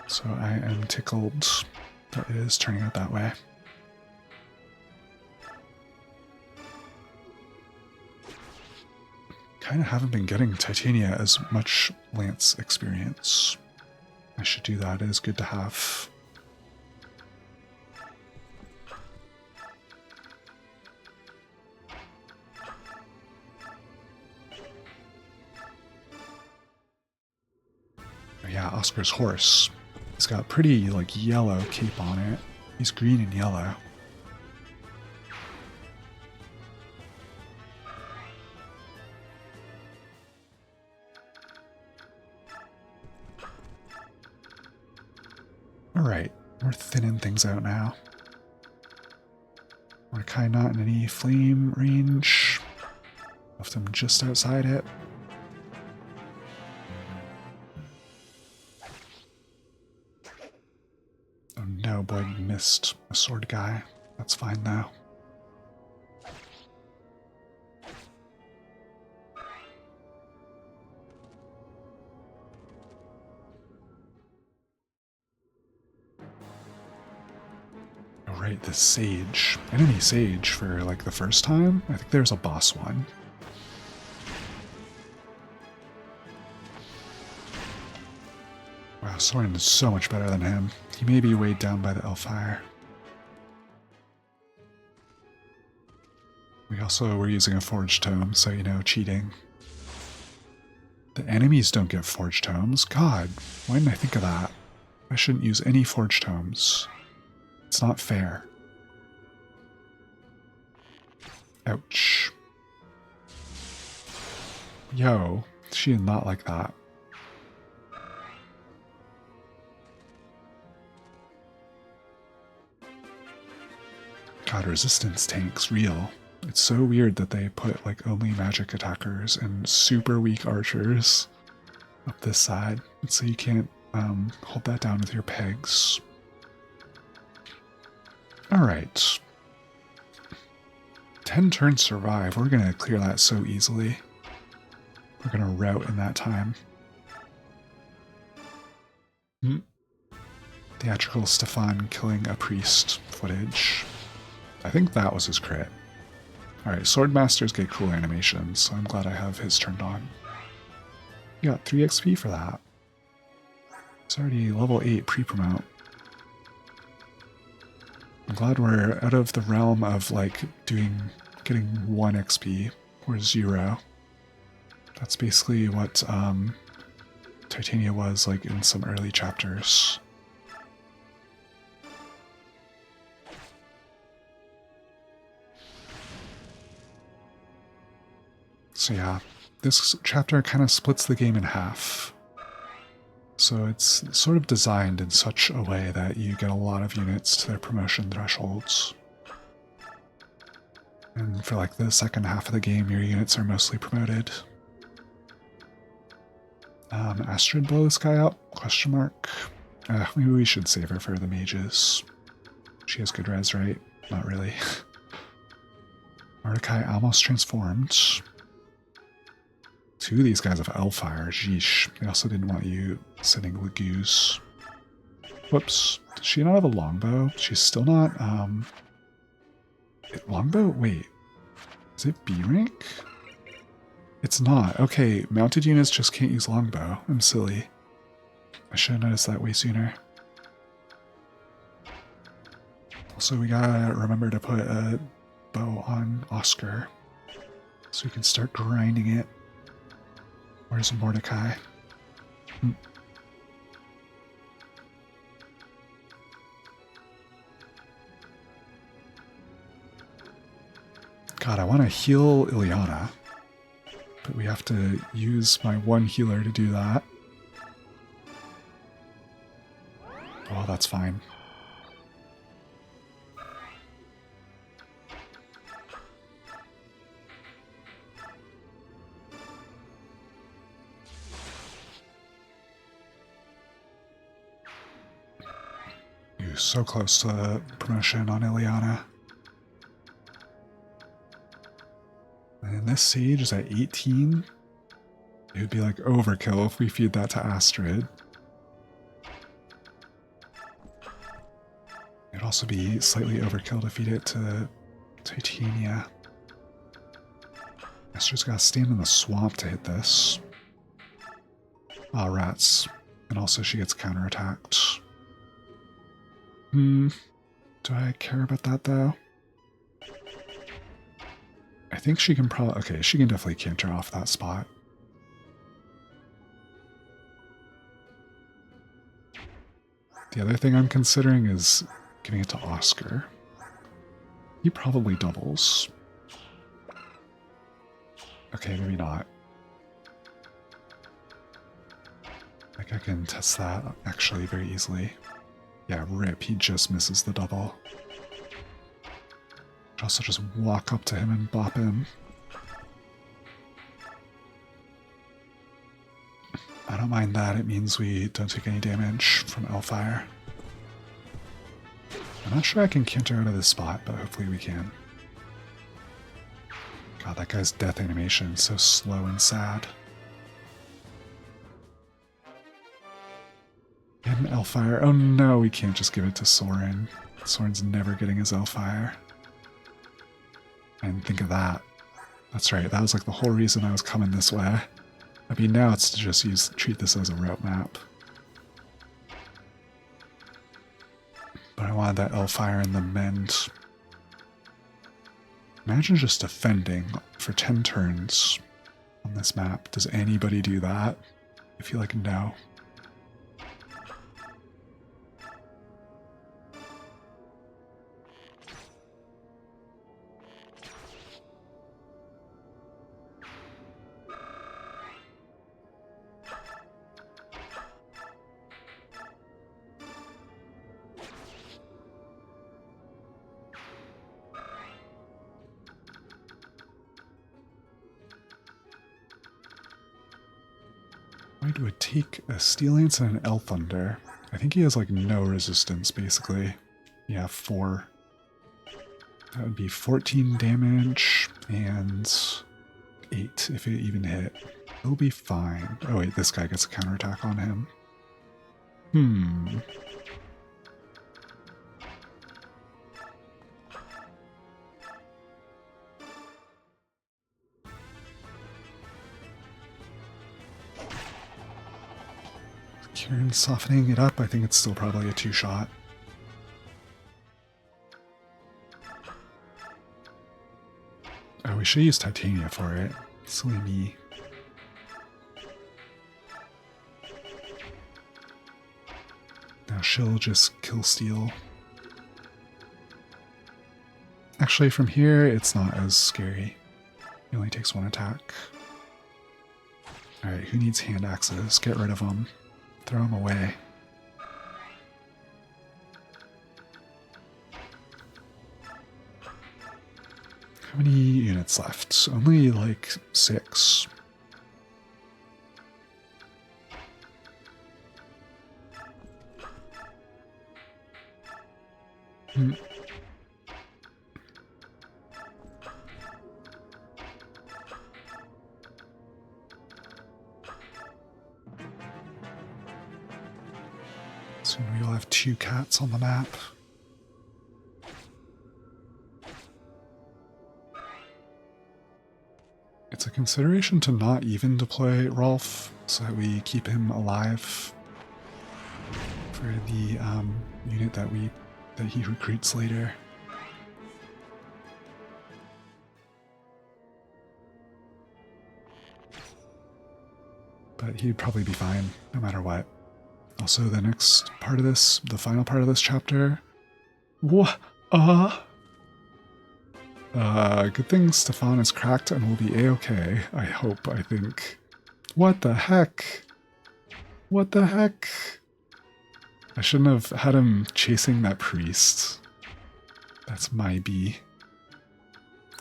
so I am tickled that it is turning out that way. Kind of haven't been getting Titania as much Lance experience. I should do that. It is good to have. Oh yeah, Oscar's horse. He's got pretty like yellow cape on it. He's green and yellow. Alright, we're thinning things out now. Mordecai not in any flame range. Left him just outside it. Oh no, Boyd missed a sword guy. That's fine though. Right, the Sage. Enemy Sage for like the first time? I think there's a boss one. Wow, Soren is so much better than him. He may be weighed down by the Elfire. We also were using a Forged Tome, so you know, cheating. The enemies don't get Forged Tomes. God, why didn't I think of that? I shouldn't use any Forged Tomes. It's not fair. Ouch. Yo, she did not like that. God, resistance tanks, real. It's so weird that they put like only magic attackers and super weak archers up this side. So you can't hold that down with your pegs. Alright. 10 turns survive. We're going to clear that so easily. We're going to rout in that time. Theatrical Stefan killing a priest footage. I think that was his crit. Alright, Swordmasters get cool animations, so I'm glad I have his turned on. You got 3 XP for that. It's already level 8 pre-promote. I'm glad we're out of the realm of like getting 1 XP or 0. That's basically what Titania was like in some early chapters. So yeah, this chapter kind of splits the game in half. So it's sort of designed in such a way that you get a lot of units to their promotion thresholds. And for like the second half of the game, your units are mostly promoted. Astrid blow this guy up? Question mark. Maybe we should save her for the mages. She has good res, right? Not really. Mordecai almost transformed. Two of these guys have Elfire. Jeesh. They also didn't want you sending Lagoose. Whoops. Does she not have a longbow? She's still not, longbow? Wait. Is it B rank? It's not. Okay, mounted units just can't use longbow. I'm silly. I should have noticed that way sooner. Also, we gotta remember to put a bow on Oscar so we can start grinding it. Where's Mordecai? God, I want to heal Ileana, but we have to use my one healer to do that. Oh, that's fine. You're so close to promotion on Ileana. And this Sage is at 18. It would be like overkill if we feed that to Astrid. It'd also be slightly overkill to feed it to Titania. Astrid's gotta stand in the swamp to hit this. Ah, rats. And also she gets counterattacked. Do I care about that though? I think she can probably... Okay, she can definitely canter off that spot. The other thing I'm considering is giving it to Oscar. He probably doubles. Okay, maybe not. Like I can test that actually very easily. Yeah, rip, he just misses the double. Also just walk up to him and bop him. I don't mind that, it means we don't take any damage from Elfire. I'm not sure I can counter out of this spot, but hopefully we can. God, that guy's death animation is so slow and sad. Get an Elfire. Oh no, we can't just give it to Soren. Soren's never getting his Elfire. And think of that. That's right, that was like the whole reason I was coming this way. I mean, now it's to just treat this as a route map. But I wanted that Elfire in the Mend. Imagine just defending for 10 turns on this map. Does anybody do that? I feel like no. Why do it take a Steel Lance and an Elf Thunder? I think he has like no resistance basically. Yeah, 4. That would be 14 damage and 8 if it even hit. It'll be fine. Oh wait, this guy gets a counterattack on him. Kieran softening it up. I think it's still probably a 2-shot. Oh, we should use Titania for it. Silly me. Now she'll just kill Steel. Actually, from here, it's not as scary. He only takes 1 attack. Alright, who needs hand axes? Get rid of them. Throw them away. How many units left? Only like 6. Soon we will have 2 cats on the map. It's a consideration to not even deploy Rolf, so that we keep him alive for the unit that he recruits later. But he'd probably be fine, no matter what. Also, the next part of this, the final part of this chapter... What? Good thing Stefan is cracked and will be a-okay. I hope, I think. What the heck? What the heck? I shouldn't have had him chasing that priest. That's my B.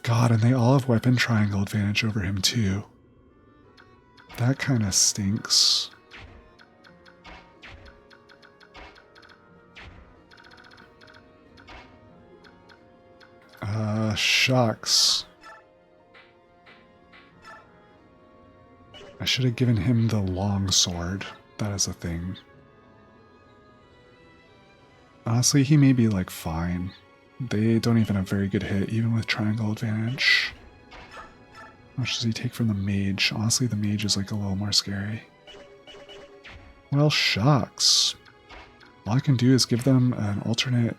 God, and they all have weapon triangle advantage over him too. That kind of stinks. Shucks. I should have given him the long sword. That is a thing. Honestly, he may be, like, fine. They don't even have very good hit, even with triangle advantage. How much does he take from the mage? Honestly, the mage is, like, a little more scary. Well, shucks. All I can do is give them an alternate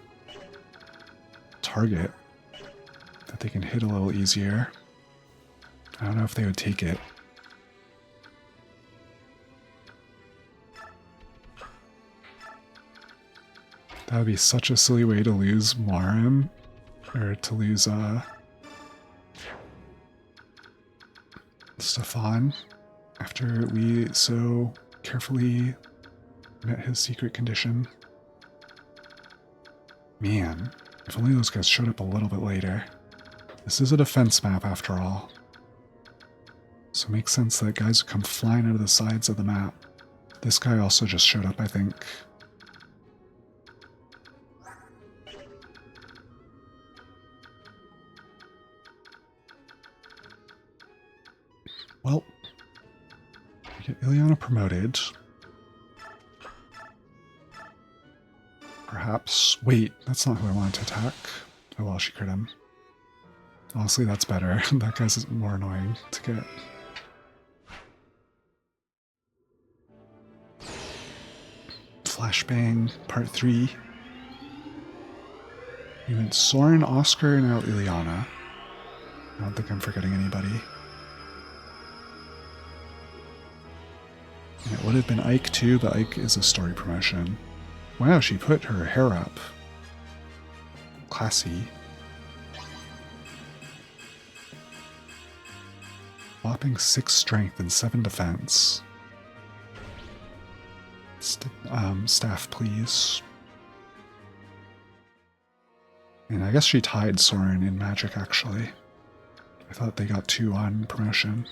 target that they can hit a little easier. I don't know if they would take it. That would be such a silly way to lose Marim, or to lose Stefan, after we so carefully met his secret condition. Man, if only those guys showed up a little bit later. This is a defense map after all. So it makes sense that guys would come flying out of the sides of the map. This guy also just showed up, I think. Well, we get Ileana promoted. Perhaps. Wait, that's not who I wanted to attack. Oh well, she crit him. Honestly, that's better. That guy's more annoying to get. Flashbang, part 3. We went Soren, Oscar, and now Ileana. I don't think I'm forgetting anybody. And it would have been Ike too, but Ike is a story promotion. Wow, she put her hair up. Classy. Whopping 6 strength and 7 defense. Staff, please. And I guess she tied Soren in magic, actually. I thought they got 2 on promotion.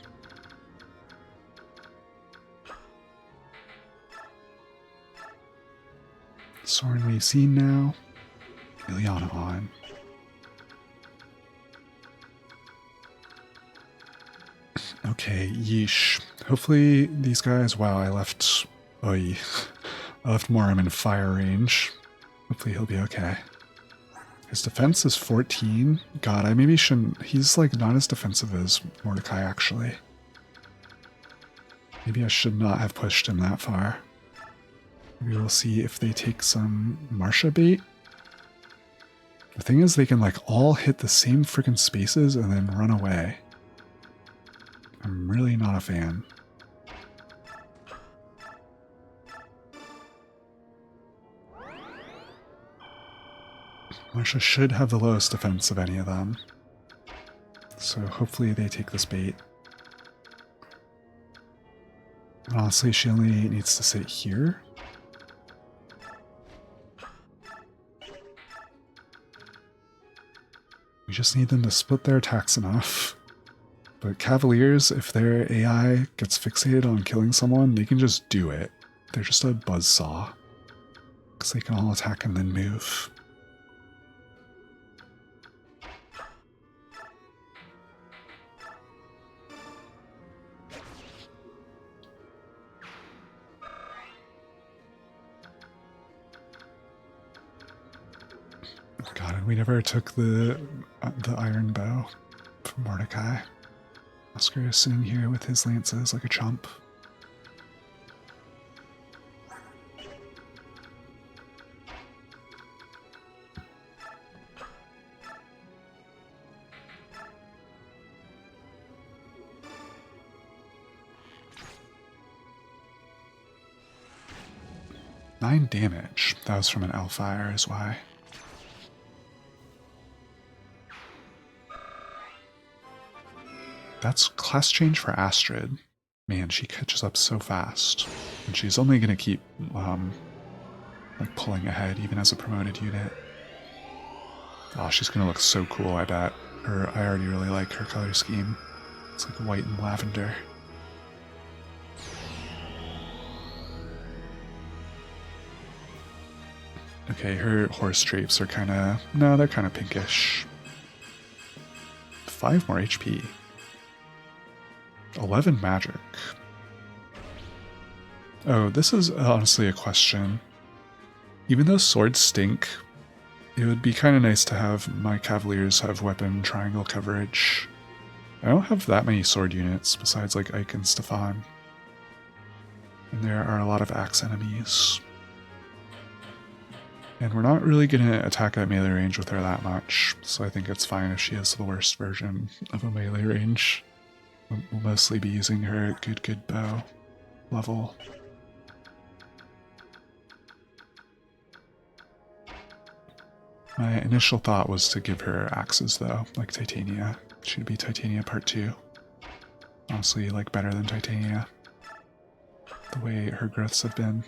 Soren we've seen now. Ileana on. Okay, yeesh. Hopefully these guys... Wow, I left... Oy. I left Morim in fire range. Hopefully he'll be okay. His defense is 14. God, I maybe shouldn't... He's, like, not as defensive as Mordecai, actually. Maybe I should not have pushed him that far. Maybe we'll see if they take some Marsha bait. The thing is, they can, like, all hit the same freaking spaces and then run away. I'm really not a fan. Marsha should have the lowest defense of any of them. So hopefully they take this bait. Honestly, she only needs to sit here. We just need them to split their attacks enough. But Cavaliers, if their AI gets fixated on killing someone, they can just do it. They're just a buzzsaw. Because they can all attack and then move. Man, we never took the iron bow from Mordecai. Oscar is sitting here with his lances like a chump. Nine damage. That was from an Elfire is why. That's class change for Astrid. Man, she catches up so fast. And she's only going to keep like pulling ahead even as a promoted unit. Oh, she's going to look so cool, I bet. I already really like her color scheme. It's like white and lavender. Okay, her horse drapes are kind of... No, they're kind of pinkish. 5 more HP. 11 magic. Oh, this is honestly a question. Even though swords stink, it would be kind of nice to have my cavaliers have weapon triangle coverage. I don't have that many sword units besides like Ike and Stefan. And there are a lot of axe enemies. And we're not really going to attack at melee range with her that much, so I think it's fine if she has the worst version of a melee range. We'll mostly be using her at good bow level. My initial thought was to give her axes though, like Titania. She'd be Titania Part 2. Honestly, like better than Titania. The way her growths have been.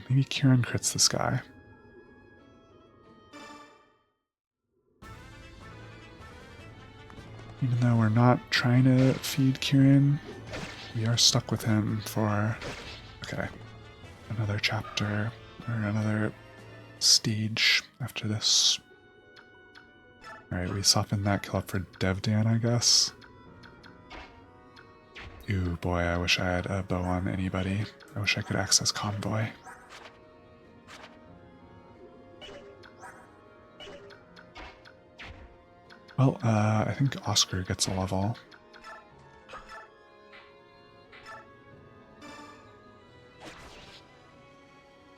Maybe Kieran crits this guy. Even though we're not trying to feed Kieran, we are stuck with him for, okay, another chapter, or another stage after this. Alright, we softened that kill up for Devdan, I guess. Ooh, boy, I wish I had a bow on anybody. I wish I could access Convoy. Well, I think Oscar gets a level.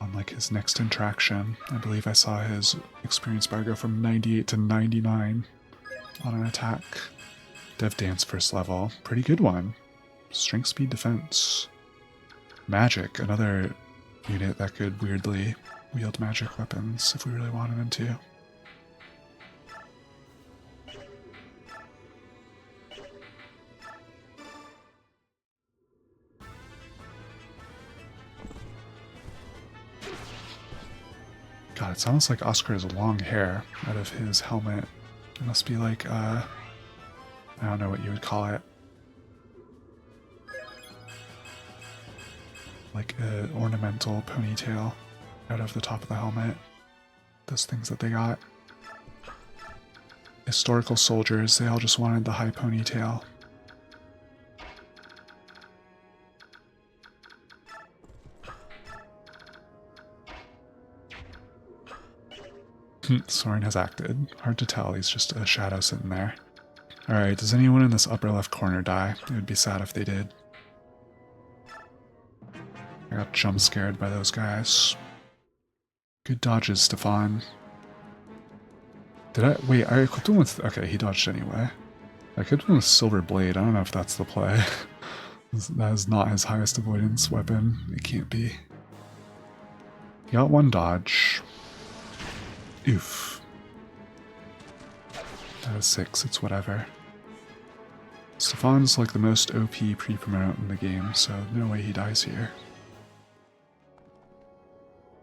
On like his next interaction, I believe I saw his experience bar go from 98 to 99 on an attack. Devdan's first level, pretty good one. Strength, speed, defense. Magic, another unit that could weirdly wield magic weapons if we really wanted him to. God, it's almost like Oscar has long hair out of his helmet. It must be like, I don't know what you would call it. Like an ornamental ponytail out of the top of the helmet. Those things that they got. Historical soldiers, they all just wanted the high ponytail. Soren has acted. Hard to tell, he's just a shadow sitting there. Alright, does anyone in this upper left corner die? It would be sad if they did. I got jump scared by those guys. Good dodges, Stefan. Did I? Wait, I equipped him with... Okay, he dodged anyway. I equipped him with Silver Blade. I don't know if that's the play. That is not his highest avoidance weapon. It can't be. He got one dodge. Oof. That was 6, it's whatever. Stefan's like the most OP pre-promote in the game, so no way he dies here.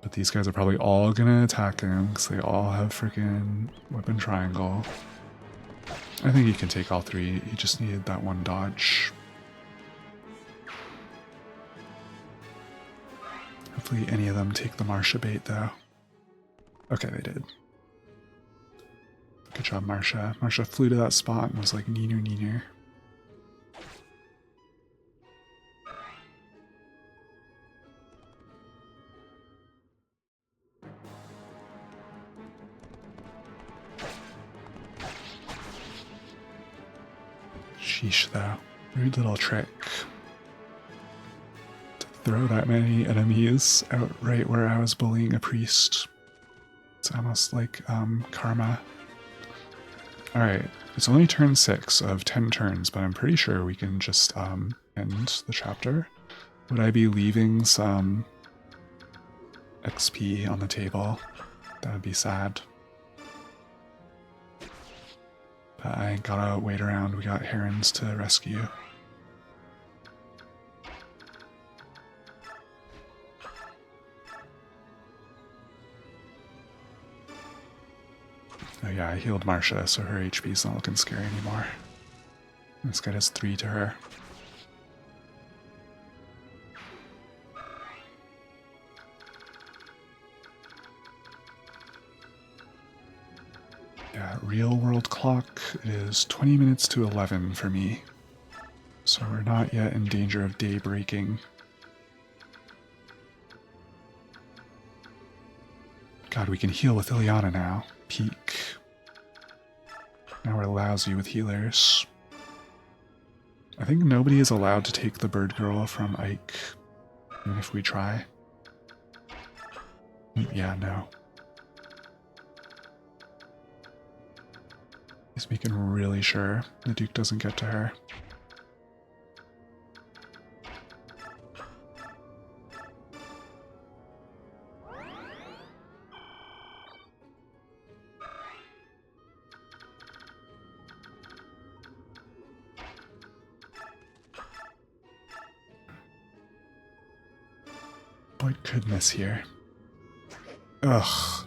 But these guys are probably all gonna attack him, because they all have freaking weapon triangle. I think he can take all 3, he just needed that one dodge. Hopefully any of them take the Marsha bait though. Okay, they did. Good job, Marsha. Marsha flew to that spot and was like, neener, neener. Sheesh, though. Rude little trick. To throw that many enemies out right where I was bullying a priest. It's almost like karma. Alright, it's only turn 6 of 10 turns, but I'm pretty sure we can just end the chapter. Would I be leaving some XP on the table? That would be sad. But I ain't gotta wait around, we got herons to rescue. Oh yeah, I healed Marsha, so her HP's not looking scary anymore. This guy does 3 to her. Yeah, real world clock is 20 minutes to 11 for me. So we're not yet in danger of day breaking. God, we can heal with Ileana now. Peak. Now we're lousy with healers. I think nobody is allowed to take the bird girl from Ike, even if we try. Yeah, no. He's making really sure the Duke doesn't get to her. Boyd could miss here. Ugh.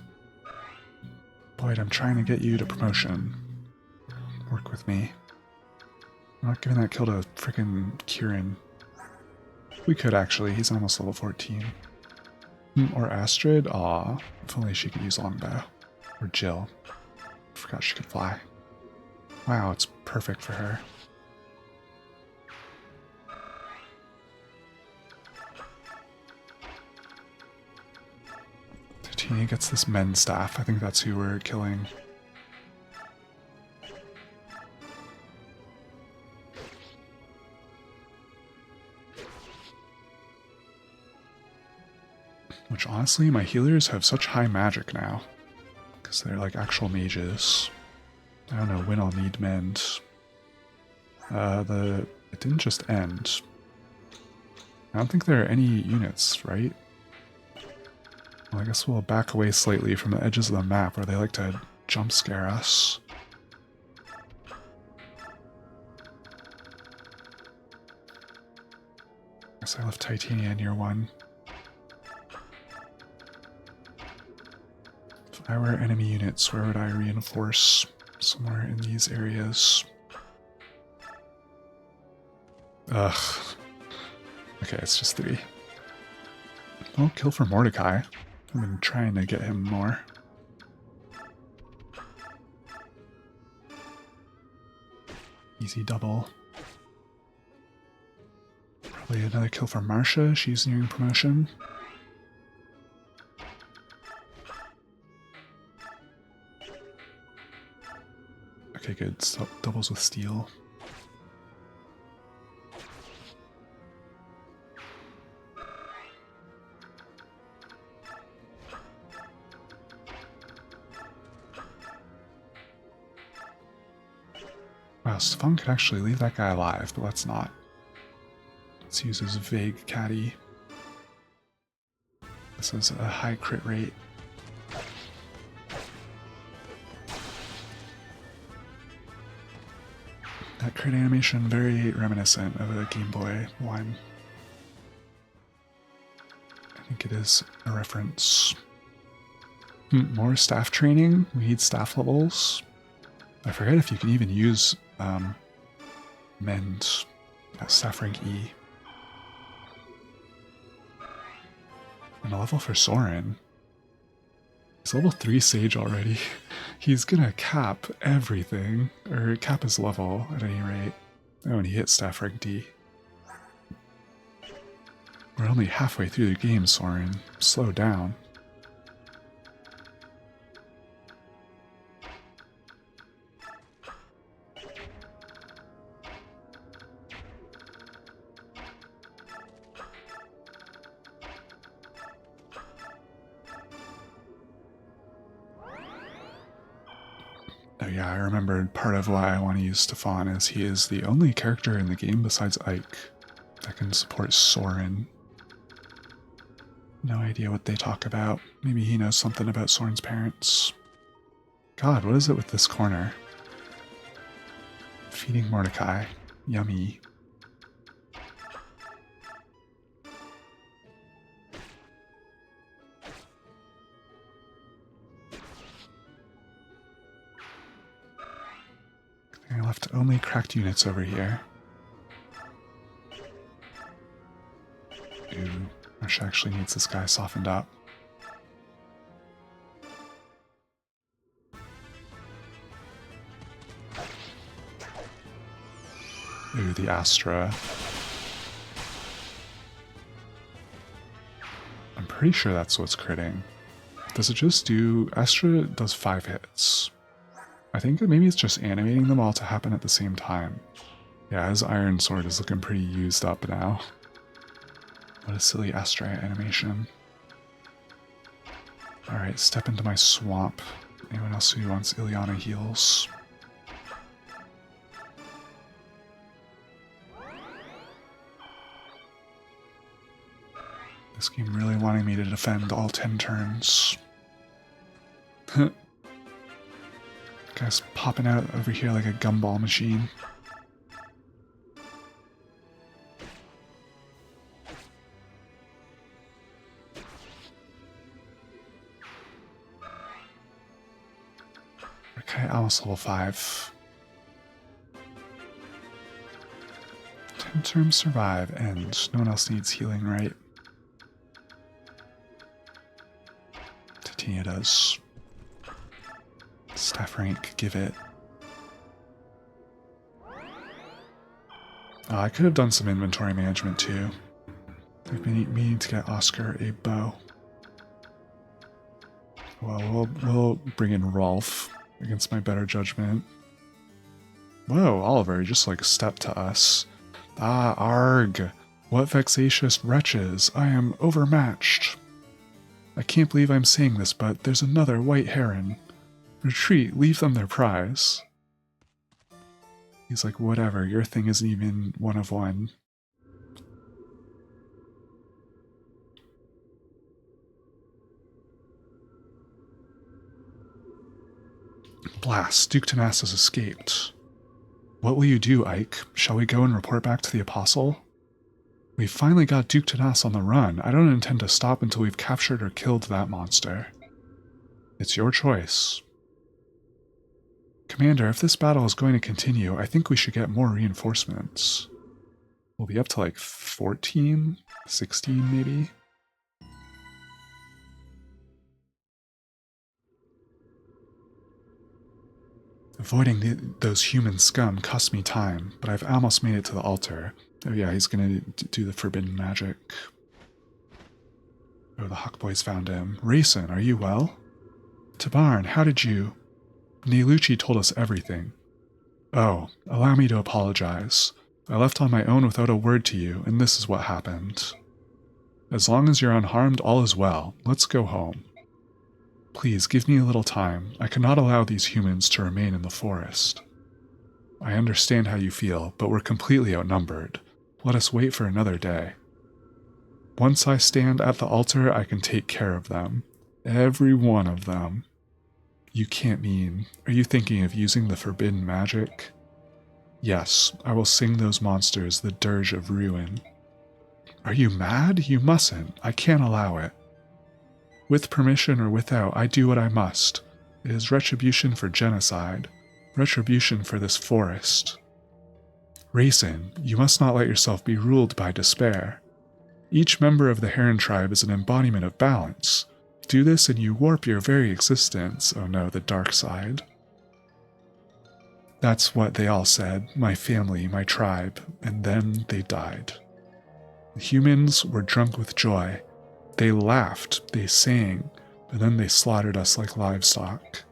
Boyd, I'm trying to get you to promotion. Work with me. I'm not giving that kill to frickin' Kieran. We could actually, he's almost level 14. Or Astrid? Aw, if only she could use Longbow. Or Jill. Forgot she could fly. Wow, it's perfect for her. Titania gets this men staff. I think that's who we're killing. Which honestly, my healers have such high magic now. Because they're like actual mages. I don't know when I'll need mend. It didn't just end. I don't think there are any units, right? Well, I guess we'll back away slightly from the edges of the map where they like to jump scare us. Guess I left Titania near one. If I were enemy units, where would I reinforce? Somewhere in these areas. Ugh. Okay, it's just 3. Oh, kill for Mordecai. I've been trying to get him more. Easy double. Probably another kill for Marsha. She's nearing promotion. Okay, good. So doubles with steel. Wow, Stefan could actually leave that guy alive, but let's not. Let's use his vague caddy. This is a high crit rate. That crit animation, very reminiscent of a Game Boy one. I think it is a reference. More staff training? We need staff levels. I forget if you can even use mend at staff rank E. And a level for Soren. He's level 3 Sage already. He's gonna cap everything, or cap his level at any rate. Oh, and he hit staff rank D. We're only halfway through the game, Soren. Slow down. Oh yeah, I remembered part of why I want to use Stefan is he is the only character in the game besides Ike that can support Soren. No idea what they talk about. Maybe he knows something about Soren's parents. God, what is it with this corner? Feeding Mordecai. Yummy. I left only cracked units over here. Ooh, Russia actually needs this guy softened up. Ooh, the Astra. I'm pretty sure that's what's critting. Does it just do... Astra does 5 hits. I think maybe it's just animating them all to happen at the same time. Yeah, his Iron Sword is looking pretty used up now. What a silly Astra animation. Alright, step into my swamp. Anyone else who wants Ileana heals? This game really wanting me to defend all 10 turns. Guy's popping out over here like a gumball machine. Okay, almost level 5. 10 turns survive, and no one else needs healing, right? Titania does. Staff rank, give it. I could have done some inventory management too. We've been meaning to get Oscar a bow. Well, we'll bring in Rolf against my better judgment. Whoa, Oliver, you just like stepped to us. Ah, arg! What vexatious wretches! I am overmatched. I can't believe I'm saying this, but there's another white heron. Retreat, leave them their prize. He's like, whatever, your thing isn't even one of one. Blast, Duke Tanas has escaped. What will you do, Ike? Shall we go and report back to the Apostle? We've finally got Duke Tanas on the run. I don't intend to stop until we've captured or killed that monster. It's your choice. Commander, if this battle is going to continue, I think we should get more reinforcements. We'll be up to like 14? 16 maybe? Avoiding those human scum cost me time, but I've almost made it to the altar. Oh yeah, he's gonna do the forbidden magic. Oh, the Hawk Boys found him. Rayson, are you well? Tabarn, how did you... Nelucci told us everything. Oh, allow me to apologize. I left on my own without a word to you, and this is what happened. As long as you're unharmed, all is well. Let's go home. Please, give me a little time. I cannot allow these humans to remain in the forest. I understand how you feel, but we're completely outnumbered. Let us wait for another day. Once I stand at the altar, I can take care of them. Every one of them. You can't mean... Are you thinking of using the forbidden magic? Yes, I will sing those monsters the dirge of ruin. Are you mad? You mustn't. I can't allow it. With permission or without, I do what I must. It is retribution for genocide. Retribution for this forest. Rayson, you must not let yourself be ruled by despair. Each member of the Heron tribe is an embodiment of balance. do this and you warp your very existence. Oh no, the dark side. That's what they all said, my family, my tribe, and then they died. The humans were drunk with joy. They laughed, they sang, and then they slaughtered us like livestock.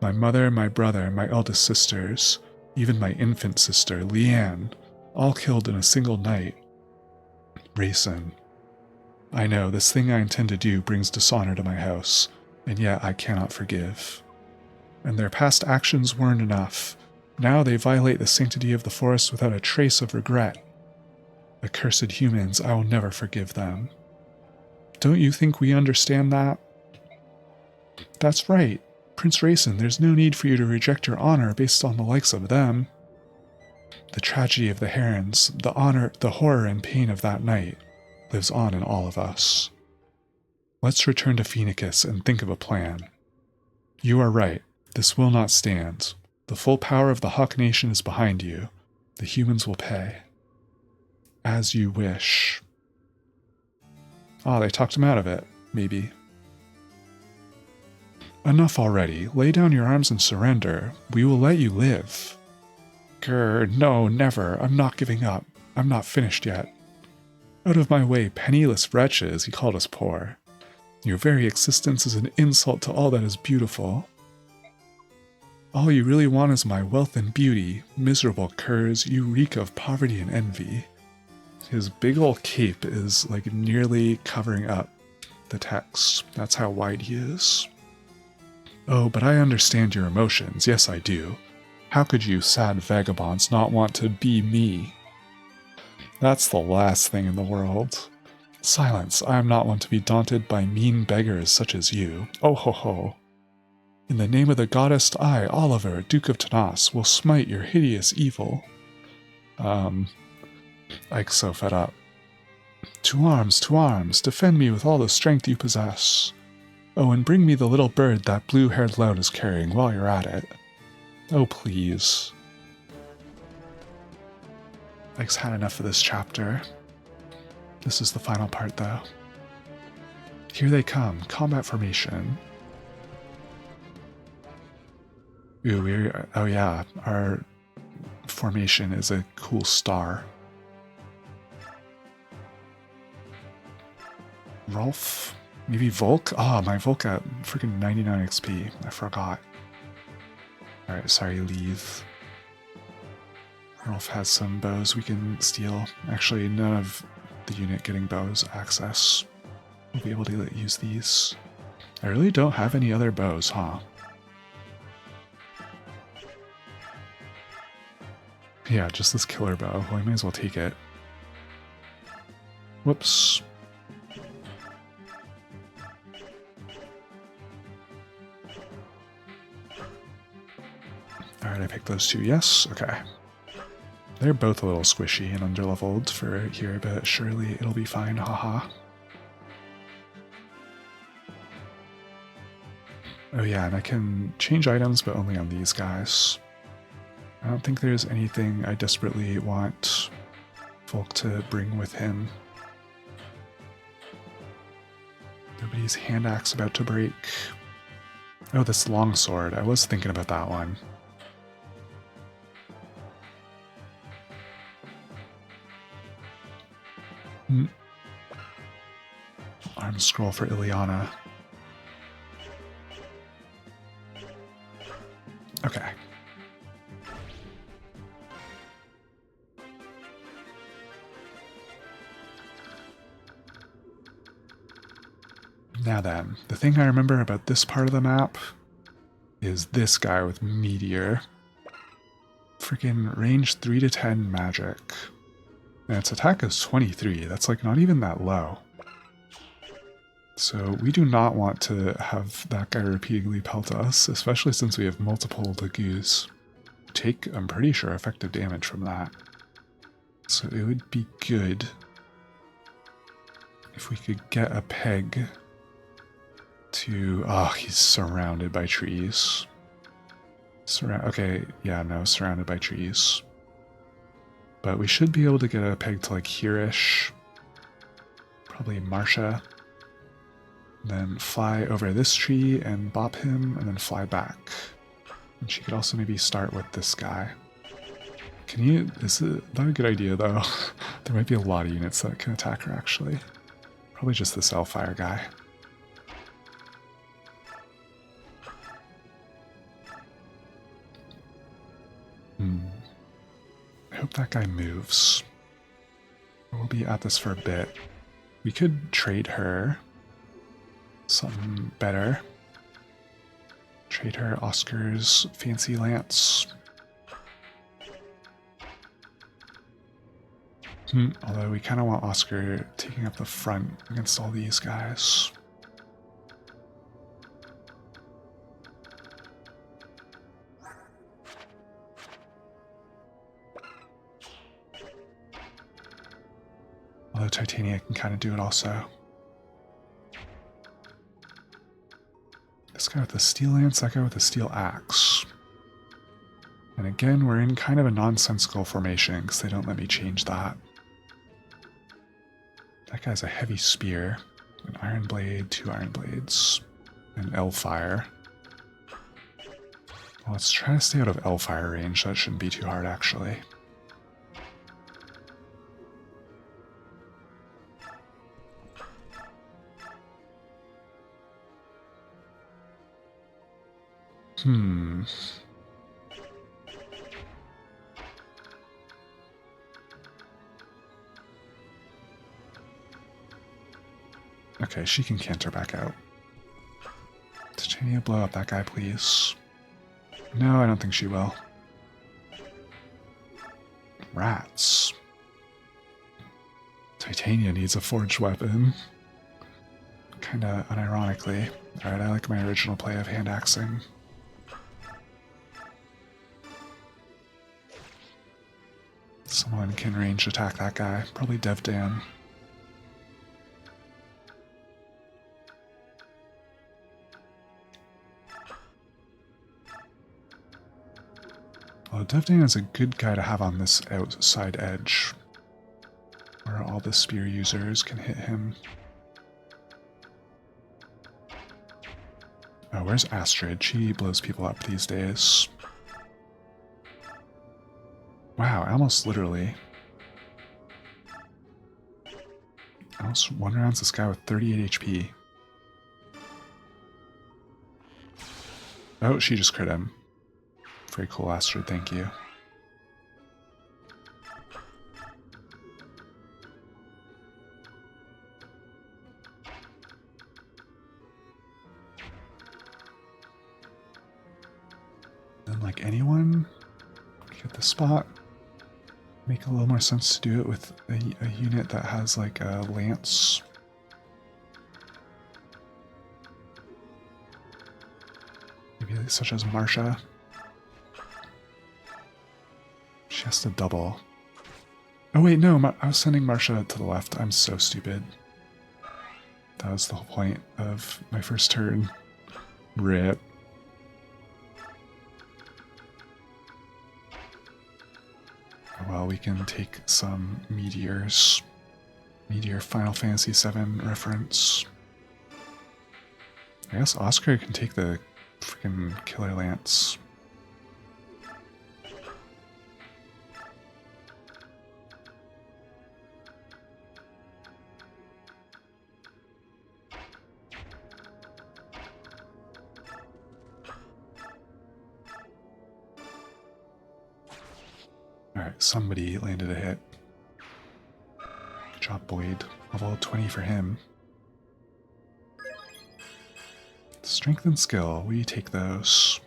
My mother, my brother, my eldest sisters, even my infant sister, Leanne, all killed in a single night. Raisin. I know, this thing I intend to do brings dishonor to my house, and yet I cannot forgive. And their past actions weren't enough. Now they violate the sanctity of the forest without a trace of regret. Accursed humans, I will never forgive them. Don't you think we understand that? That's right. Prince Raisin, there's no need for you to reject your honor based on the likes of them. The tragedy of the herons, the horror and pain of that night, lives on in all of us. Let's return to Phoenicus and think of a plan. You are right. This will not stand. The full power of the Hawk Nation is behind you. The humans will pay. As you wish. They talked him out of it, maybe. Enough already. Lay down your arms and surrender. We will let you live. Grr, no, never. I'm not giving up. I'm not finished yet. Out of my way, penniless wretches, he called us poor. Your very existence is an insult to all that is beautiful. All you really want is my wealth and beauty. Miserable curs, you reek of poverty and envy. His big old cape is like nearly covering up the text. That's how wide he is. Oh, but I understand your emotions. Yes, I do. How could you sad vagabonds not want to be me? That's the last thing in the world. Silence. I am not one to be daunted by mean beggars such as you. Oh ho ho. In the name of the goddess, I, Oliver, Duke of Tanas, will smite your hideous evil. Ike's so fed up. To arms, defend me with all the strength you possess. Oh, and bring me the little bird that blue-haired lout is carrying while you're at it. Oh, please. Ike's had enough of this chapter. This is the final part, though. Here they come, combat formation. Ooh, oh yeah, our formation is a cool star. Rolf? Maybe Volk? My Volk at freaking 99 XP. I forgot. Alright, sorry, leave. Rolf has some bows we can steal. Actually, none of the unit getting bows access. We'll be able to use these. I really don't have any other bows, huh? Yeah, just this killer bow. Well, I may as well take it. Whoops. Alright, I picked those two. Yes? Okay. They're both a little squishy and underleveled for here, but surely it'll be fine. Haha. Oh yeah, and I can change items, but only on these guys. I don't think there's anything I desperately want Volk to bring with him. Nobody's hand axe about to break. Oh, this longsword. I was thinking about that one. Arm scroll for Ileana. Okay. Now then, the thing I remember about this part of the map is this guy with Meteor. Freaking range 3 to 10 magic. And its attack is 23. That's like not even that low. So we do not want to have that guy repeatedly pelt us, especially since we have multiple Lagoos. Take, I'm pretty sure, effective damage from that. So it would be good if we could get a peg to... Oh, he's surrounded by trees. Okay, yeah, no, surrounded by trees. But we should be able to get a peg to like here-ish. Probably Marsha. Then fly over this tree and bop him, and then fly back. And she could also maybe start with this guy. Can you... Is it not a good idea, though? There might be a lot of units that can attack her, actually. Probably just this Hellfire guy. I hope that guy moves. We'll be at this for a bit. We could trade her something better. Trade her Oscar's fancy lance. Although we kind of want Oscar taking up the front against all these guys. Although Titania can kind of do it also. This guy with the steel lance, that guy with the steel axe. And again, we're in kind of a nonsensical formation because they don't let me change that. That guy's a heavy spear, an iron blade, 2 iron blades, and Hellfire. Well, let's try to stay out of Hellfire range. That shouldn't be too hard, actually. Okay, she can canter back out. Titania, blow up that guy, please. No, I don't think she will. Rats. Titania needs a forged weapon. Kinda unironically. Alright, I like my original play of hand-axing. Someone can range attack that guy. Probably Dev Dan. Well, Dev Dan is a good guy to have on this outside edge, where all the spear users can hit him. Oh, where's Astrid? She blows people up these days. Wow, almost literally. Almost one-rounds this guy with 38 HP. Oh, she just crit him. Very cool, Astrid, thank you. Then, like anyone, get the spot. Make a little more sense to do it with a unit that has like a lance. Maybe such as Marsha. She has to double. Oh wait, no, I was sending Marsha to the left. I'm so stupid. That was the whole point of my first turn. RIP. Well, we can take some meteors. Meteor Final Fantasy VII reference. I guess Oscar can take the freaking Killer Lance. Alright, somebody landed a hit. Good job, Boyd. Level 20 for him. Strength and skill, we take those.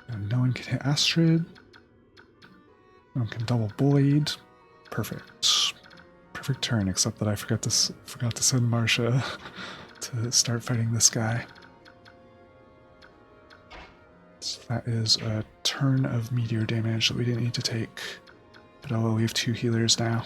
And no one can hit Astrid. No one can double Boyd. Perfect. Perfect turn, except that I forgot to send Marsha to start fighting this guy. So that is a turn of meteor damage that we didn't need to take. But oh well, we have 2 healers now.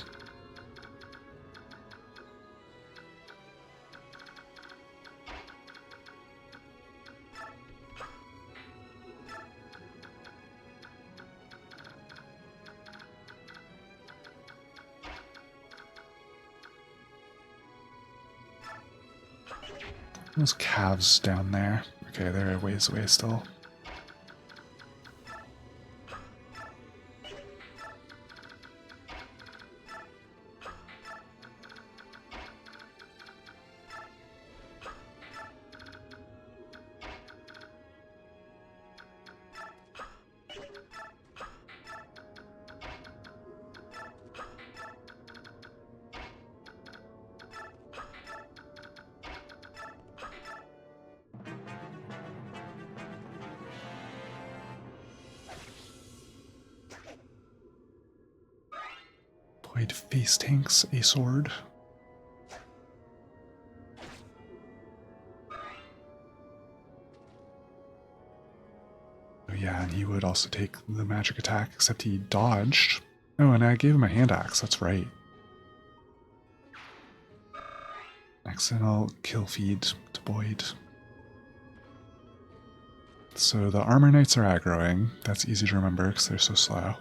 Those calves down there. Okay, they're a ways away still. Face tanks a sword. Oh yeah, and he would also take the magic attack, except he dodged. Oh, and I gave him a hand axe, that's right. Accidental kill feed to Boyd. So the armor knights are aggroing. That's easy to remember because they're so slow.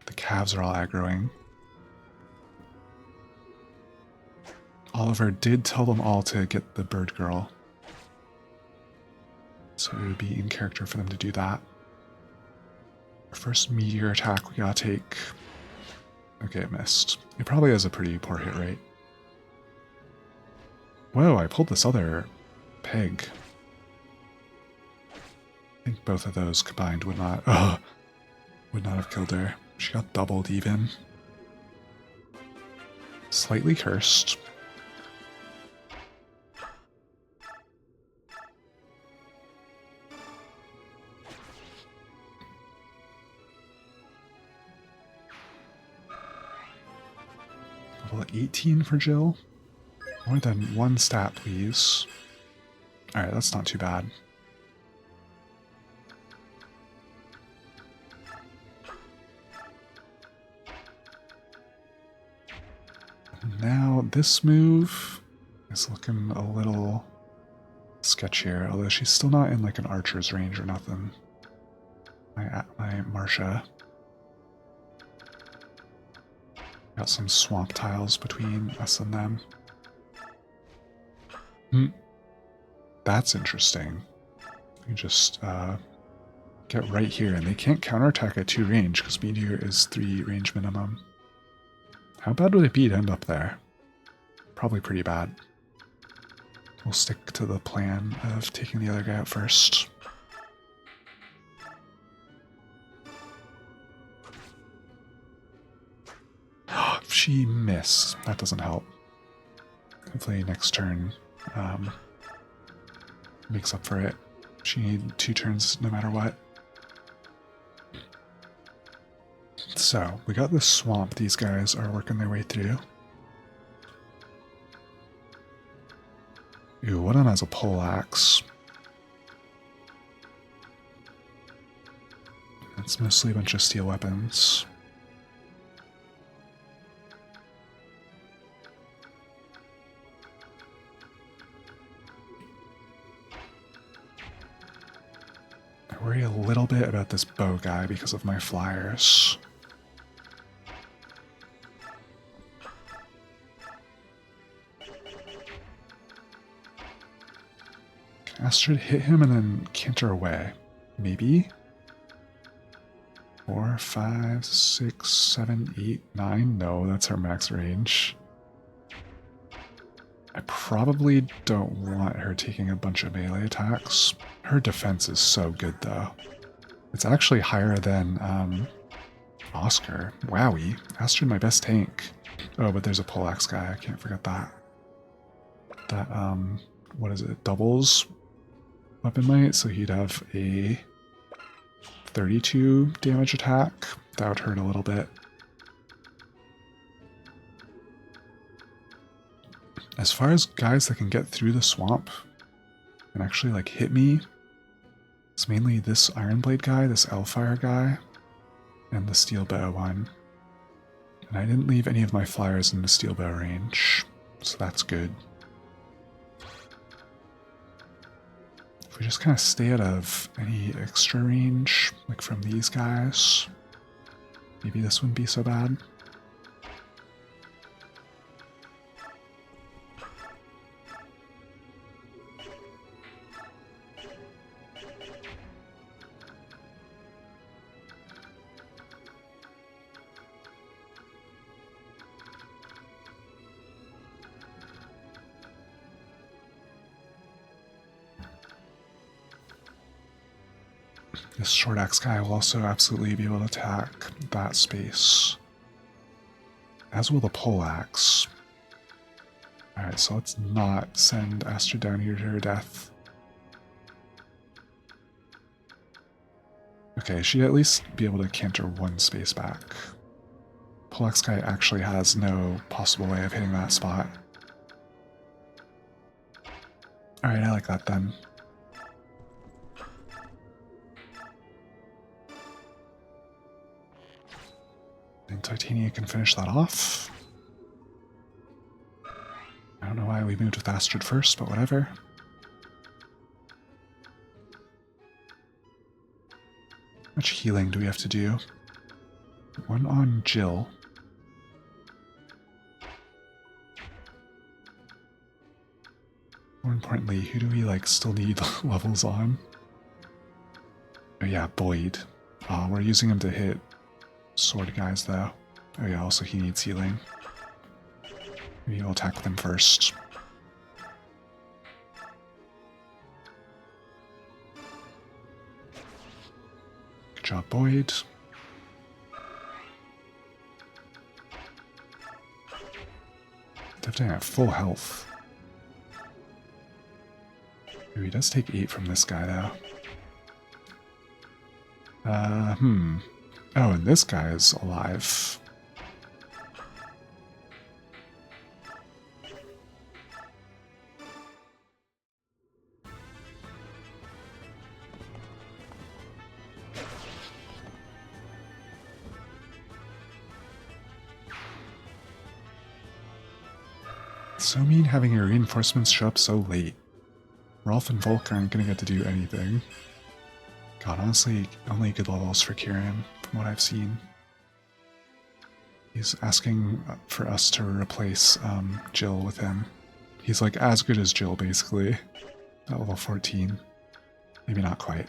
The calves are all aggroing. Oliver did tell them all to get the bird girl. So it would be in character for them to do that. Our first meteor attack we gotta take. Okay, it missed. It probably has a pretty poor hit rate. Whoa, I pulled this other peg. I think both of those combined would not have killed her. She got doubled even. Slightly cursed. Level 18 for Jill. More than one stat, please. Alright, that's not too bad. Now, this move is looking a little sketchier, although she's still not in like an archer's range or nothing. My Marsha. Got some swamp tiles between us and them. That's interesting. You just get right here, and they can't counterattack at 2 range because Meteor is 3 range minimum. How bad would it be to end up there? Probably pretty bad. We'll stick to the plan of taking the other guy out first. She missed. That doesn't help. Hopefully next turn makes up for it. She needs 2 turns no matter what. So, we got this swamp these guys are working their way through. Ooh, one of them has a poleaxe. It's mostly a bunch of steel weapons. I worry a little bit about this bow guy because of my flyers. Can Astrid hit him and then canter away? Maybe? 4, 5, 6, 7, 8, 9. No, that's her max range. I probably don't want her taking a bunch of melee attacks. Her defense is so good, though. It's actually higher than Oscar. Wowie. Astrid, my best tank. Oh, but there's a poleaxe guy. I can't forget that. That, what is it? Doubles weapon might, so he'd have a 32 damage attack. That would hurt a little bit. As far as guys that can get through the swamp and actually like hit me, it's mainly this Ironblade guy, this Elfire guy, and the Steel Bow one. And I didn't leave any of my flyers in the Steel Bow range, so that's good. If we just kind of stay out of any extra range, like from these guys, maybe this wouldn't be so bad. This short axe guy will also absolutely be able to attack that space. As will the pole axe. Alright, so let's not send Astra down here to her death. Okay, she'd at least be able to canter one space back. Pole axe guy actually has no possible way of hitting that spot. Alright, I like that then. And Titania can finish that off. I don't know why we moved with Astrid first, but whatever. How much healing do we have to do? One on Jill. More importantly, who do we still need levels on? Oh yeah, Boyd. We're using him to hit sword guys though. Oh yeah, also he needs healing. Maybe we'll attack them first. Good job, Boyd. Definitely at full health. Ooh, he does take 8 from this guy though. Oh, and this guy is alive. It's so mean having your reinforcements show up so late. Rolf and Volk aren't going to get to do anything. God, honestly, only good levels for Kieran, from what I've seen. He's asking for us to replace Jill with him. He's like as good as Jill, basically, at level 14. Maybe not quite.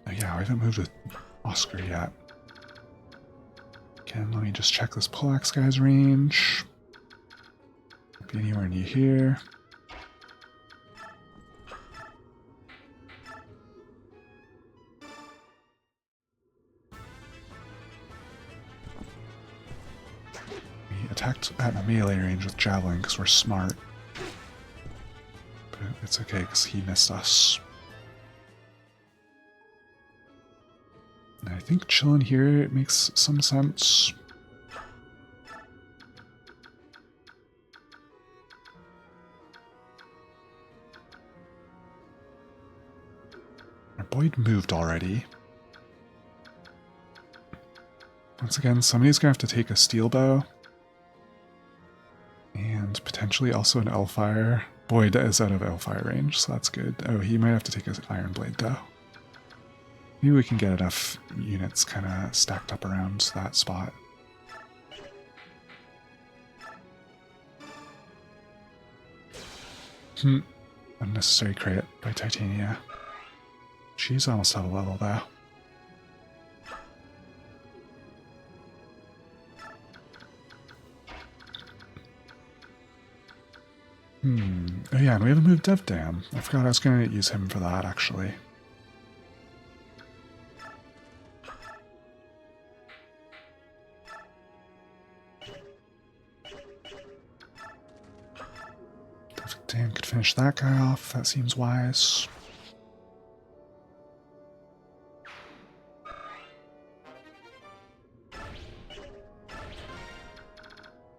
Oh yeah, we haven't moved with Oscar yet. Again, let me just check this poleaxe guy's range. Be anywhere near here. We attacked at a melee range with Javelin because we're smart. But it's okay because he missed us. I think chilling here makes some sense. Our Boyd moved already. Once again, somebody's gonna have to take a steel bow. And potentially also an Elfire. Boyd is out of Elfire range, so that's good. Oh, he might have to take an Iron Blade though. Maybe we can get enough units kind of stacked up around that spot. Unnecessary crit by Titania. She's almost out of level though. Oh yeah, and we haven't moved Dev Dam. I forgot I was going to use him for that actually. Dan could finish that guy off. That seems wise.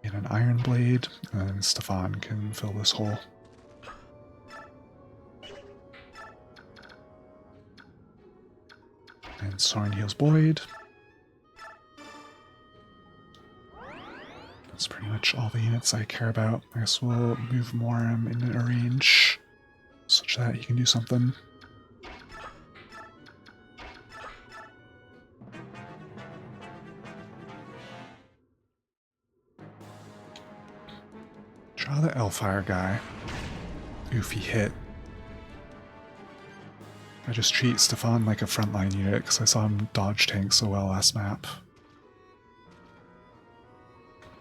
Get an Iron Blade, and Stefan can fill this hole. And Soren heals Boyd. That's pretty much all the units I care about. I guess we'll move Moram in a range such that he can do something. Draw the Elfire guy. Oof, he hit. I just treat Stefan like a frontline unit because I saw him dodge tank so well last map.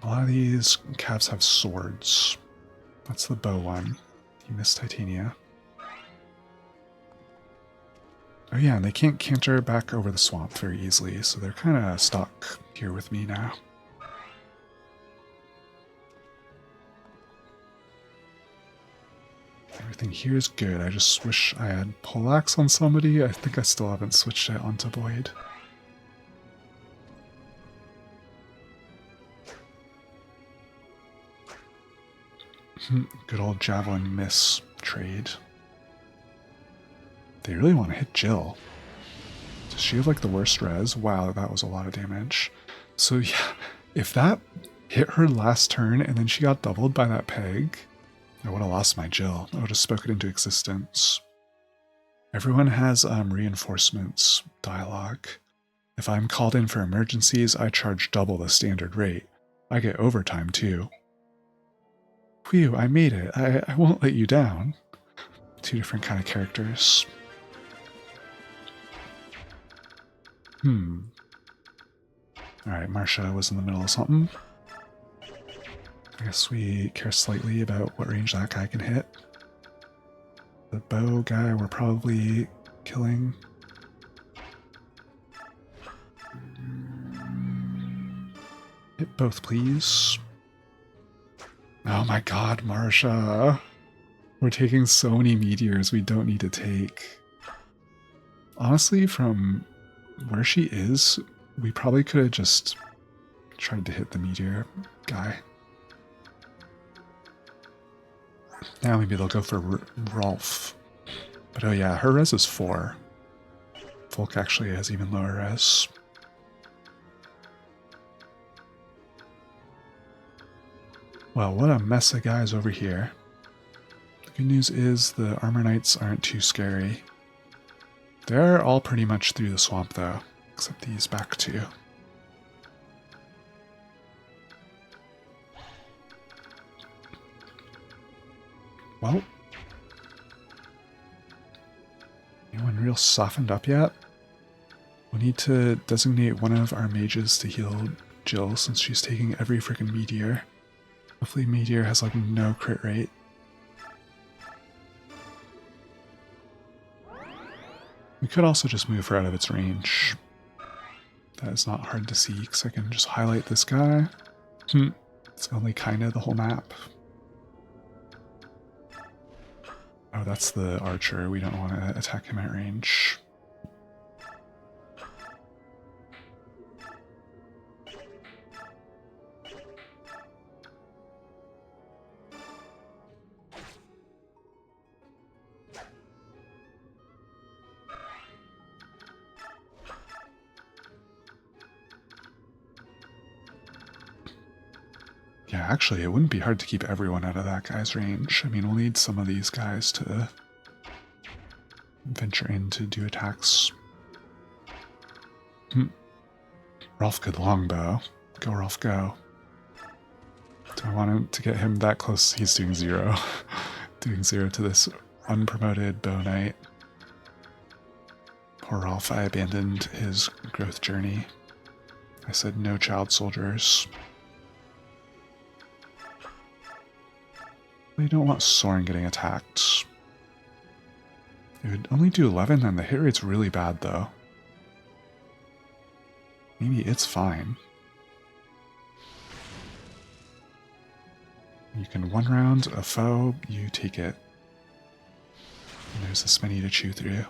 A lot of these calves have swords. That's the bow one. He missed Titania. Oh yeah, and they can't canter back over the swamp very easily, so they're kind of stuck here with me now. Everything here is good. I just wish I had poleaxe on somebody. I think I still haven't switched it onto Void. Good old javelin miss trade. They really want to hit Jill. Does she have like the worst res? Wow, that was a lot of damage. So yeah, if that hit her last turn and then she got doubled by that peg, I would have lost my Jill. I would have spoken into existence. Everyone has reinforcements dialogue. If I'm called in for emergencies, I charge double the standard rate. I get overtime too. Phew, I made it. I won't let you down. Two different kind of characters. Alright, Marsha was in the middle of something. I guess we care slightly about what range that guy can hit. The bow guy we're probably killing. Hit both, please. Oh my god, Marsha. We're taking so many meteors we don't need to take. Honestly, from where she is, we probably could have just tried to hit the meteor guy. Now maybe they'll go for Rolf. But oh yeah, her res is 4. Volk actually has even lower res. Well, what a mess of guys over here. The good news is the Armor Knights aren't too scary. They're all pretty much through the swamp though, except these back two. Well, anyone real softened up yet? We need to designate one of our mages to heal Jill since she's taking every freaking meteor. Hopefully meteor has like no crit rate. We could also just move her out of its range. That is not hard to see because I can just highlight this guy. It's only kind of the whole map. Oh, that's the archer. We don't want to attack him at range. Yeah, actually, it wouldn't be hard to keep everyone out of that guy's range. I mean, we'll need some of these guys to venture in to do attacks. Rolf could longbow. Go, Rolf, go. Do I want him to get him that close? He's doing 0. Doing 0 to this unpromoted bow knight. Poor Rolf, I abandoned his growth journey. I said no child soldiers. You don't want Soren getting attacked. It would only do 11 and the hit rate's really bad though. Maybe it's fine. You can one round a foe, you take it. And there's this many to chew through.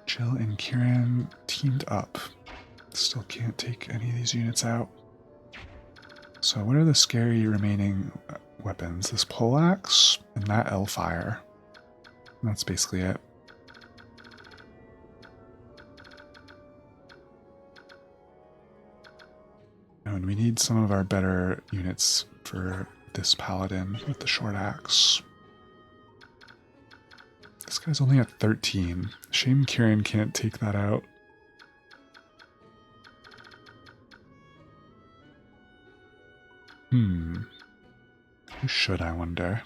Jill and Kieran teamed up. Still can't take any of these units out. So what are the scary remaining weapons? This poleaxe and that L-fire. And that's basically it. Oh, and we need some of our better units for this paladin with the short axe. This guy's only at 13. Shame Kieran can't take that out. Who should, I wonder?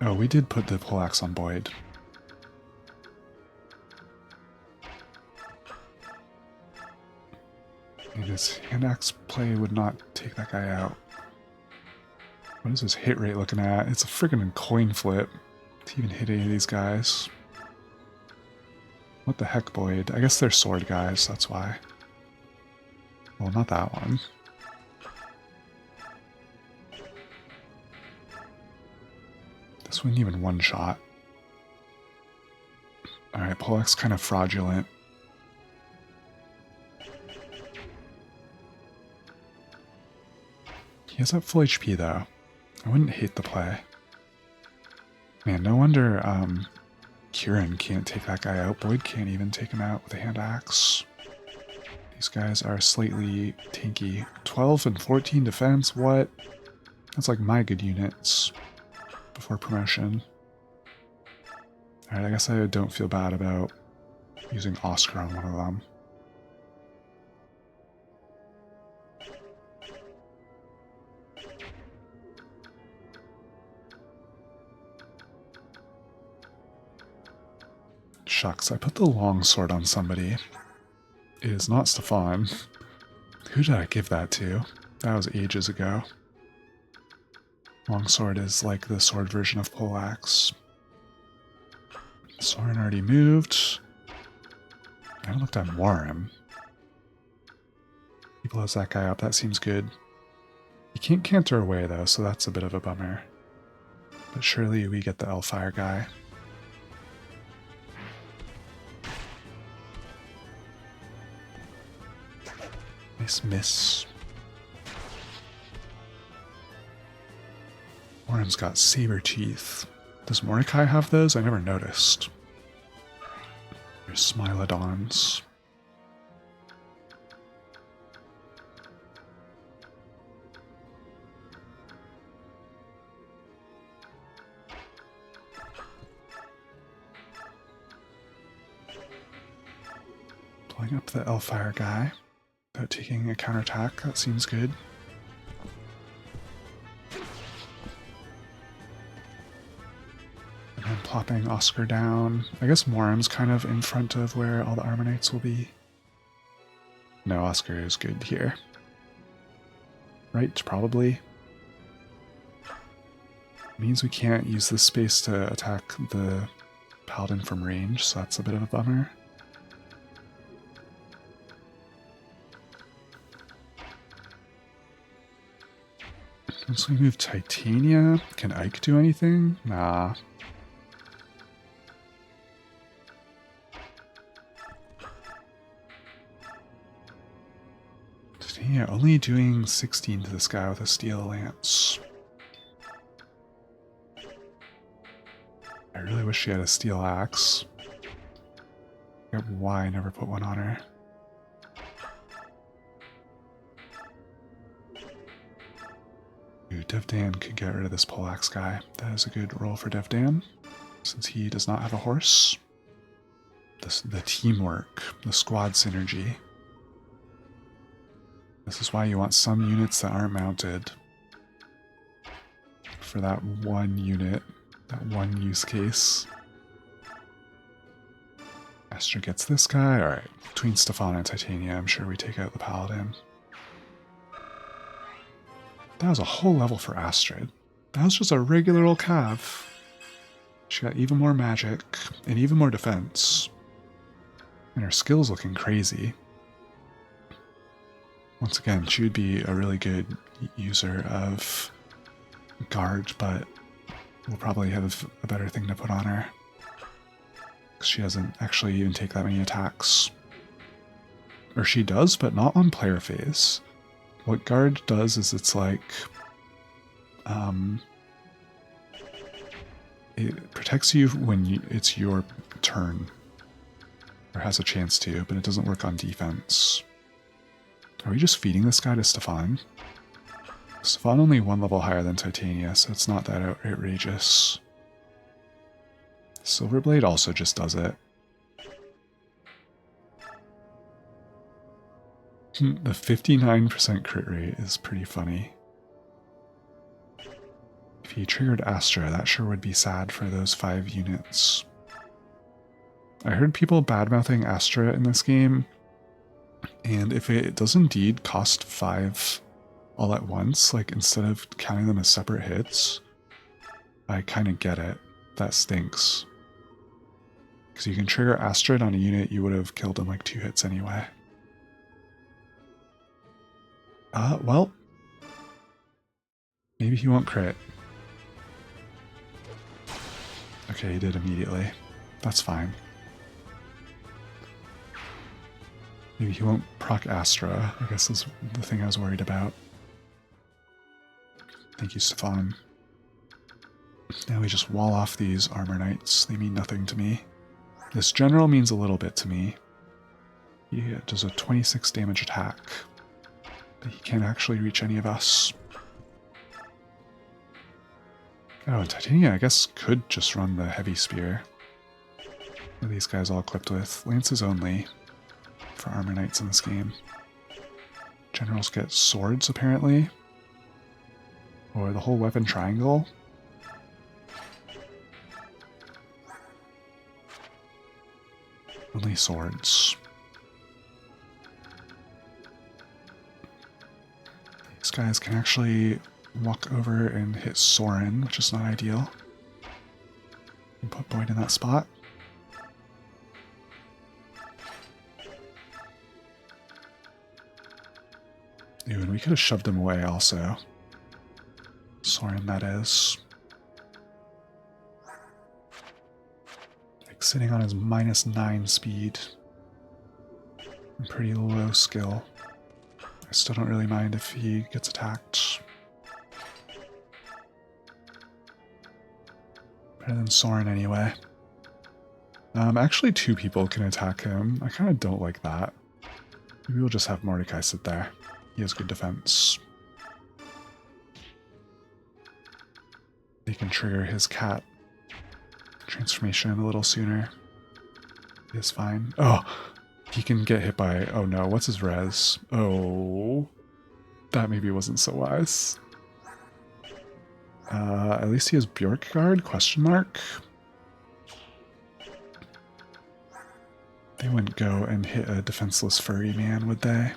Oh, we did put the poleaxe on Boyd. And his hand axe play would not take that guy out. What is his hit rate looking at? It's a friggin' coin flip to even hit any of these guys. What the heck, Boyd? I guess they're sword guys, that's why. Well, not that one. This one even one shot. Alright, poleaxe kind of fraudulent. He has up full HP though. I wouldn't hate the play. Man, no wonder Kieran can't take that guy out. Boyd can't even take him out with a hand axe. These guys are slightly tanky. 12 and 14 defense, what? That's like my good units before promotion. Alright, I guess I don't feel bad about using Oscar on one of them. Shucks, I put the longsword on somebody. It is not Stefan. Who did I give that to? That was ages ago. Longsword is like the sword version of poleaxe. Soren already moved. I haven't looked at Warren. He blows that guy up, that seems good. He can't canter away though, so that's a bit of a bummer. But surely we get the Elfire guy. Nice miss. Warren's got saber teeth. Does Mordecai have those? I never noticed. There's Smilodons. Blowing up the Elfire guy. Without taking a counterattack, that seems good. And then plopping Oscar down. I guess Moram's kind of in front of where all the Armor Knights will be. No, Oscar is good here. Right, probably. Means we can't use this space to attack the Paladin from range, so that's a bit of a bummer. Once we move Titania, can Ike do anything? Nah. Titania only doing 16 to this guy with a steel lance. I really wish she had a steel axe. I get why I never put one on her. Devdan could get rid of this poleaxe guy. That is a good roll for Devdan, since he does not have a horse. The teamwork, the squad synergy. This is why you want some units that aren't mounted. For that one unit, that one use case. Astra gets this guy. Alright, between Stefan and Titania, I'm sure we take out the Paladin. That was a whole level for Astrid. That was just a regular old cav. She got even more magic and even more defense. And her skill's looking crazy. Once again, she would be a really good user of guard, but we'll probably have a better thing to put on her. Because she doesn't actually even take that many attacks. Or she does, but not on player phase. What guard does is it's like, it protects you when it's your turn, or has a chance to, but it doesn't work on defense. Are we just feeding this guy to Stefan? Stefan only one level higher than Titania, so it's not that outrageous. Silverblade also just does it. The 59% crit rate is pretty funny. If he triggered Astra, that sure would be sad for those 5 units. I heard people bad-mouthing Astra in this game, and if it does indeed cost 5 all at once, like instead of counting them as separate hits, I kind of get it. That stinks. Because you can trigger Astrid on a unit you would have killed in like 2 hits anyway. Well, maybe he won't crit. Okay, he did immediately. That's fine. Maybe he won't proc Astra, I guess is the thing I was worried about. Thank you, Stefan. Now we just wall off these armor knights. They mean nothing to me. This general means a little bit to me. He does a 26 damage attack. But he can't actually reach any of us. Oh, and Titania, I guess, could just run the heavy spear. What are these guys all equipped with? Lances only for armor knights in this game. Generals get swords, apparently. Or the whole weapon triangle. Only swords. These guys can actually walk over and hit Soren, which is not ideal. And put Boyd in that spot. Ooh, and we could have shoved him away also. Soren, that is. Like sitting on his -9 speed. And pretty low skill. I still don't really mind if he gets attacked. Better than Soren anyway. Actually 2 people can attack him. I kind of don't like that. Maybe we'll just have Mordecai sit there. He has good defense. He can trigger his cat transformation a little sooner. He is fine. Oh! He can get hit by... Oh no, what's his res? Oh... That maybe wasn't so wise. At least he has Bjorkgard, question mark? They wouldn't go and hit a defenseless furry man, would they?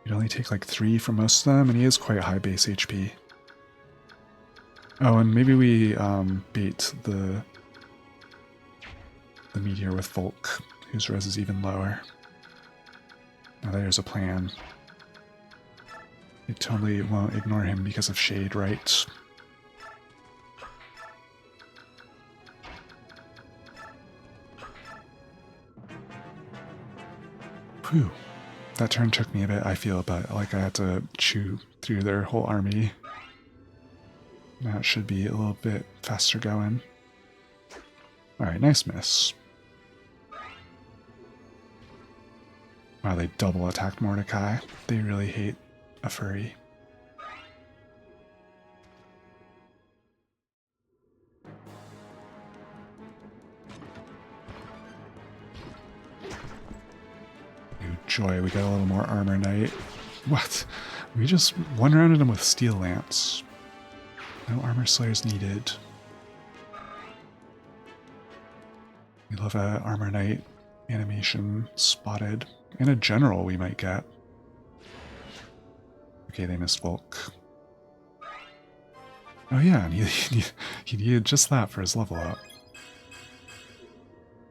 You'd only take like 3 from most of them, and he is quite high base HP. Oh, and maybe we bait the meteor with Volk, whose res is even lower. Now there's a plan. You totally won't ignore him because of shade, right? Whew. That turn took me a bit, I feel, but like I had to chew through their whole army. Now it should be a little bit faster going. Alright, nice miss. Wow, they double attacked Mordecai. They really hate a furry. New joy, we got a little more armor knight. What? We just one-rounded him with steel lance. No armor slayers needed. We love a armor knight animation spotted. And a general we might get. Okay, they missed Volk. Oh yeah, and he needed just that for his level up.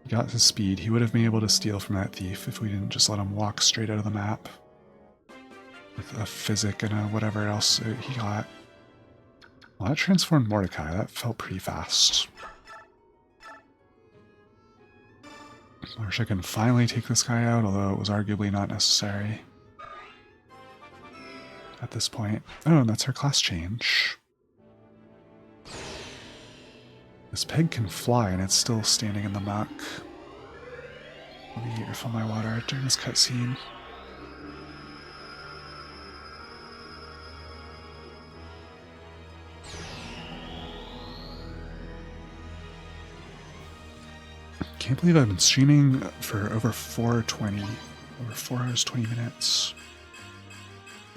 He got his speed. He would have been able to steal from that thief if we didn't just let him walk straight out of the map. With a physic and a whatever else he got. Well, that transformed Mordecai. That felt pretty fast. I wish I can finally take this guy out, although it was arguably not necessary at this point. Oh, and that's her class change. This peg can fly, and it's still standing in the muck. Let me refill my water during this cutscene. can't believe I've been streaming for over 4 hours, 20 minutes.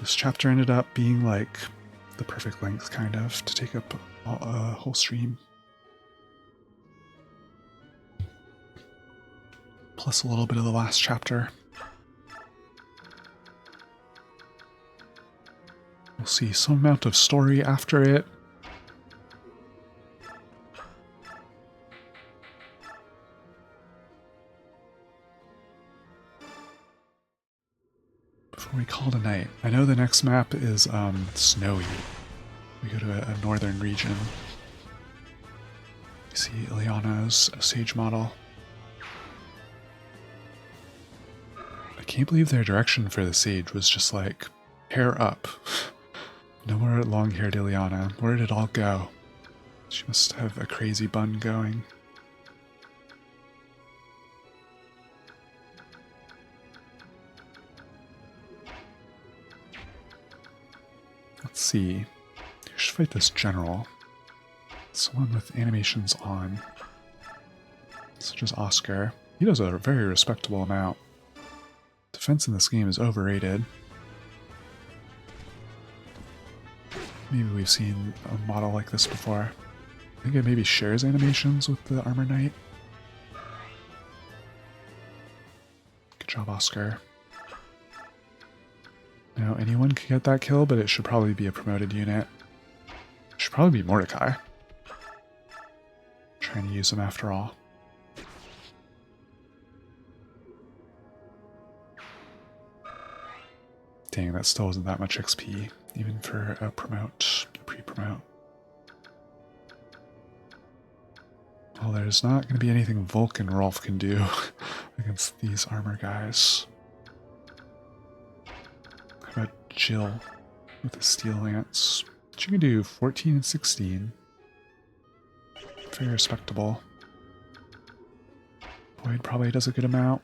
This chapter ended up being like the perfect length, kind of, to take up a whole stream. Plus a little bit of the last chapter. We'll see some amount of story after it. Before we call it a night, I know the next map is snowy. We go to a northern region. You see Ileana's Sage model. I can't believe their direction for the Sage was just like, hair up. No more long-haired Ileana. Where did it all go? She must have a crazy bun going. Let's see. You should fight this general. Someone with animations on. Such as Oscar. He does a very respectable amount. Defense in this game is overrated. Maybe we've seen a model like this before. I think it maybe shares animations with the Armor Knight. Good job, Oscar. Now, anyone could get that kill, but it should probably be a promoted unit. It should probably be Mordecai. Trying to use him after all. Dang, that still wasn't that much XP, even for a promote, a pre-promote. Well, there's not going to be anything Volk and Rolf can do against these armor guys. How about Jill with a Steel Lance? She can do 14 and 16. Very respectable. Boyd probably does a good amount.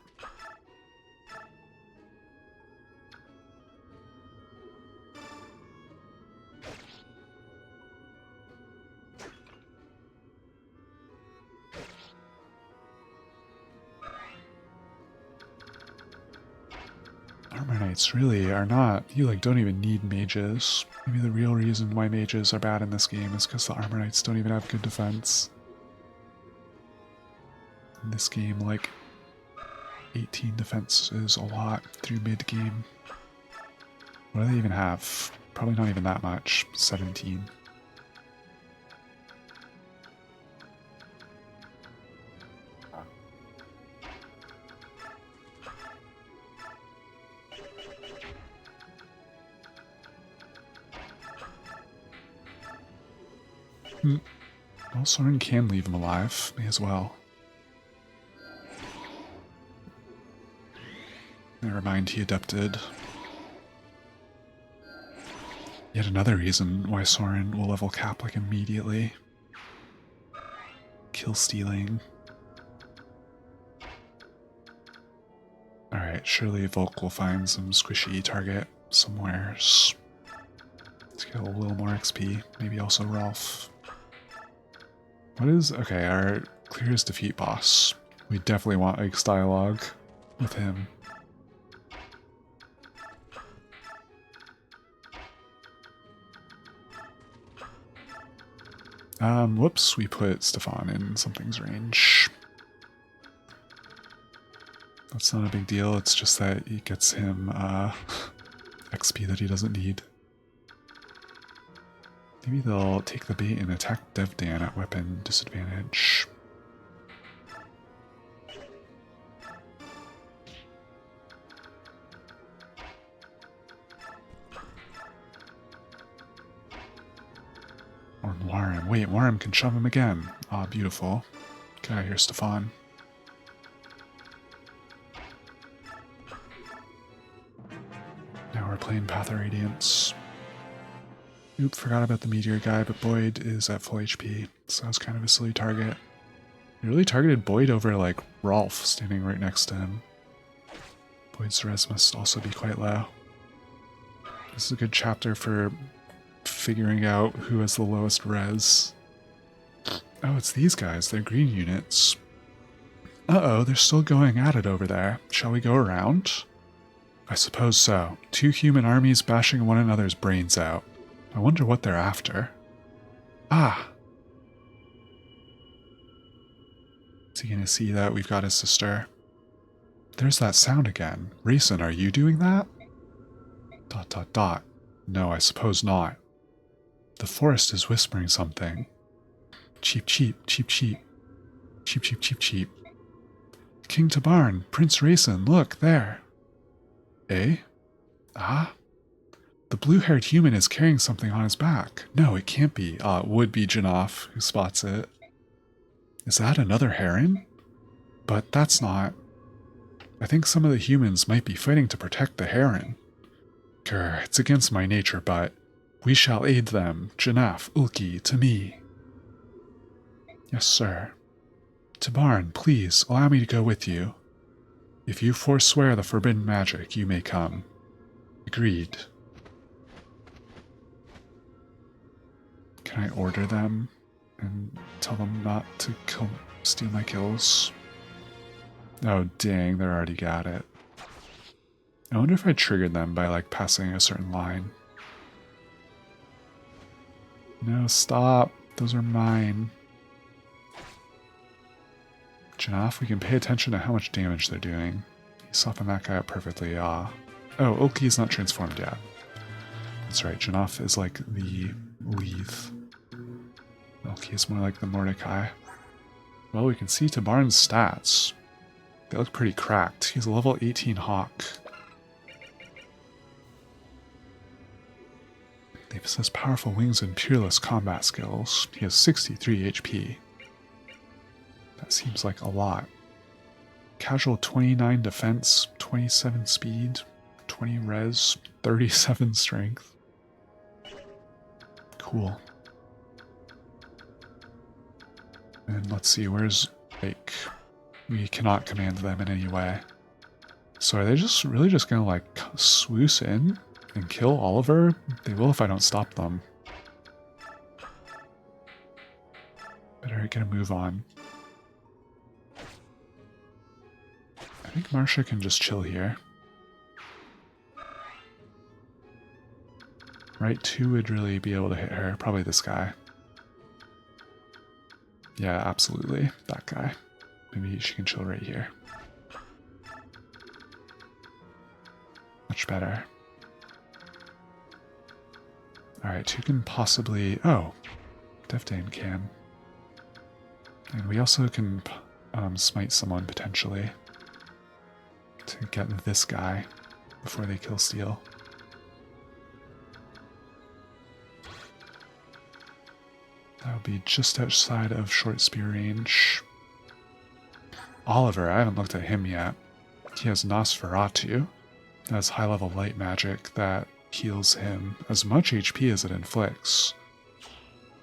Armor Knights really are not, you like don't even need mages. Maybe the real reason why mages are bad in this game is because the Armor Knights don't even have good defense. In this game, like 18 defense is a lot through mid-game. What do they even have? Probably not even that much. 17. Well, Soren can leave him alive. May as well. Never mind, he adapted. Yet another reason why Soren will level cap like immediately. Kill stealing. Alright, surely Volk will find some squishy target somewheres. Let's get a little more XP. Maybe also Rolf. What is... okay, our clear as defeat boss. We definitely want Ike's dialogue with him. Whoops, we put Stefan in something's range. That's not a big deal, it's just that it gets him, XP that he doesn't need. Maybe they'll take the bait and attack Devdan at weapon disadvantage. Or Warren. Wait, Warren can shove him again. Ah, beautiful. Get out of here, Stefan. Now we're playing Path of Radiance. Oop, forgot about the meteor guy, but Boyd is at full HP, so that was kind of a silly target. He really targeted Boyd over, like, Rolf standing right next to him. Boyd's res must also be quite low. This is a good chapter for figuring out who has the lowest res. Oh, it's these guys. They're green units. Uh-oh, they're still going at it over there. Shall we go around? I suppose so. 2 human armies bashing one another's brains out. I wonder what they're after. Ah! Is he gonna see that we've got his sister? There's that sound again. Rayson, are you doing that? ... No, I suppose not. The forest is whispering something. Cheep, cheep, cheep, cheep. Cheep, cheep, cheep, cheep. King Tabarn, Prince Rayson, look, there. Eh? Ah? The blue-haired human is carrying something on his back. No, it can't be. It would be Janaf who spots it. Is that another heron? But that's not... I think some of the humans might be fighting to protect the heron. Grr, it's against my nature, but... We shall aid them. Janaf, Ulki, to me. Yes, sir. Tabarn, please, allow me to go with you. If you forswear the forbidden magic, you may come. Agreed. Can I order them and tell them not to steal my kills? Oh dang, they're already got it. I wonder if I triggered them by like passing a certain line. No, stop. Those are mine. Janaf, we can pay attention to how much damage they're doing. He softened that guy up perfectly, ah. Oh, Ulki's not transformed yet. That's right, Janaf is like the Leaf. Ulki is more like the Mordecai. Well, we can see Tabarn's stats. They look pretty cracked. He's a level 18 Hawk. He possesses powerful wings and peerless combat skills. He has 63 HP. That seems like a lot. Casual 29 defense, 27 speed, 20 res, 37 strength. Cool. And let's see, where's like we cannot command them in any way. So are they just really just gonna like swoosh in and kill Oliver? They will if I don't stop them. Better get a move on. I think Marsha can just chill here. Right, 2 would really be able to hit her. Probably this guy. Yeah, absolutely. That guy. Maybe she can chill right here. Much better. Alright, 2 can possibly... Oh! Deftane can. And we also can smite someone potentially to get this guy before they kill Steel. That would be just outside of short spear range. Oliver, I haven't looked at him yet. He has Nosferatu. That's high level light magic that heals him as much HP as it inflicts.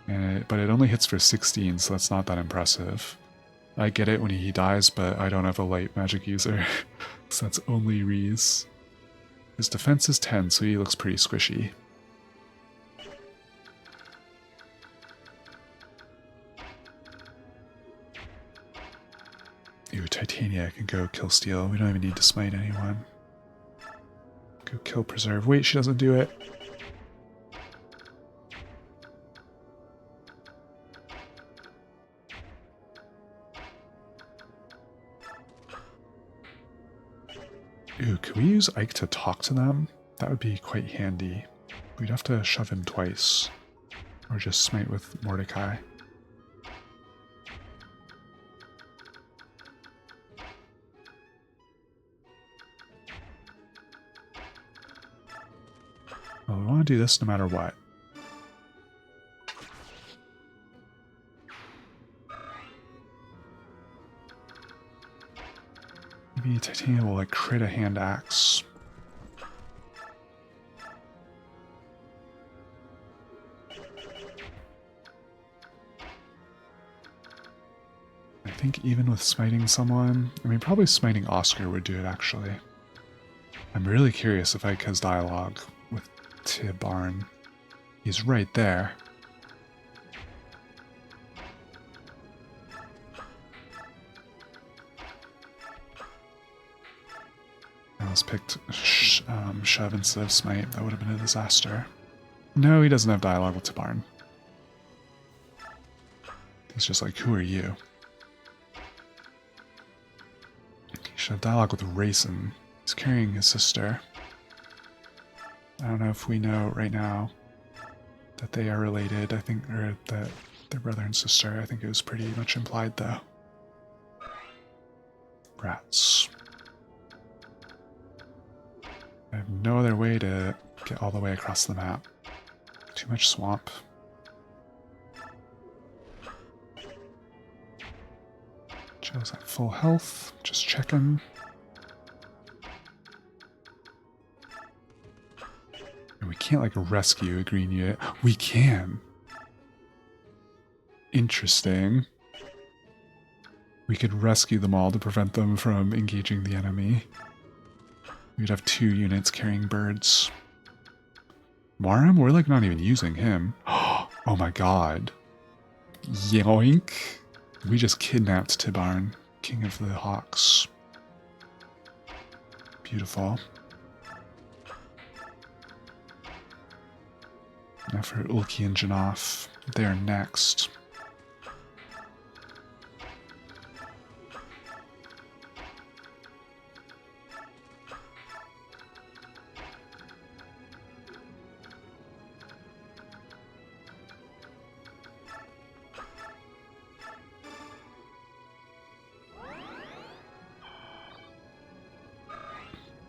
But it only hits for 16, so that's not that impressive. I get it when he dies, but I don't have a light magic user, so that's only Reese. His defense is 10, so he looks pretty squishy. Ooh, Titania can go kill Steel. We don't even need to smite anyone. Go kill Preserve. Wait, she doesn't do it. Ooh, could we use Ike to talk to them? That would be quite handy. We'd have to shove him twice. Or just smite with Mordecai. Well, we want to do this no matter what. Maybe Titania will like crit a hand axe. I think even with smiting someone, I mean probably smiting Oscar would do it actually. I'm really curious if Ike has dialogue with Tabarn. He's right there. almost picked Shove instead of Smite. That would have been a disaster. No, he doesn't have dialogue with Tabarn. He's just like, who are you? He should have dialogue with Rayson. He's carrying his sister. I don't know if we know right now that they are related. I think, or that they're brother and sister. I think it was pretty much implied, though. Rats. I have no other way to get all the way across the map. Too much swamp. Joe's at full health. Just checking. And we can't, like, rescue a green unit. We can. Interesting. We could rescue them all to prevent them from engaging the enemy. We'd have 2 units carrying birds. Maram? We're like not even using him. Oh my god. Yoink. We just kidnapped Tabarn, King of the Hawks. Beautiful. Now for Ulki and Janaf. They're next.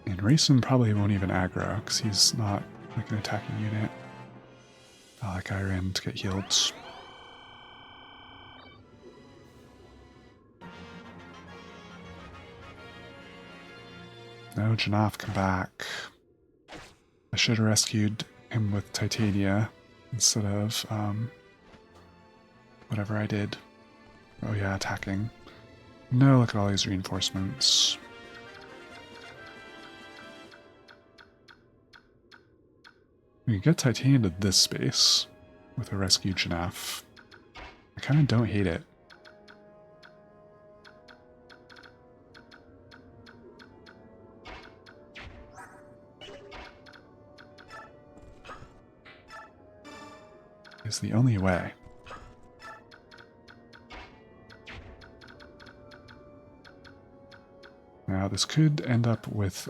And Rayson probably won't even aggro, because he's not like an attacking unit. Oh, that guy ran to get healed. No, Janaf, come back. I should have rescued him with Titania instead of whatever I did. Oh yeah, attacking. No, look at all these reinforcements. We can get Titania to this space with a rescue Janaf. I kind of don't hate it. It's the only way. Now this could end up with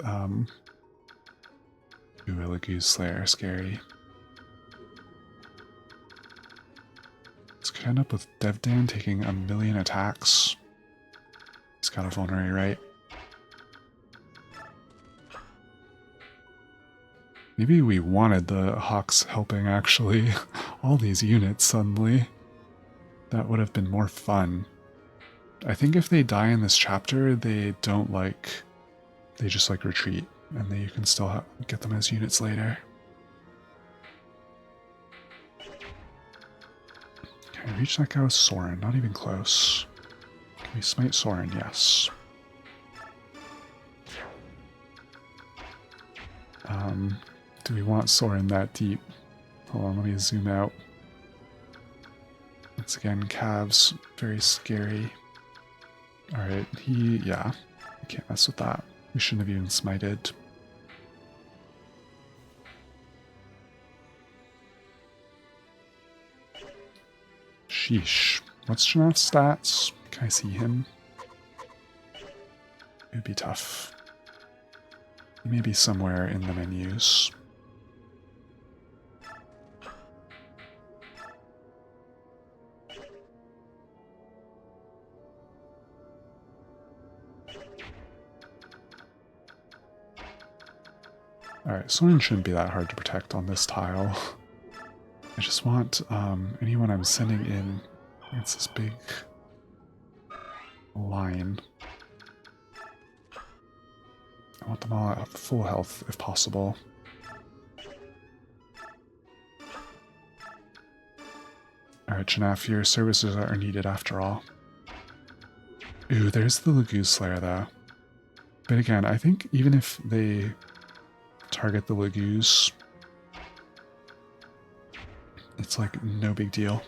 Ooh, a Goose Slayer, scary. This could end up with Devdan taking 1,000,000 attacks. He's got a vulnerary, right? Maybe we wanted the Hawks helping, actually. All these units, suddenly. That would have been more fun. I think if they die in this chapter, they don't, like... They just, like, retreat. And then you can still get them as units later. Can I reach that guy with Soren? Not even close. Can we smite Soren? Yes. Do we want Soren that deep? Hold on, let me zoom out. Once again, calves, very scary. Alright, yeah. We can't mess with that. We shouldn't have even smited. Sheesh. What's Janaf's stats? Can I see him? It would be tough. He may be somewhere in the menus. Alright, Soren shouldn't be that hard to protect on this tile. I just want anyone I'm sending in. It's this big line. I want them all at full health if possible. Alright, Janaf, your services are needed after all. Ooh, there's the Lagoon Slayer though. But again, I think even if they target the Lagoos, it's like no big deal.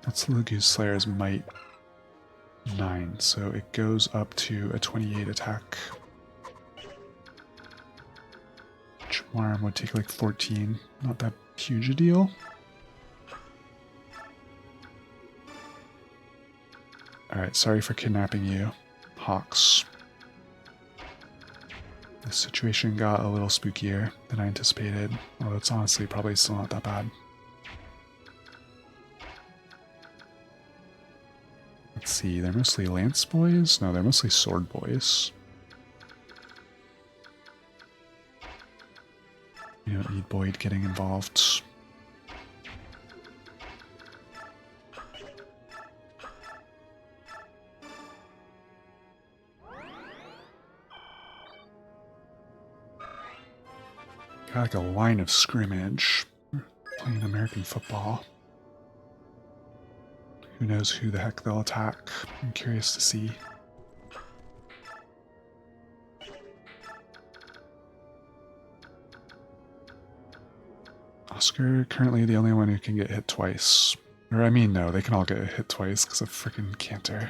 What's the Lagoon Slayer's might? 9, so it goes up to a 28 attack. Alarm would take like 14. Not that huge a deal. Alright, sorry for kidnapping you, Hawks. The situation got a little spookier than I anticipated, although it's honestly probably still not that bad. Let's see, they're mostly lance boys? No, they're mostly sword boys. You don't need Boyd getting involved. Got like a line of scrimmage. We're playing American football. Who knows who the heck they'll attack? I'm curious to see. Oscar, currently the only one who can get hit twice. Or I mean, no, they can all get hit twice because of freaking Cantor.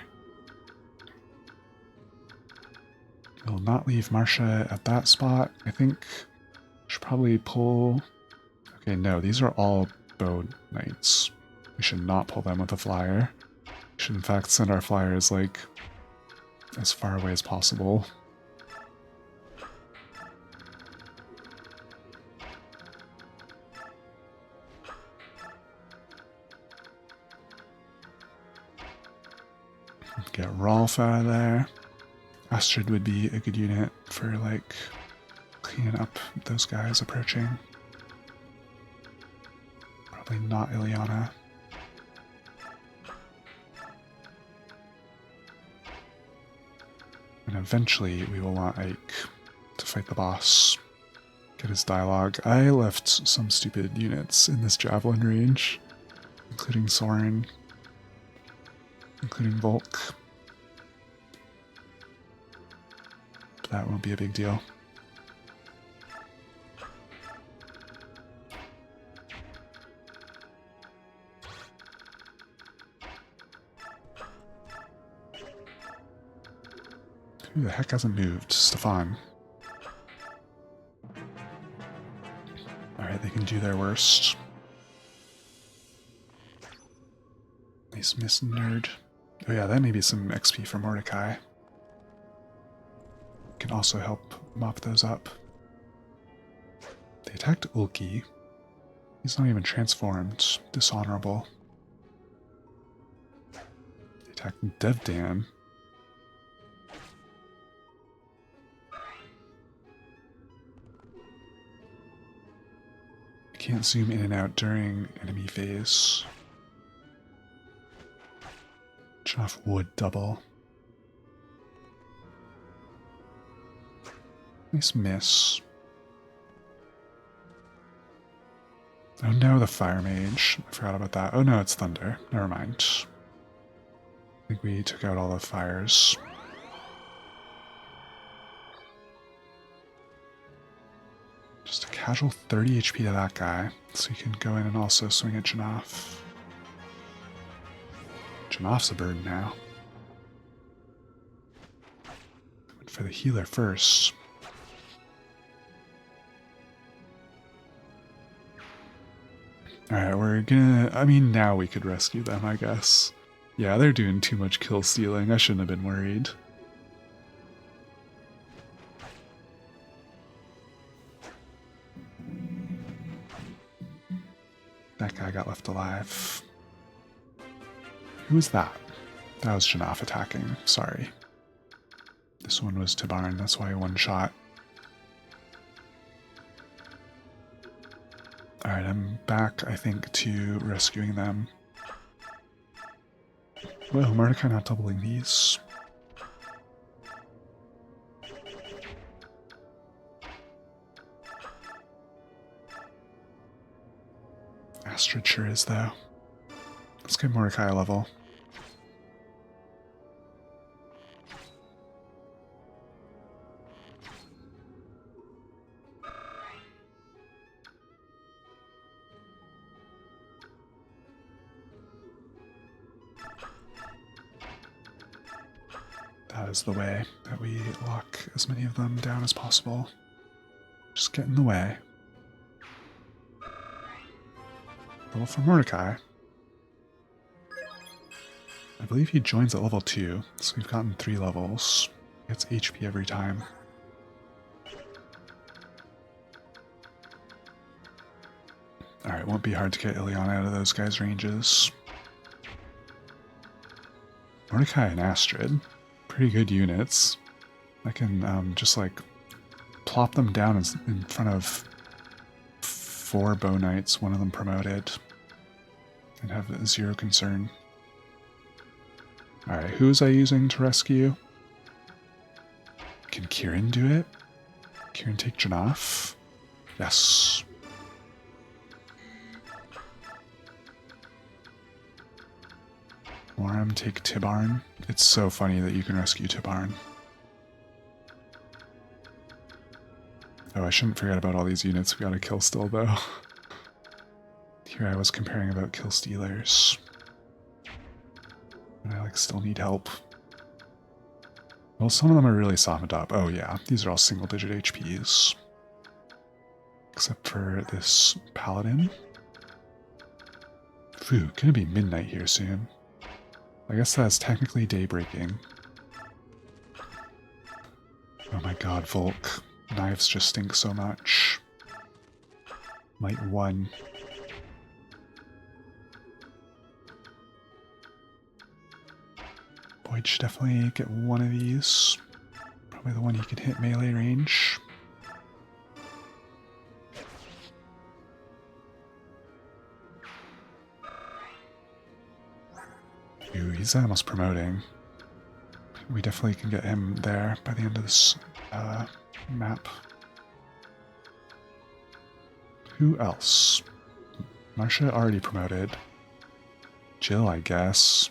We'll not leave Marcia at that spot. I think should probably pull... Okay, no, these are all bow knights. We should not pull them with a flyer. We should in fact send our flyers, like, as far away as possible. Get Rolf out of there. Astrid would be a good unit for, like, cleaning up those guys approaching. Probably not Ileana. And eventually we will want Ike to fight the boss. Get his dialogue. I left some stupid units in this javelin range, including Soren, including Volk. But that won't be a big deal. Who the heck hasn't moved? Stefan. Alright, they can do their worst. Nice miss, nerd. Oh yeah, that may be some XP for Mordecai. Can also help mop those up. They attacked Ulki. He's not even transformed. Dishonorable. They attacked Devdan. Can't zoom in and out during enemy phase. Choff would double. Nice miss. Oh no, the Fire Mage. I forgot about that. Oh no, it's Thunder. Never mind. I think we took out all the fires. Just a casual 30 HP to that guy, so you can go in and also swing at Janaf. Janaf's a bird now. Went for the healer first. Alright, we're gonna... I mean, now we could rescue them, I guess. Yeah, they're doing too much kill stealing. I shouldn't have been worried. That guy got left alive. Who was that? That was Janaf attacking. Sorry. This one was Tabarn, that's why one shot. Alright, I'm back, I think, to rescuing them. Well, Mordecai not doubling these. Astrid sure is, though. Let's get Mordecai a level. That is the way that we lock as many of them down as possible. Just get in the way. Level for Mordecai. I believe he joins at level 2, so we've gotten 3 levels. Gets HP every time. Alright, won't be hard to get Ileana out of those guys' ranges. Mordecai and Astrid. Pretty good units. I can just like plop them down in front of 4 bow knights, one of them promoted, and have 0 concern. Alright, who was I using to rescue? Can Kieran do it? Kieran take Janaf? Yes. Moram take Tibarn. It's so funny that you can rescue Tibarn. Oh, I shouldn't forget about all these units we gotta kill still, though. Here I was comparing about kill stealers. And I, like, still need help. Well, some of them are really softened up. Oh, yeah. These are all single-digit HPs. Except for this paladin. Phew, gonna be midnight here soon. I guess that's technically daybreaking. Oh my god, Volk. Knives just stink so much. Might 1. Boyd should definitely get one of these. Probably the one he can hit melee range. Ooh, he's almost promoting. We definitely can get him there by the end of this map. Who else? Marcia already promoted. Jill, I guess.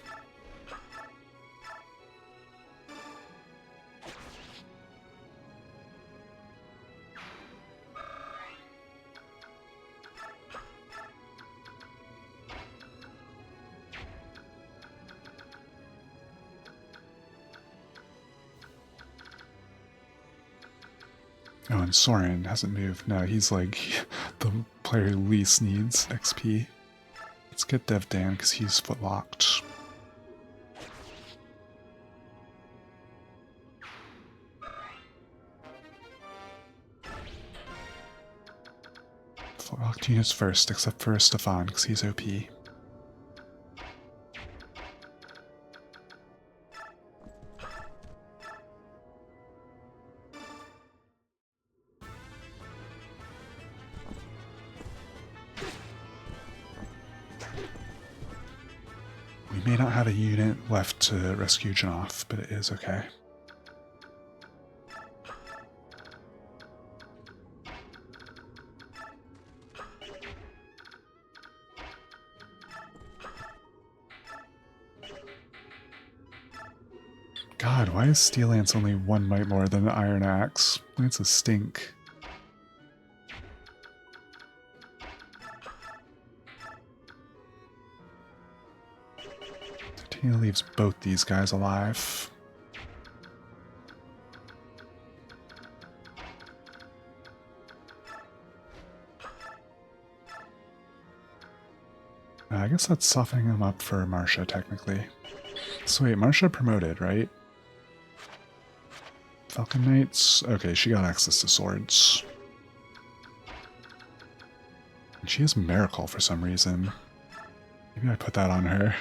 Oh, and Soren hasn't moved. No, he's like the player who least needs XP. Let's get Dev Dan because he's footlocked. Footlocked units first, except for Stefan because he's OP. We may not have a unit left to rescue Janaf, but it is okay. God, why is Steel Lance only 1 might more than an Iron Axe? Lances stink. Titania leaves both these guys alive. I guess that's softening them up for Marcia, technically. So wait, Marcia promoted, right? Falcon Knights? Okay, she got access to swords. And she has Miracle for some reason. Maybe I put that on her.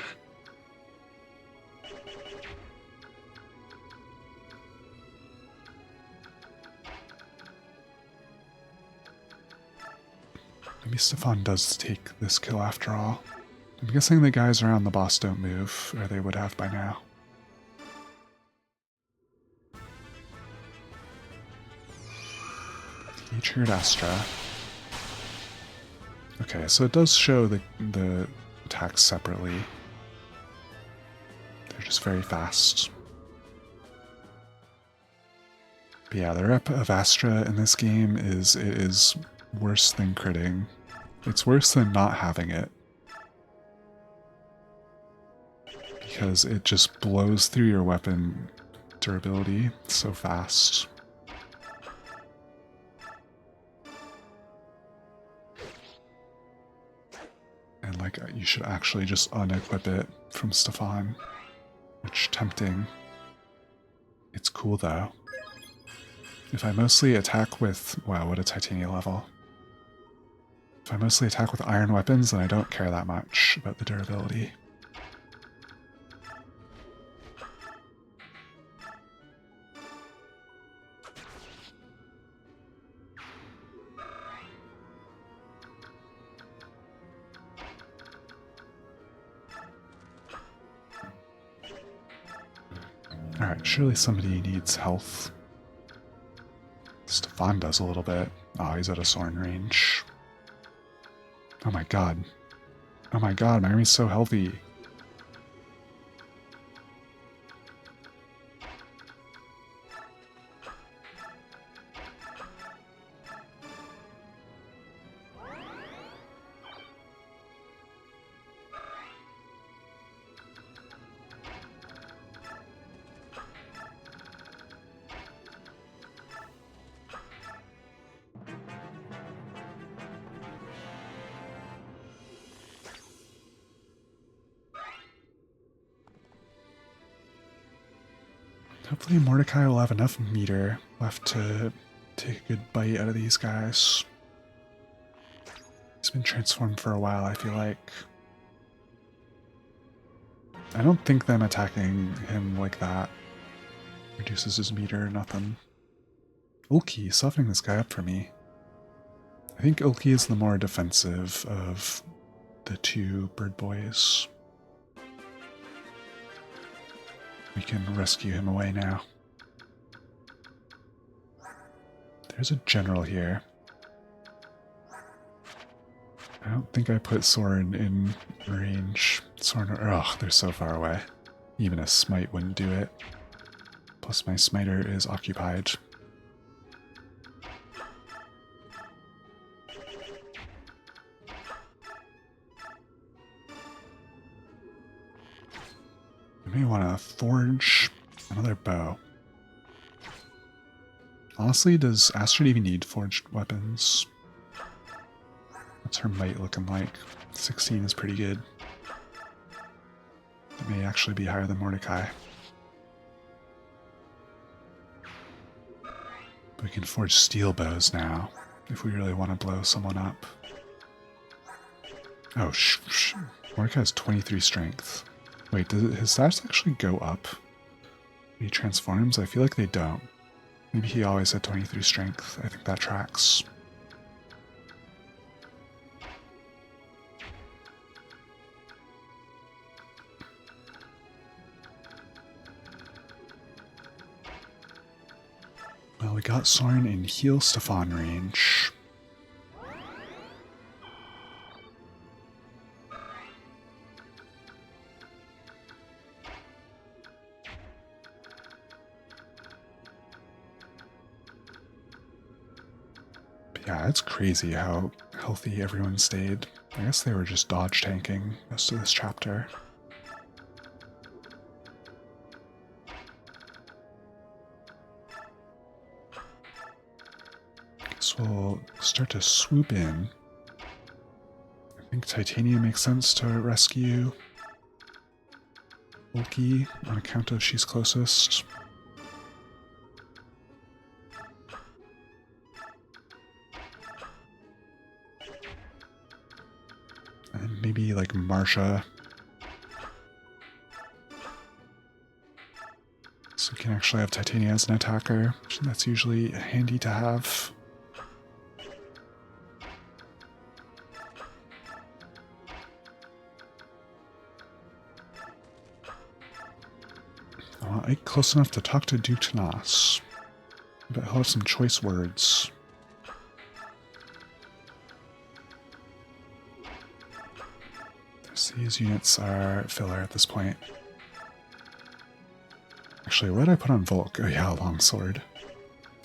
Maybe Stefan does take this kill after all. I'm guessing the guys around the boss don't move, or they would have by now. He triggered Astra. Okay, so it does show the attacks separately. They're just very fast. But yeah, the rep of Astra in this game is worse than critting. It's worse than not having it. Because it just blows through your weapon durability so fast. And like you should actually just unequip it from Stefan, which tempting. It's cool though. If I mostly attack with, wow, what a Titania level. If I mostly attack with iron weapons, then I don't care that much about the durability. Alright, surely somebody needs health. Stefan does a little bit. Oh, he's at a Soren range. Oh my god. Oh my god, my enemy's so healthy. Hopefully Mordecai will have enough meter left to take a good bite out of these guys. He's been transformed for a while, I feel like. I don't think them attacking him like that reduces his meter or nothing. Ulki, softening this guy up for me. I think Ulki is the more defensive of the two bird boys. We can rescue him away now. There's a general here. I don't think I put Soren in range. Soren, ugh, they're so far away. Even a smite wouldn't do it. Plus my smiter is occupied. I may want to forge another bow. Honestly, does Astrid even need forged weapons? What's her might looking like? 16 is pretty good. It may actually be higher than Mordecai. But we can forge steel bows now, if we really want to blow someone up. Oh, Mordecai has 23 strength. Wait, does his stats actually go up when he transforms? I feel like they don't. Maybe he always had 23 strength. I think that tracks. Well, we got Soren in heal Stefan range. Yeah, it's crazy how healthy everyone stayed. I guess they were just dodge tanking most of this chapter. Guess we'll start to swoop in. I think Titania makes sense to rescue Ulki on account of she's closest. And maybe like Marsha. So we can actually have Titania as an attacker. That's usually handy to have. I want Ike close enough to talk to Duke Tanas. But he'll have some choice words. These units are filler at this point. Actually, what did I put on Volk? Oh yeah, longsword.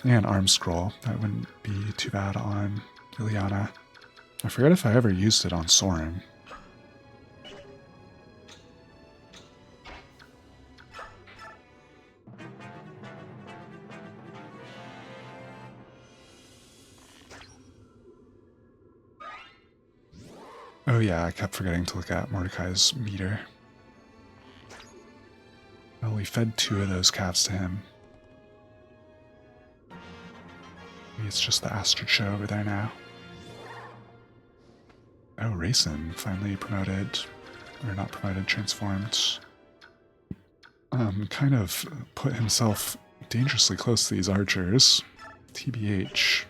And arm scroll. That wouldn't be too bad on Ileana. I forget if I ever used it on Soren. Oh yeah, I kept forgetting to look at Mordecai's meter. Well, we fed 2 of those calves to him. Maybe it's just the Astrid show over there now. Oh, Raisin finally promoted. Or not promoted, transformed. Kind of put himself dangerously close to these archers. TBH.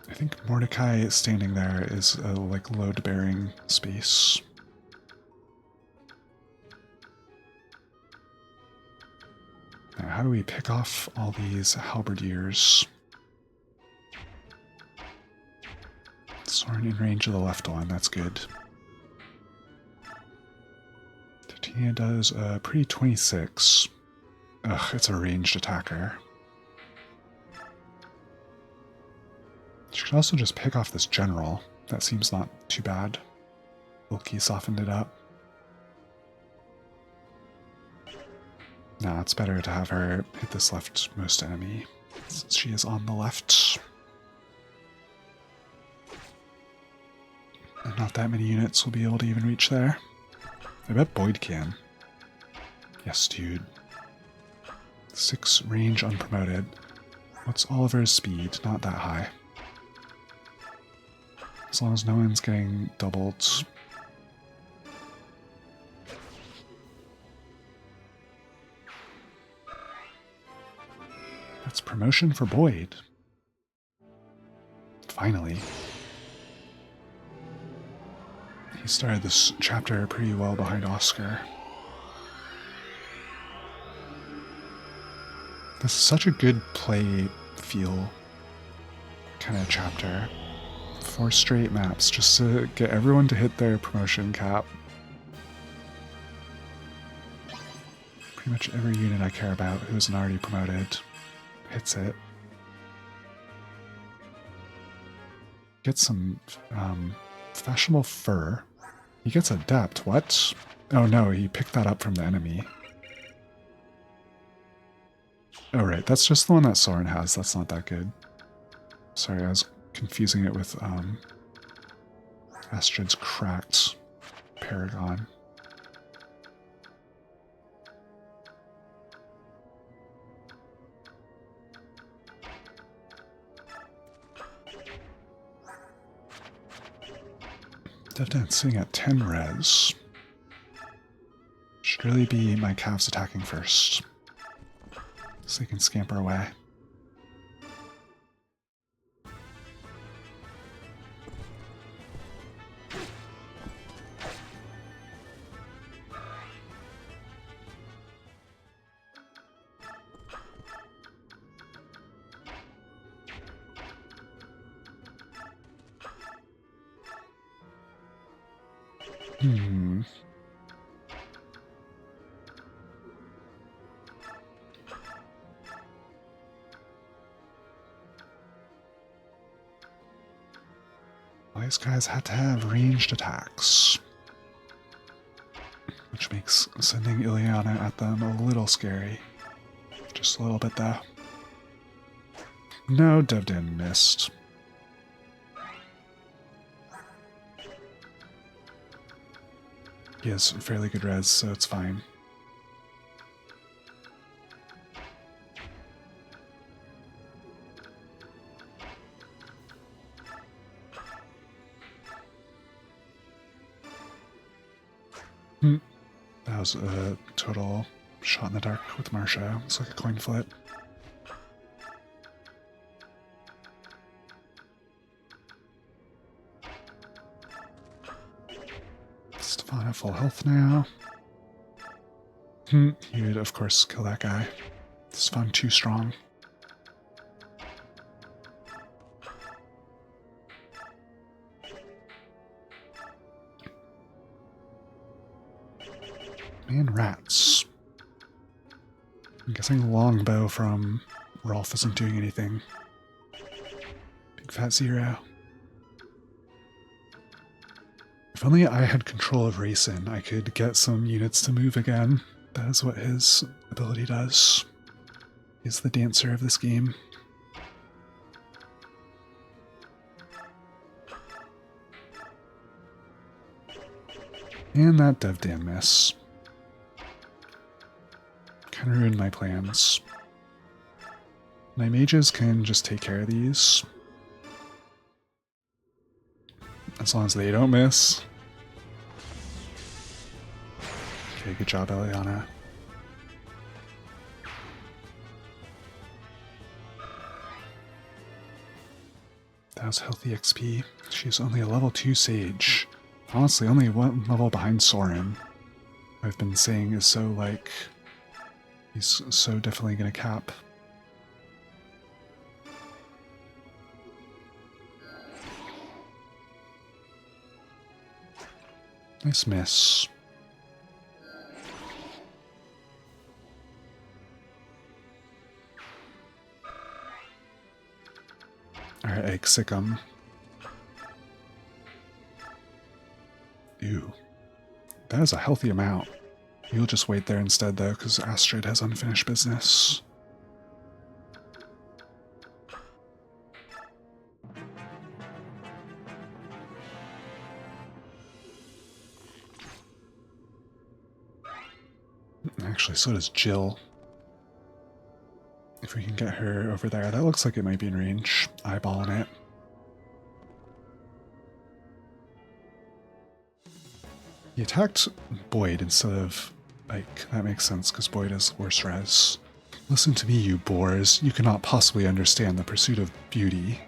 I think Mordecai standing there is a like load-bearing space. Now, how do we pick off all these halberdiers? Soren in range of the left one, that's good. Titania does a pretty 26. Ugh, it's a ranged attacker. She could also just pick off this general. That seems not too bad. Wilkie softened it up. Nah, it's better to have her hit this leftmost enemy, since she is on the left. And not that many units will be able to even reach there. I bet Boyd can. Yes, dude. 6 range unpromoted. What's Oliver's speed? Not that high. As long as no one's getting doubled. That's promotion for Boyd. Finally. He started this chapter pretty well behind Oscar. This is such a good play feel kind of chapter. 4 straight maps just to get everyone to hit their promotion cap. Pretty much every unit I care about who isn't already promoted hits it. Get some fashionable fur. He gets adept. What? Oh no, he picked that up from the enemy. Oh right, that's just the one that Soren has. That's not that good. Sorry, I was confusing it with Astrid's cracked Paragon. Devdan's sitting at 10 res. Should really be my calves attacking first, so they can scamper away. These guys had to have ranged attacks, which makes sending Ileana at them a little scary. Just a little bit though. No, Devdan missed. He has fairly good res, so it's fine. That was a total shot in the dark with Marsha. It's like a coin flip. Stefan at full health now. He would, of course, kill that guy. Stefan too strong. And rats. I'm guessing longbow from Rolf isn't doing anything. Big fat 0. If only I had control of Racin, I could get some units to move again. That is what his ability does. He's the dancer of this game. And that Devdan miss. Kind of ruined my plans. My mages can just take care of these. As long as they don't miss. Okay, good job, Eliana. That was healthy XP. She's only a level 2 sage. Honestly, only one level behind Soren. I've been saying is so, like, he's so definitely gonna cap. Nice miss. Alright, Egg Sick'em. Ew. That is a healthy amount. You'll just wait there instead, though, because Astrid has unfinished business. Actually, so does Jill. If we can get her over there, that looks like it might be in range. Eyeballing it. He attacked Boyd instead of Ike. That makes sense, because Boyd is worse res. Listen to me, you boors. You cannot possibly understand the pursuit of beauty.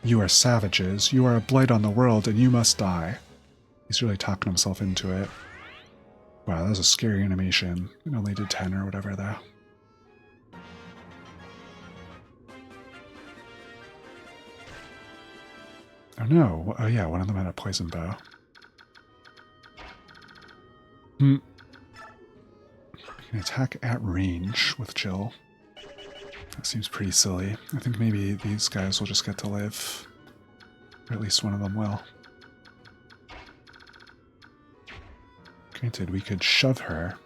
You are savages. You are a blight on the world, and you must die. He's really talking himself into it. Wow, that was a scary animation. It only did 10 or whatever, though. Oh no. Oh yeah, one of them had a poison bow. You can attack at range with Jill. That seems pretty silly. I think maybe these guys will just get to live. Or at least one of them will. Granted, we could shove her.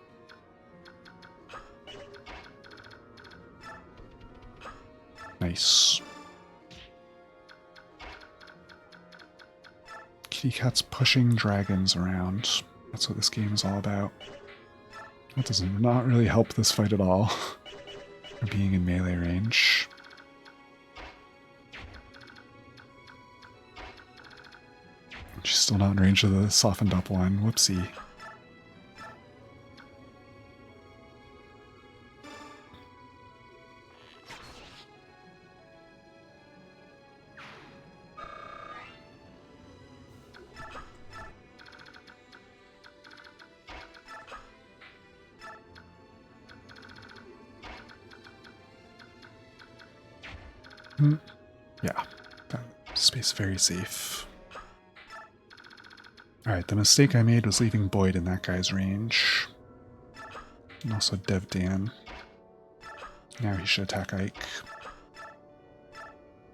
Nice. Kitty Cat's pushing dragons around. That's what this game is all about. That does not really help this fight at all. For being in melee range. She's still not in range of the softened up one. Whoopsie. Yeah, that space very safe. Alright, the mistake I made was leaving Boyd in that guy's range. And also Devdan. Now he should attack Ike.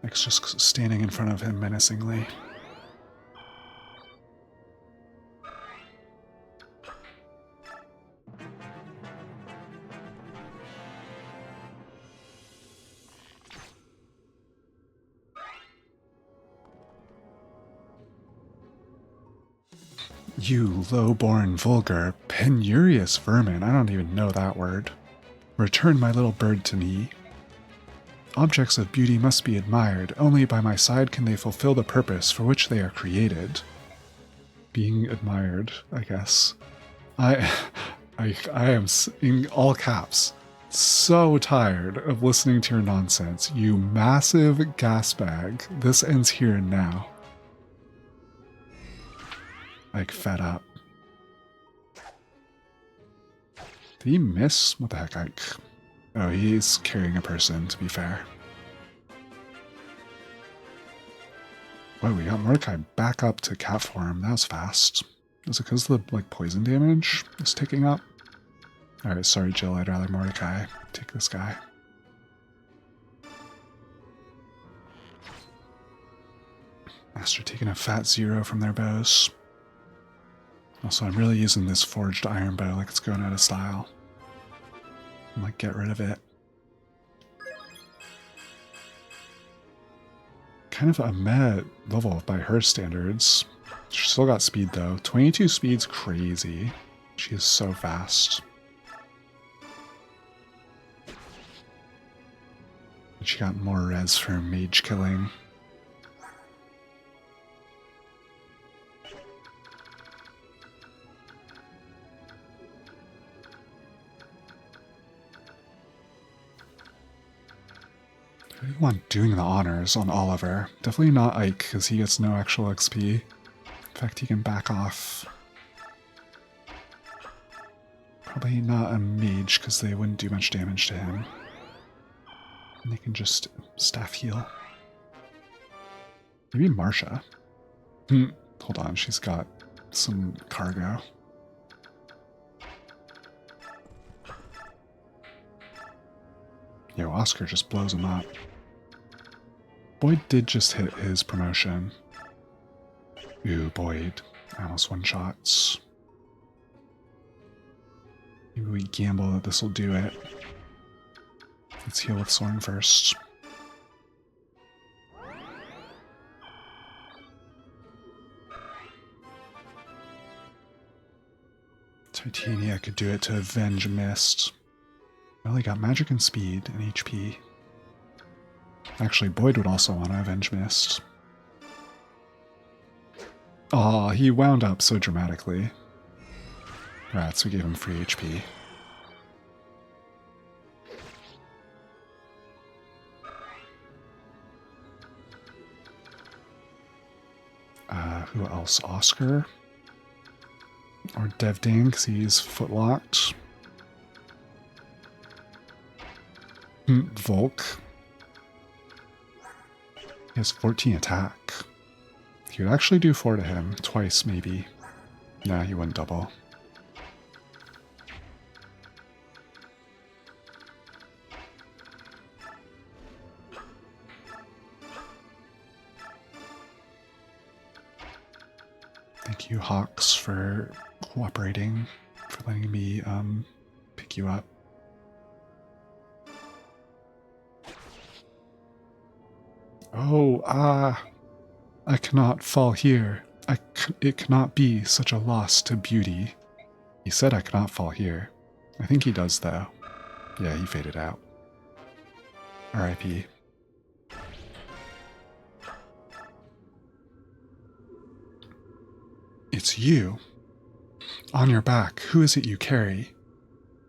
Ike's just standing in front of him menacingly. You low-born, vulgar, penurious vermin, I don't even know that word. Return my little bird to me. Objects of beauty must be admired, only by my side can they fulfill the purpose for which they are created. Being admired, I guess. I am, in all caps, so tired of listening to your nonsense, you massive gas bag. This ends here and now. Like, fed up. Did he miss? What the heck, Ike? Oh, he's carrying a person, to be fair. Whoa, we got Mordecai back up to cat form. That was fast. Is it because the, like, poison damage is ticking up? Alright, sorry, Jill. I'd rather Mordecai take this guy. Master taking a fat 0 from their bows. Also, I'm really using this forged iron bow like it's going out of style. I'm like, get rid of it. Kind of a meh level by her standards. She's still got speed though. 22 speed's crazy. She is so fast. And she got more res for mage killing. Who do you want doing the honors on Oliver? Definitely not Ike, because he gets no actual XP. In fact, he can back off. Probably not a mage, because they wouldn't do much damage to him. And they can just staff heal. Maybe Marsha. Hold on, she's got some cargo. Yo, Oscar just blows him up. Boyd did just hit his promotion. Ooh, Boyd. Almost one-shots. Maybe we gamble that this will do it. Let's heal with Soren first. Titania could do it to avenge Mist. Well, he got magic and speed and HP. Actually, Boyd would also want to avenge Mist. Aw, he wound up so dramatically. Rats, we gave him free HP. Who else? Oscar? Or Devding, because he's footlocked. Volk. He has 14 attack. He would actually do 4 to him. Twice, maybe. Nah, he wouldn't double. Thank you, Hawks, for cooperating, for letting me pick you up. Oh, I cannot fall here. It cannot be such a loss to beauty. He said I cannot fall here. I think he does, though. Yeah, he faded out. R.I.P. It's you. On your back, who is it you carry?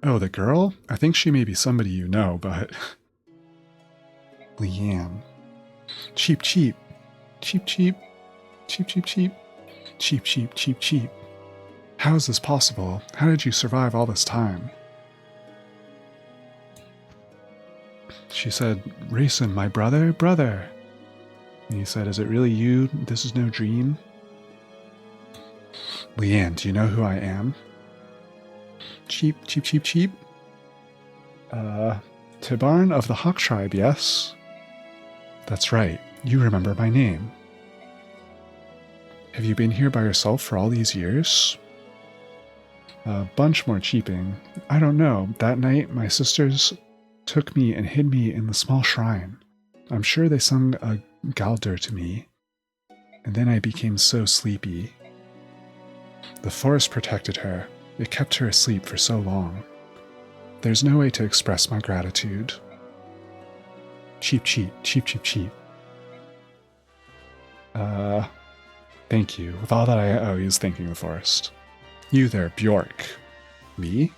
Oh, the girl? I think she may be somebody you know, but... Leanne. Cheap, cheap. Cheap, cheap. Cheap, cheap, cheap. Cheap, cheap, cheap, cheap. How is this possible? How did you survive all this time? She said, Rayson, my brother, brother. And he said, is it really you? This is no dream? Leanne, do you know who I am? Cheap, cheap, cheap, cheap. Tibarn of the Hawk Tribe, yes? That's right. You remember my name. Have you been here by yourself for all these years? A bunch more cheaping. I don't know. That night, my sisters took me and hid me in the small shrine. I'm sure they sung a Galder to me. And then I became so sleepy. The forest protected her. It kept her asleep for so long. There's no way to express my gratitude. Cheap, cheap, cheap, cheap, cheap. Thank you. With all that I owe, he is thanking the forest. You there, Bjork. Me?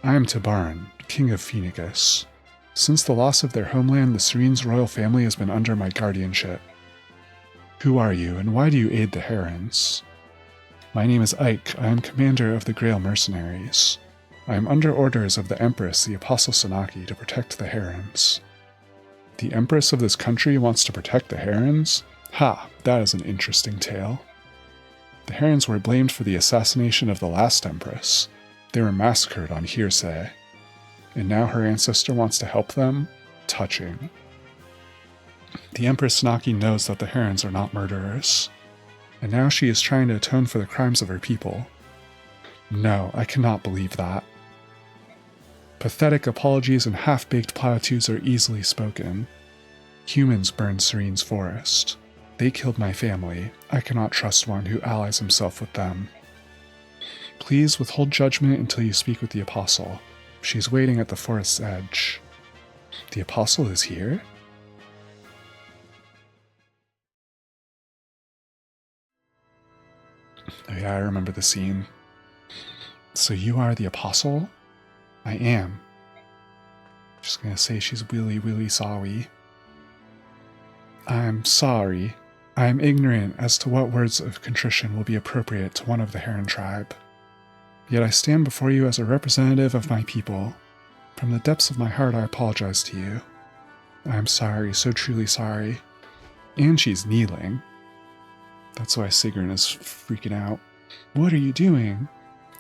I am Tibarn, King of Phoenix. Since the loss of their homeland, the Serene's royal family has been under my guardianship. Who are you, and why do you aid the Herons? My name is Ike. I am commander of the Grail Mercenaries. I am under orders of the Empress, the Apostle Sanaki, to protect the Herons. The Empress of this country wants to protect the Herons? Ha, that is an interesting tale. The Herons were blamed for the assassination of the last Empress. They were massacred on hearsay. And now her ancestor wants to help them? Touching. The Empress Sanaki knows that the Herons are not murderers. And now she is trying to atone for the crimes of her people. No, I cannot believe that. Pathetic apologies and half-baked platitudes are easily spoken. Humans burned Serene's forest. They killed my family. I cannot trust one who allies himself with them. Please withhold judgment until you speak with the Apostle. She's waiting at the forest's edge. The Apostle is here? Oh yeah, I remember the scene. So you are the Apostle? I am. Just gonna say she's really sorry. I'm sorry. I am ignorant as to what words of contrition will be appropriate to one of the Heron tribe. Yet I stand before you as a representative of my people. From the depths of my heart, I apologize to you. I am sorry, so truly sorry. And she's kneeling. That's why Sigrun is freaking out. What are you doing?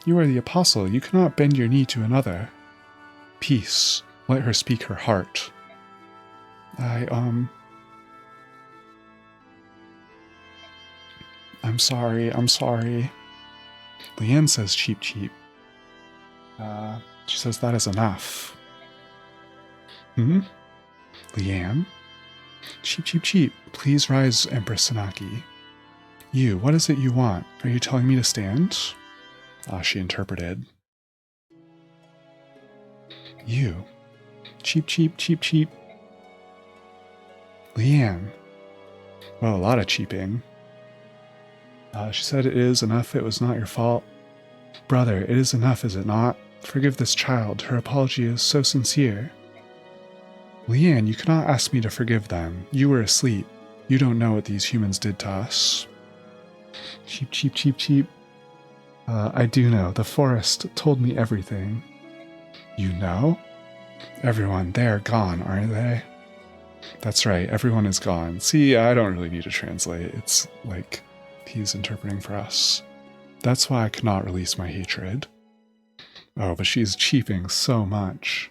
You are the Apostle. You cannot bend your knee to another. Peace. Let her speak her heart. I'm sorry. Leanne says cheap. She says that is enough. Leanne? Cheap. Please rise, Empress Sanaki. You, what is it you want? Are you telling me to stand? She interpreted. You. Cheap. Leanne. Well, a lot of cheaping. She said it is enough, it was not your fault. Brother, it is enough, is it not? Forgive this child, her apology is so sincere. Leanne, you cannot ask me to forgive them. You were asleep. You don't know what these humans did to us. Cheap. I do know. The forest told me everything. You know? Everyone, they are gone, aren't they? That's right, everyone is gone. See, I don't really need to translate. It's like he's interpreting for us. That's why I cannot release my hatred. Oh, but she's cheaping so much.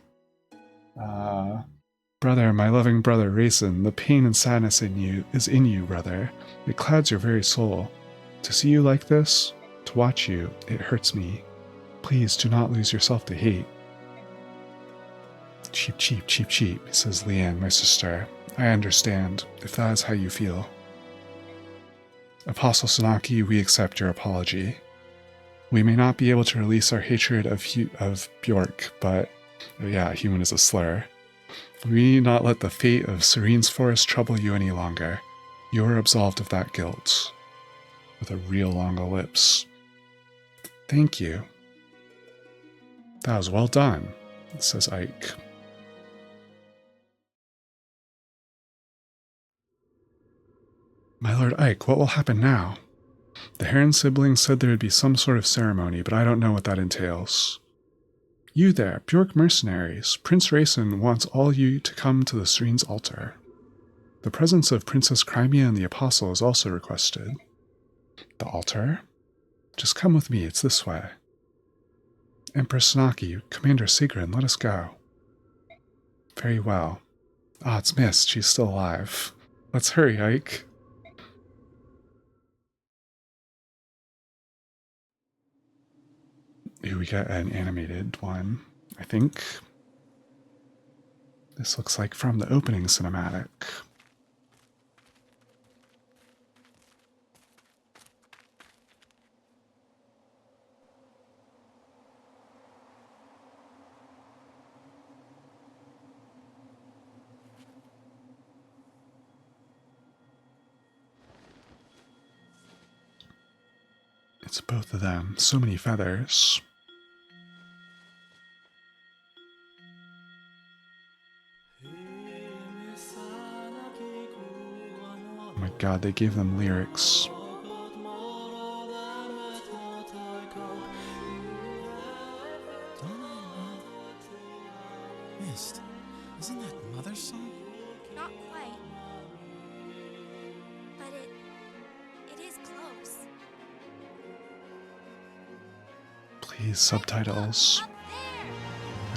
Brother, my loving brother, Raisin, the pain and sadness is in you, brother. It clouds your very soul. To see you like this, to watch you, it hurts me. Please do not lose yourself to hate. Cheap, says Leanne, my sister. I understand, if that is how you feel. Apostle Sanaki, we accept your apology. We may not be able to release our hatred of Bjork, but yeah, human is a slur. We need not let the fate of Serene's forest trouble you any longer. You are absolved of that guilt. With a real long ellipse. Thank you. That was well done, says Ike. My Lord Ike, what will happen now? The Heron siblings said there would be some sort of ceremony, but I don't know what that entails. You there, Bjork mercenaries. Prince Raisin wants all you to come to the Serene's altar. The presence of Princess Crimea and the Apostle is also requested. The altar? Just come with me, it's this way. Empress Sanaki, Commander Sigrun, let us go. Very well. Ah, it's Mist, she's still alive. Let's hurry, Ike. Ooh, we got an animated one, I think. This looks like from the opening cinematic. It's both of them. So many feathers. Oh my god, they gave them lyrics. Mist, isn't that Mother's song? Not quite. But it is close. Please, subtitles.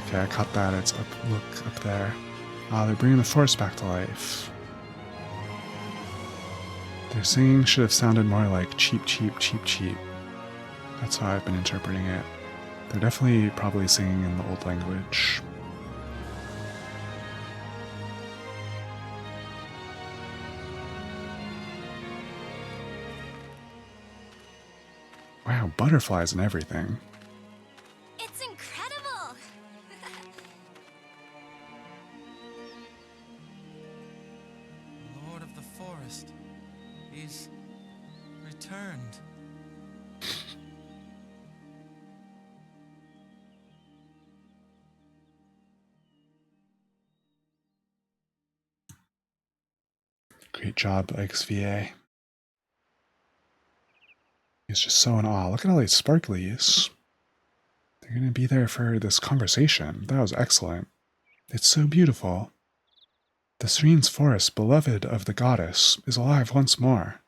Okay, I caught that. It's up. Look up there. Ah, they're bringing the forest back to life. Their singing should have sounded more like cheap. That's how I've been interpreting it. They're definitely probably singing in the old language. Wow, butterflies and everything. It's incredible! Lord of the Forest. He's returned. Great job, XVA. He's just so in awe. Look at all these sparklies. They're going to be there for this conversation. That was excellent. It's so beautiful. The Serene's forest, beloved of the goddess, is alive once more.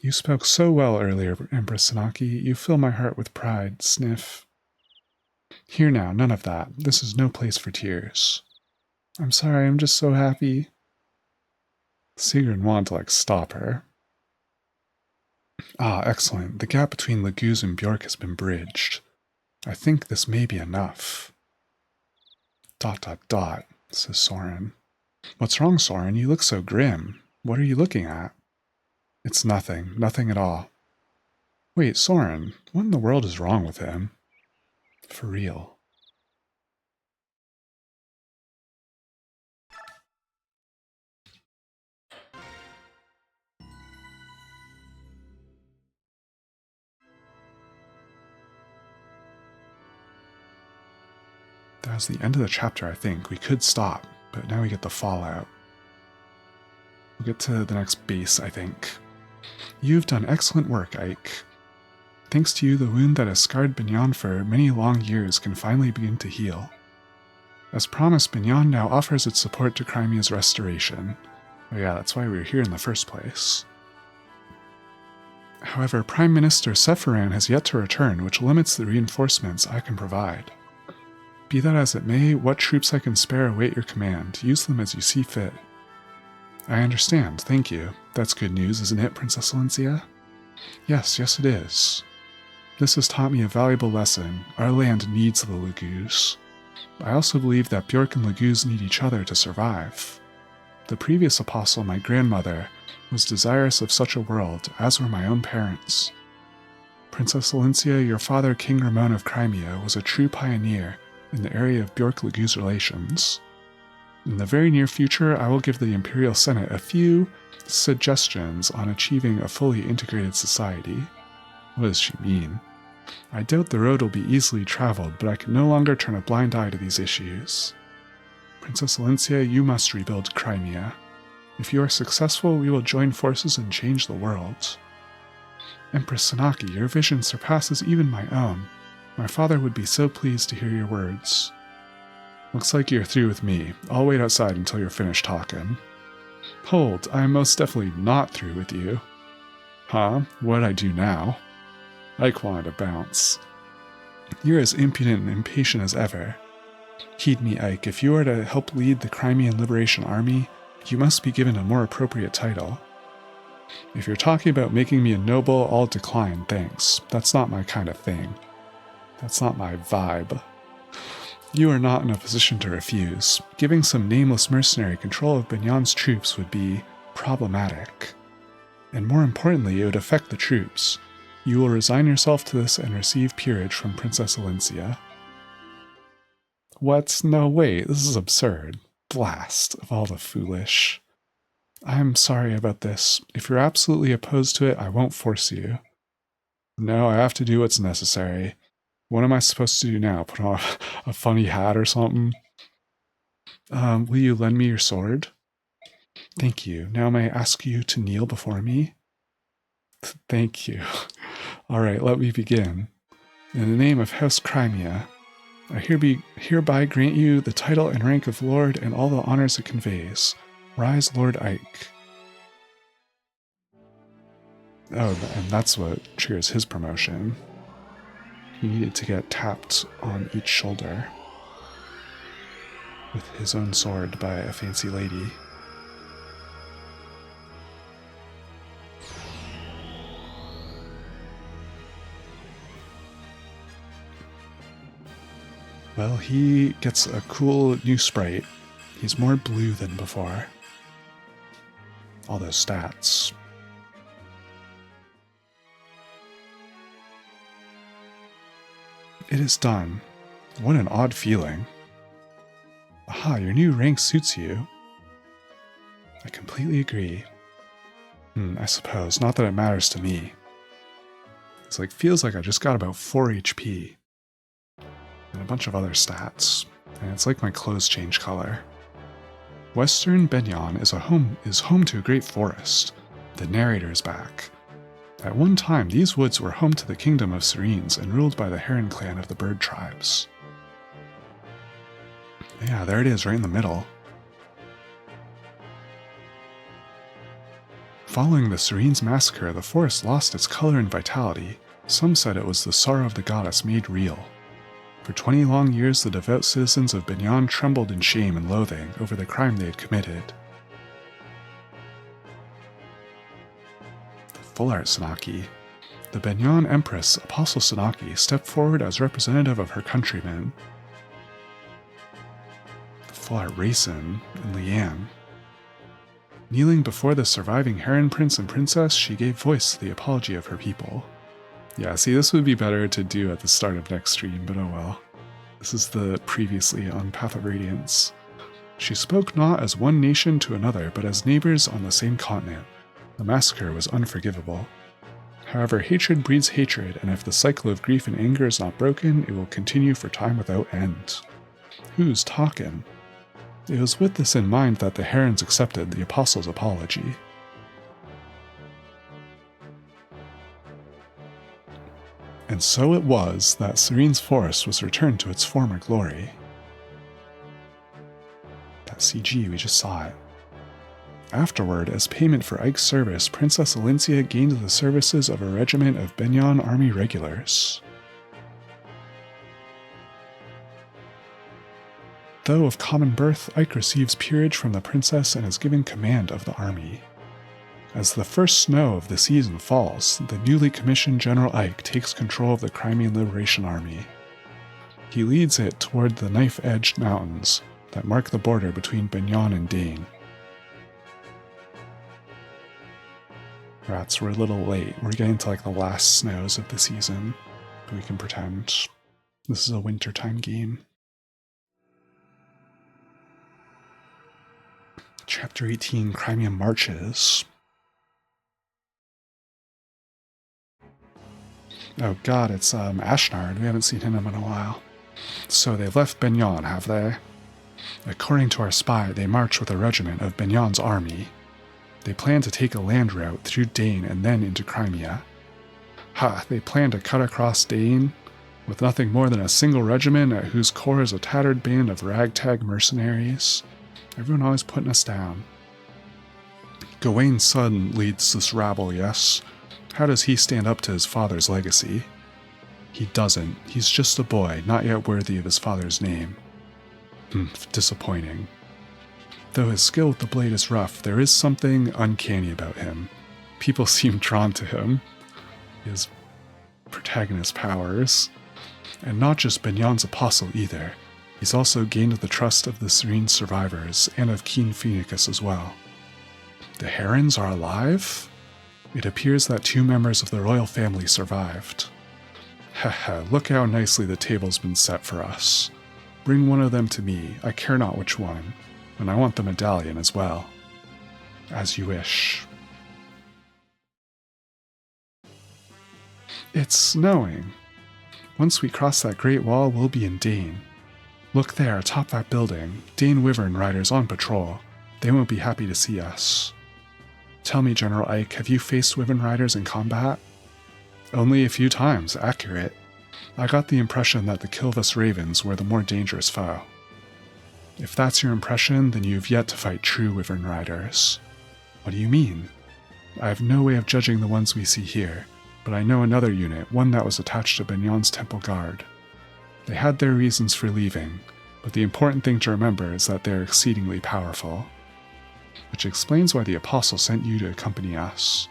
You spoke so well earlier, Empress Sanaki. You fill my heart with pride. Sniff. Here now, none of that. This is no place for tears. I'm sorry, I'm just so happy. Sigrun wanted to, stop her. Ah, excellent. The gap between Laguz and Bjork has been bridged. I think this may be enough. ... says Soren. What's wrong, Soren? You look so grim. What are you looking at? It's nothing. Nothing at all. Wait, Soren, what in the world is wrong with him? For real. That was the end of the chapter, I think. We could stop, but now we get the fallout. We'll get to the next base, I think. You've done excellent work, Ike. Thanks to you, the wound that has scarred Binyan for many long years can finally begin to heal. As promised, Binyan now offers its support to Crimea's restoration. Oh yeah, that's why we were here in the first place. However, Prime Minister Sephiran has yet to return, which limits the reinforcements I can provide. Be that as it may, what troops I can spare await your command. Use them as you see fit. I understand, thank you. That's good news, isn't it, Princess Valencia? Yes, it is. This has taught me a valuable lesson. Our land needs the Laguz. I also believe that Bjork and Laguz need each other to survive. The previous apostle, my grandmother, was desirous of such a world, as were my own parents. Princess Valencia, your father, King Ramon of Crimea, was a true pioneer in the area of Bjork-Laguz relations. In the very near future, I will give the Imperial Senate a few suggestions on achieving a fully integrated society. What does she mean? I doubt the road will be easily traveled, but I can no longer turn a blind eye to these issues. Princess Valencia, you must rebuild Crimea. If you are successful, we will join forces and change the world. Empress Sanaki, your vision surpasses even my own. My father would be so pleased to hear your words. Looks like you're through with me. I'll wait outside until you're finished talking. Hold, I am most definitely not through with you. Huh? What'd I do now? Ike wanted to bounce. You're as impudent and impatient as ever. Heed me, Ike. If you are to help lead the Crimean Liberation Army, you must be given a more appropriate title. If you're talking about making me a noble, I'll decline, thanks. That's not my kind of thing. That's not my vibe. You are not in a position to refuse. Giving some nameless mercenary control of Binyan's troops would be problematic. And more importantly, it would affect the troops. You will resign yourself to this and receive peerage from Princess Valencia. What? No, wait, this is absurd. Blast of all the foolish. I'm sorry about this. If you're absolutely opposed to it, I won't force you. No, I have to do what's necessary. What am I supposed to do now? Put on a funny hat or something? Will you lend me your sword? Thank you. Now may I ask you to kneel before me? Thank you. All right, let me begin. In the name of House Crimea, I hereby grant you the title and rank of Lord and all the honors it conveys. Rise, Lord Ike. Oh, and that's what triggers his promotion. He needed to get tapped on each shoulder with his own sword by a fancy lady. Well, he gets a cool new sprite. He's more blue than before. All those stats. It is done. What an odd feeling. Aha, your new rank suits you. I completely agree. I suppose. Not that it matters to me. It's like, feels like I just got about 4 HP. And a bunch of other stats. And it's like my clothes change color. Western Benyon is home to a great forest. The narrator is back. At one time, these woods were home to the Kingdom of Serenes and ruled by the Heron clan of the bird tribes. Yeah, there it is, right in the middle. Following the Serenes massacre, the forest lost its color and vitality. Some said it was the sorrow of the goddess made real. For 20 long years, the devout citizens of Benyon trembled in shame and loathing over the crime they had committed. The Full Art Sanaki. The Benyon Empress, Apostle Sanaki, stepped forward as representative of her countrymen. The Full Art Raisin and Leanne. Kneeling before the surviving Heron Prince and Princess, she gave voice to the apology of her people. Yeah, see, this would be better to do at the start of next stream, but oh well. This is the previously on Path of Radiance. She spoke not as one nation to another, but as neighbors on the same continent. The massacre was unforgivable. However, hatred breeds hatred, and if the cycle of grief and anger is not broken, it will continue for time without end. Who's talking? It was with this in mind that the Herons accepted the Apostle's apology. And so it was that Serene's forest was returned to its former glory. That CG, we just saw it. Afterward, as payment for Ike's service, Princess Alincia gained the services of a regiment of Benyon Army regulars. Though of common birth, Ike receives peerage from the princess and is given command of the army. As the first snow of the season falls, the newly commissioned General Ike takes control of the Crimean Liberation Army. He leads it toward the knife-edged mountains that mark the border between Benyon and Dane. Rats, we're a little late. We're getting to like the last snows of the season, but we can pretend this is a wintertime game. Chapter 18, Crimean Marches. Oh god, it's Ashnard. We haven't seen him in a while. So they've left Benyon, have they? According to our spy, they march with a regiment of Benyon's army. They plan to take a land route through Dane and then into Crimea. Ha, they plan to cut across Dane with nothing more than a single regiment at whose core is a tattered band of ragtag mercenaries. Everyone always putting us down. Gawain's son leads this rabble, yes? How does he stand up to his father's legacy? He doesn't. He's just a boy, not yet worthy of his father's name. Disappointing. Though his skill with the blade is rough, there is something uncanny about him. People seem drawn to him. His protagonist powers. And not just Benyon's apostle either. He's also gained the trust of the Serene survivors and of Keen Phoenicus as well. The Herons are alive? It appears that 2 members of the royal family survived. Haha, look how nicely the table's been set for us. Bring one of them to me, I care not which one, and I want the medallion as well. As you wish. It's snowing. Once we cross that great wall, we'll be in Dane. Look there, atop that building. Dane Wyvern riders on patrol. They won't be happy to see us. Tell me, General Ike, have you faced Wyvern riders in combat? Only a few times, accurate. I got the impression that the Kilvus Ravens were the more dangerous foe. If that's your impression, then you've yet to fight true Wyvern riders. What do you mean? I have no way of judging the ones we see here, but I know another unit, one that was attached to Benyon's Temple Guard. They had their reasons for leaving, but the important thing to remember is that they're exceedingly powerful. Which explains why the Apostle sent you to accompany us.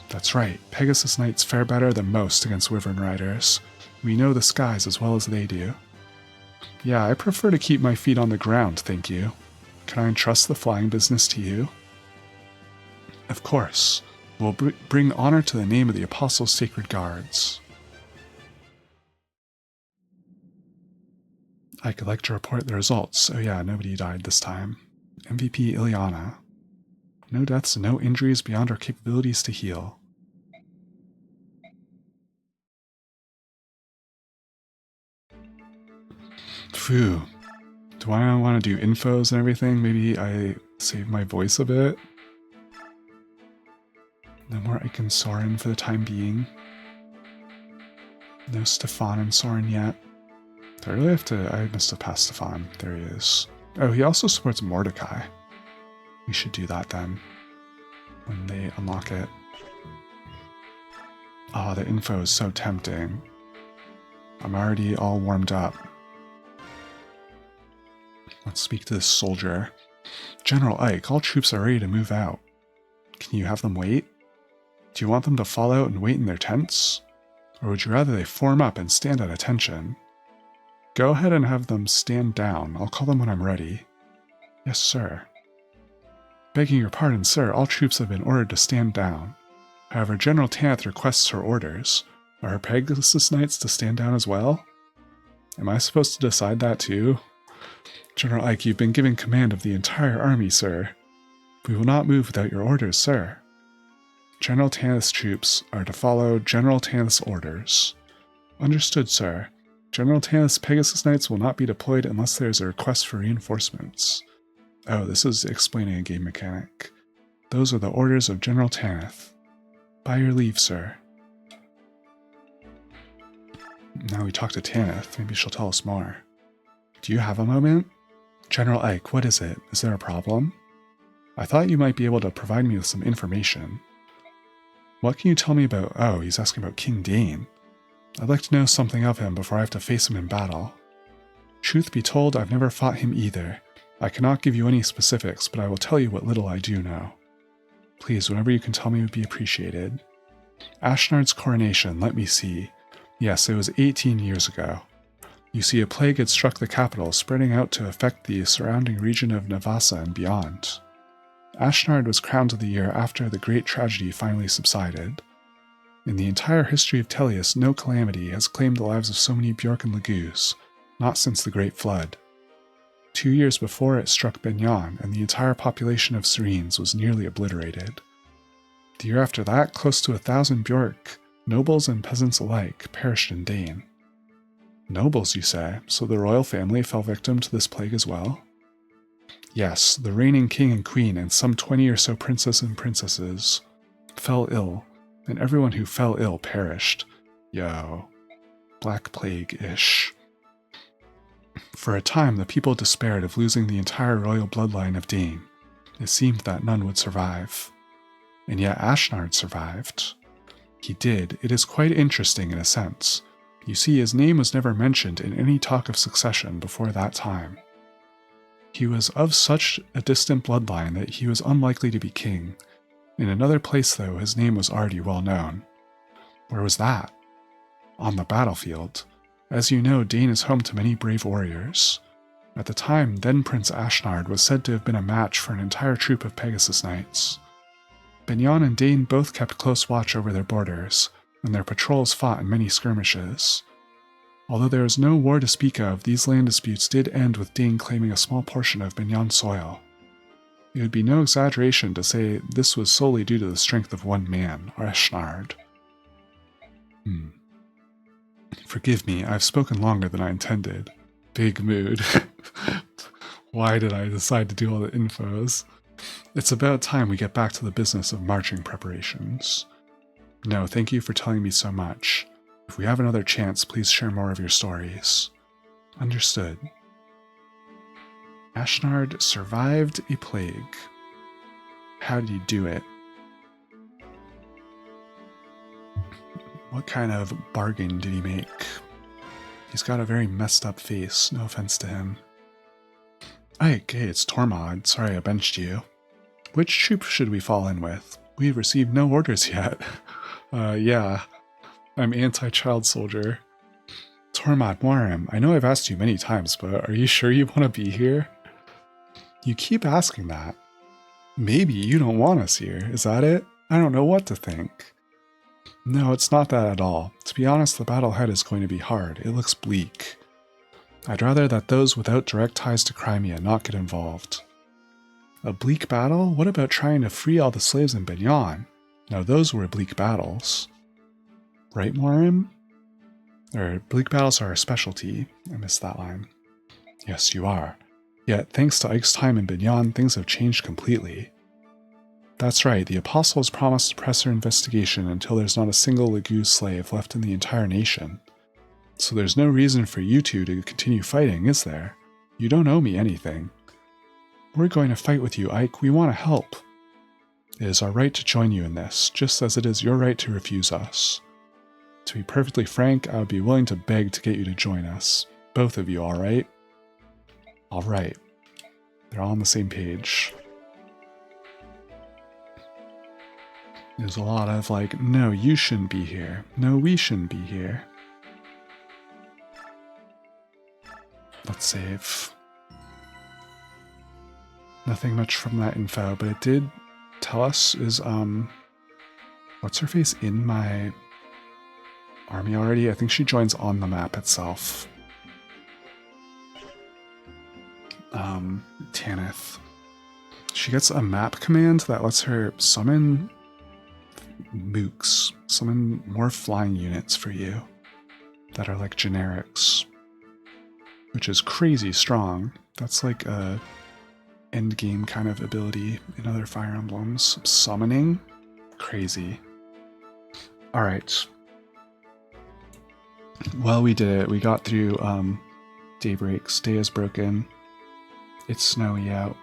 That's right, Pegasus Knights fare better than most against Wyvern Riders. We know the skies as well as they do. Yeah, I prefer to keep my feet on the ground, thank you. Can I entrust the flying business to you? Of course. We'll bring honor to the name of the Apostle's Sacred Guards. I could like to report the results. Oh yeah, nobody died this time. MVP Ileana. No deaths and no injuries beyond our capabilities to heal. Phew. Do I want to do infos and everything? Maybe I save my voice a bit. No more Ike and Soren for the time being. No Stefan and Soren yet. Do I really have to? I must have passed Stefan. There he is. Oh, he also supports Mordecai. We should do that then. When they unlock it. Oh, the info is so tempting. I'm already all warmed up. Let's speak to this soldier. General Ike, all troops are ready to move out. Can you have them wait? Do you want them to fall out and wait in their tents? Or would you rather they form up and stand at attention? Go ahead and have them stand down. I'll call them when I'm ready. Yes, sir. Begging your pardon, sir, all troops have been ordered to stand down. However, General Tanith requests her orders. Are her Pegasus Knights to stand down as well? Am I supposed to decide that too? General Ike, you've been given command of the entire army, sir. We will not move without your orders, sir. General Tanith's troops are to follow General Tanith's orders. Understood, sir. General Tanith's Pegasus Knights will not be deployed unless there is a request for reinforcements. Oh, this is explaining a game mechanic. Those are the orders of General Tanith. By your leave, sir. Now we talk to Tanith. Maybe she'll tell us more. Do you have a moment? General Ike, what is it? Is there a problem? I thought you might be able to provide me with some information. What can you tell me about... Oh, he's asking about King Dane. I'd like to know something of him before I have to face him in battle. Truth be told, I've never fought him either. I cannot give you any specifics, but I will tell you what little I do know. Please, whatever you can tell me would be appreciated. Ashnard's coronation, let me see. Yes, it was 18 years ago. You see, a plague had struck the capital, spreading out to affect the surrounding region of Navasa and beyond. Ashnard was crowned the year after the great tragedy finally subsided. In the entire history of Tellius, no calamity has claimed the lives of so many Bjorken Lagoos, not since the Great Flood. 2 years before it struck Benyan, and the entire population of Serenes was nearly obliterated. The year after that, close to 1,000 Bjork, nobles and peasants alike, perished in Dane. Nobles, you say? So the royal family fell victim to this plague as well? Yes, the reigning king and queen and some 20 or so princes and princesses fell ill, and everyone who fell ill perished. Yo. Black Plague-ish. For a time, the people despaired of losing the entire royal bloodline of Dane. It seemed that none would survive. And yet Ashnard survived. He did. It is quite interesting in a sense. You see, his name was never mentioned in any talk of succession before that time. He was of such a distant bloodline that he was unlikely to be king. In another place, though, his name was already well known. Where was that? On the battlefield. As you know, Dane is home to many brave warriors. At the time, then Prince Ashnard was said to have been a match for an entire troop of Pegasus Knights. Benyan and Dane both kept close watch over their borders, and their patrols fought in many skirmishes. Although there is no war to speak of, these land disputes did end with Dane claiming a small portion of Benyan soil. It would be no exaggeration to say this was solely due to the strength of one man, Ashnard. Forgive me, I've spoken longer than I intended. Big mood. Why did I decide to do all the infos? It's about time we get back to the business of marching preparations. No, thank you for telling me so much. If we have another chance, please share more of your stories. Understood. Ashnard survived a plague. How did he do it? What kind of bargain did he make? He's got a very messed up face, no offense to him. Ike, hey, it's Tormod. Sorry I benched you. Which troop should we fall in with? We've received no orders yet. Yeah. I'm anti-child soldier. Tormod Morim, I know I've asked you many times, but are you sure you want to be here? You keep asking that. Maybe you don't want us here, is that it? I don't know what to think. No, it's not that at all. To be honest, the battle ahead is going to be hard. It looks bleak. I'd rather that those without direct ties to Crimea not get involved. A bleak battle? What about trying to free all the slaves in Benyan? Now those were bleak battles. Right, Morim? Bleak battles are our specialty. I missed that line. Yes, you are. Yet, thanks to Ike's time in Benyan, things have changed completely. That's right, the Apostles promised to press their investigation until there's not a single Laguz slave left in the entire nation. So there's no reason for you two to continue fighting, is there? You don't owe me anything. We're going to fight with you, Ike. We want to help. It is our right to join you in this, just as it is your right to refuse us. To be perfectly frank, I would be willing to beg to get you to join us. Both of you, alright? Alright. They're all on the same page. There's a lot of like, no, you shouldn't be here. No, we shouldn't be here. Let's save. Nothing much from that info, but it did tell us is, what's her face in my army already? I think she joins on the map itself. Tanith. She gets a map command that lets her summon mooks, summon more flying units for you that are like generics, which is crazy strong. That's like a end game kind of ability in other Fire Emblems. Summoning? Crazy. Alright. Well, we did it. We got through daybreaks. Day is broken. It's snowy out.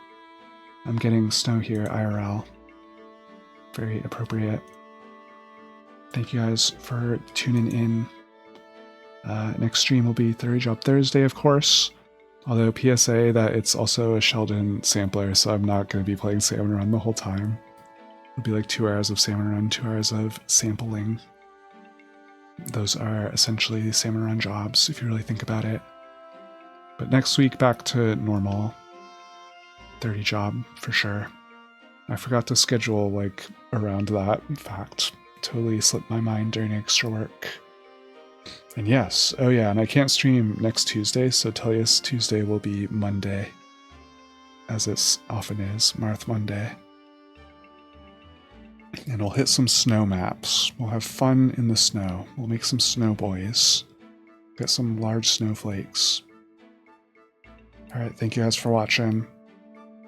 I'm getting snow here IRL. Very appropriate. Thank you guys for tuning in. Next stream will be Theory Job Thursday, of course. Although PSA that it's also a Sheldon sampler, so I'm not going to be playing Salmon Run the whole time. It'll be like 2 hours of Salmon Run, 2 hours of sampling. Those are essentially Salmon Run jobs, if you really think about it. But next week, back to normal. 30 job, for sure. I forgot to schedule, like, around that, in fact. Totally slipped my mind during extra work. And yes, oh yeah, and I can't stream next Tuesday, so Tellius Tuesday will be Monday. As it often is, Marth Monday. And we'll hit some snow maps. We'll have fun in the snow. We'll make some snow boys. Get some large snowflakes. Alright, thank you guys for watching.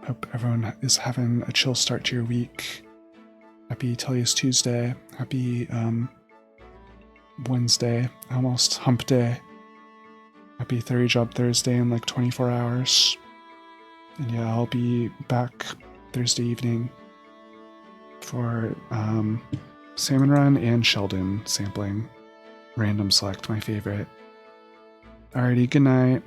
Hope everyone is having a chill start to your week. Happy Tellius Tuesday. Happy Wednesday. Almost hump day. Happy Theory Job Thursday in like 24 hours. And yeah, I'll be back Thursday evening for Salmon Run and Sheldon sampling. Random select, my favorite. Alrighty, good night.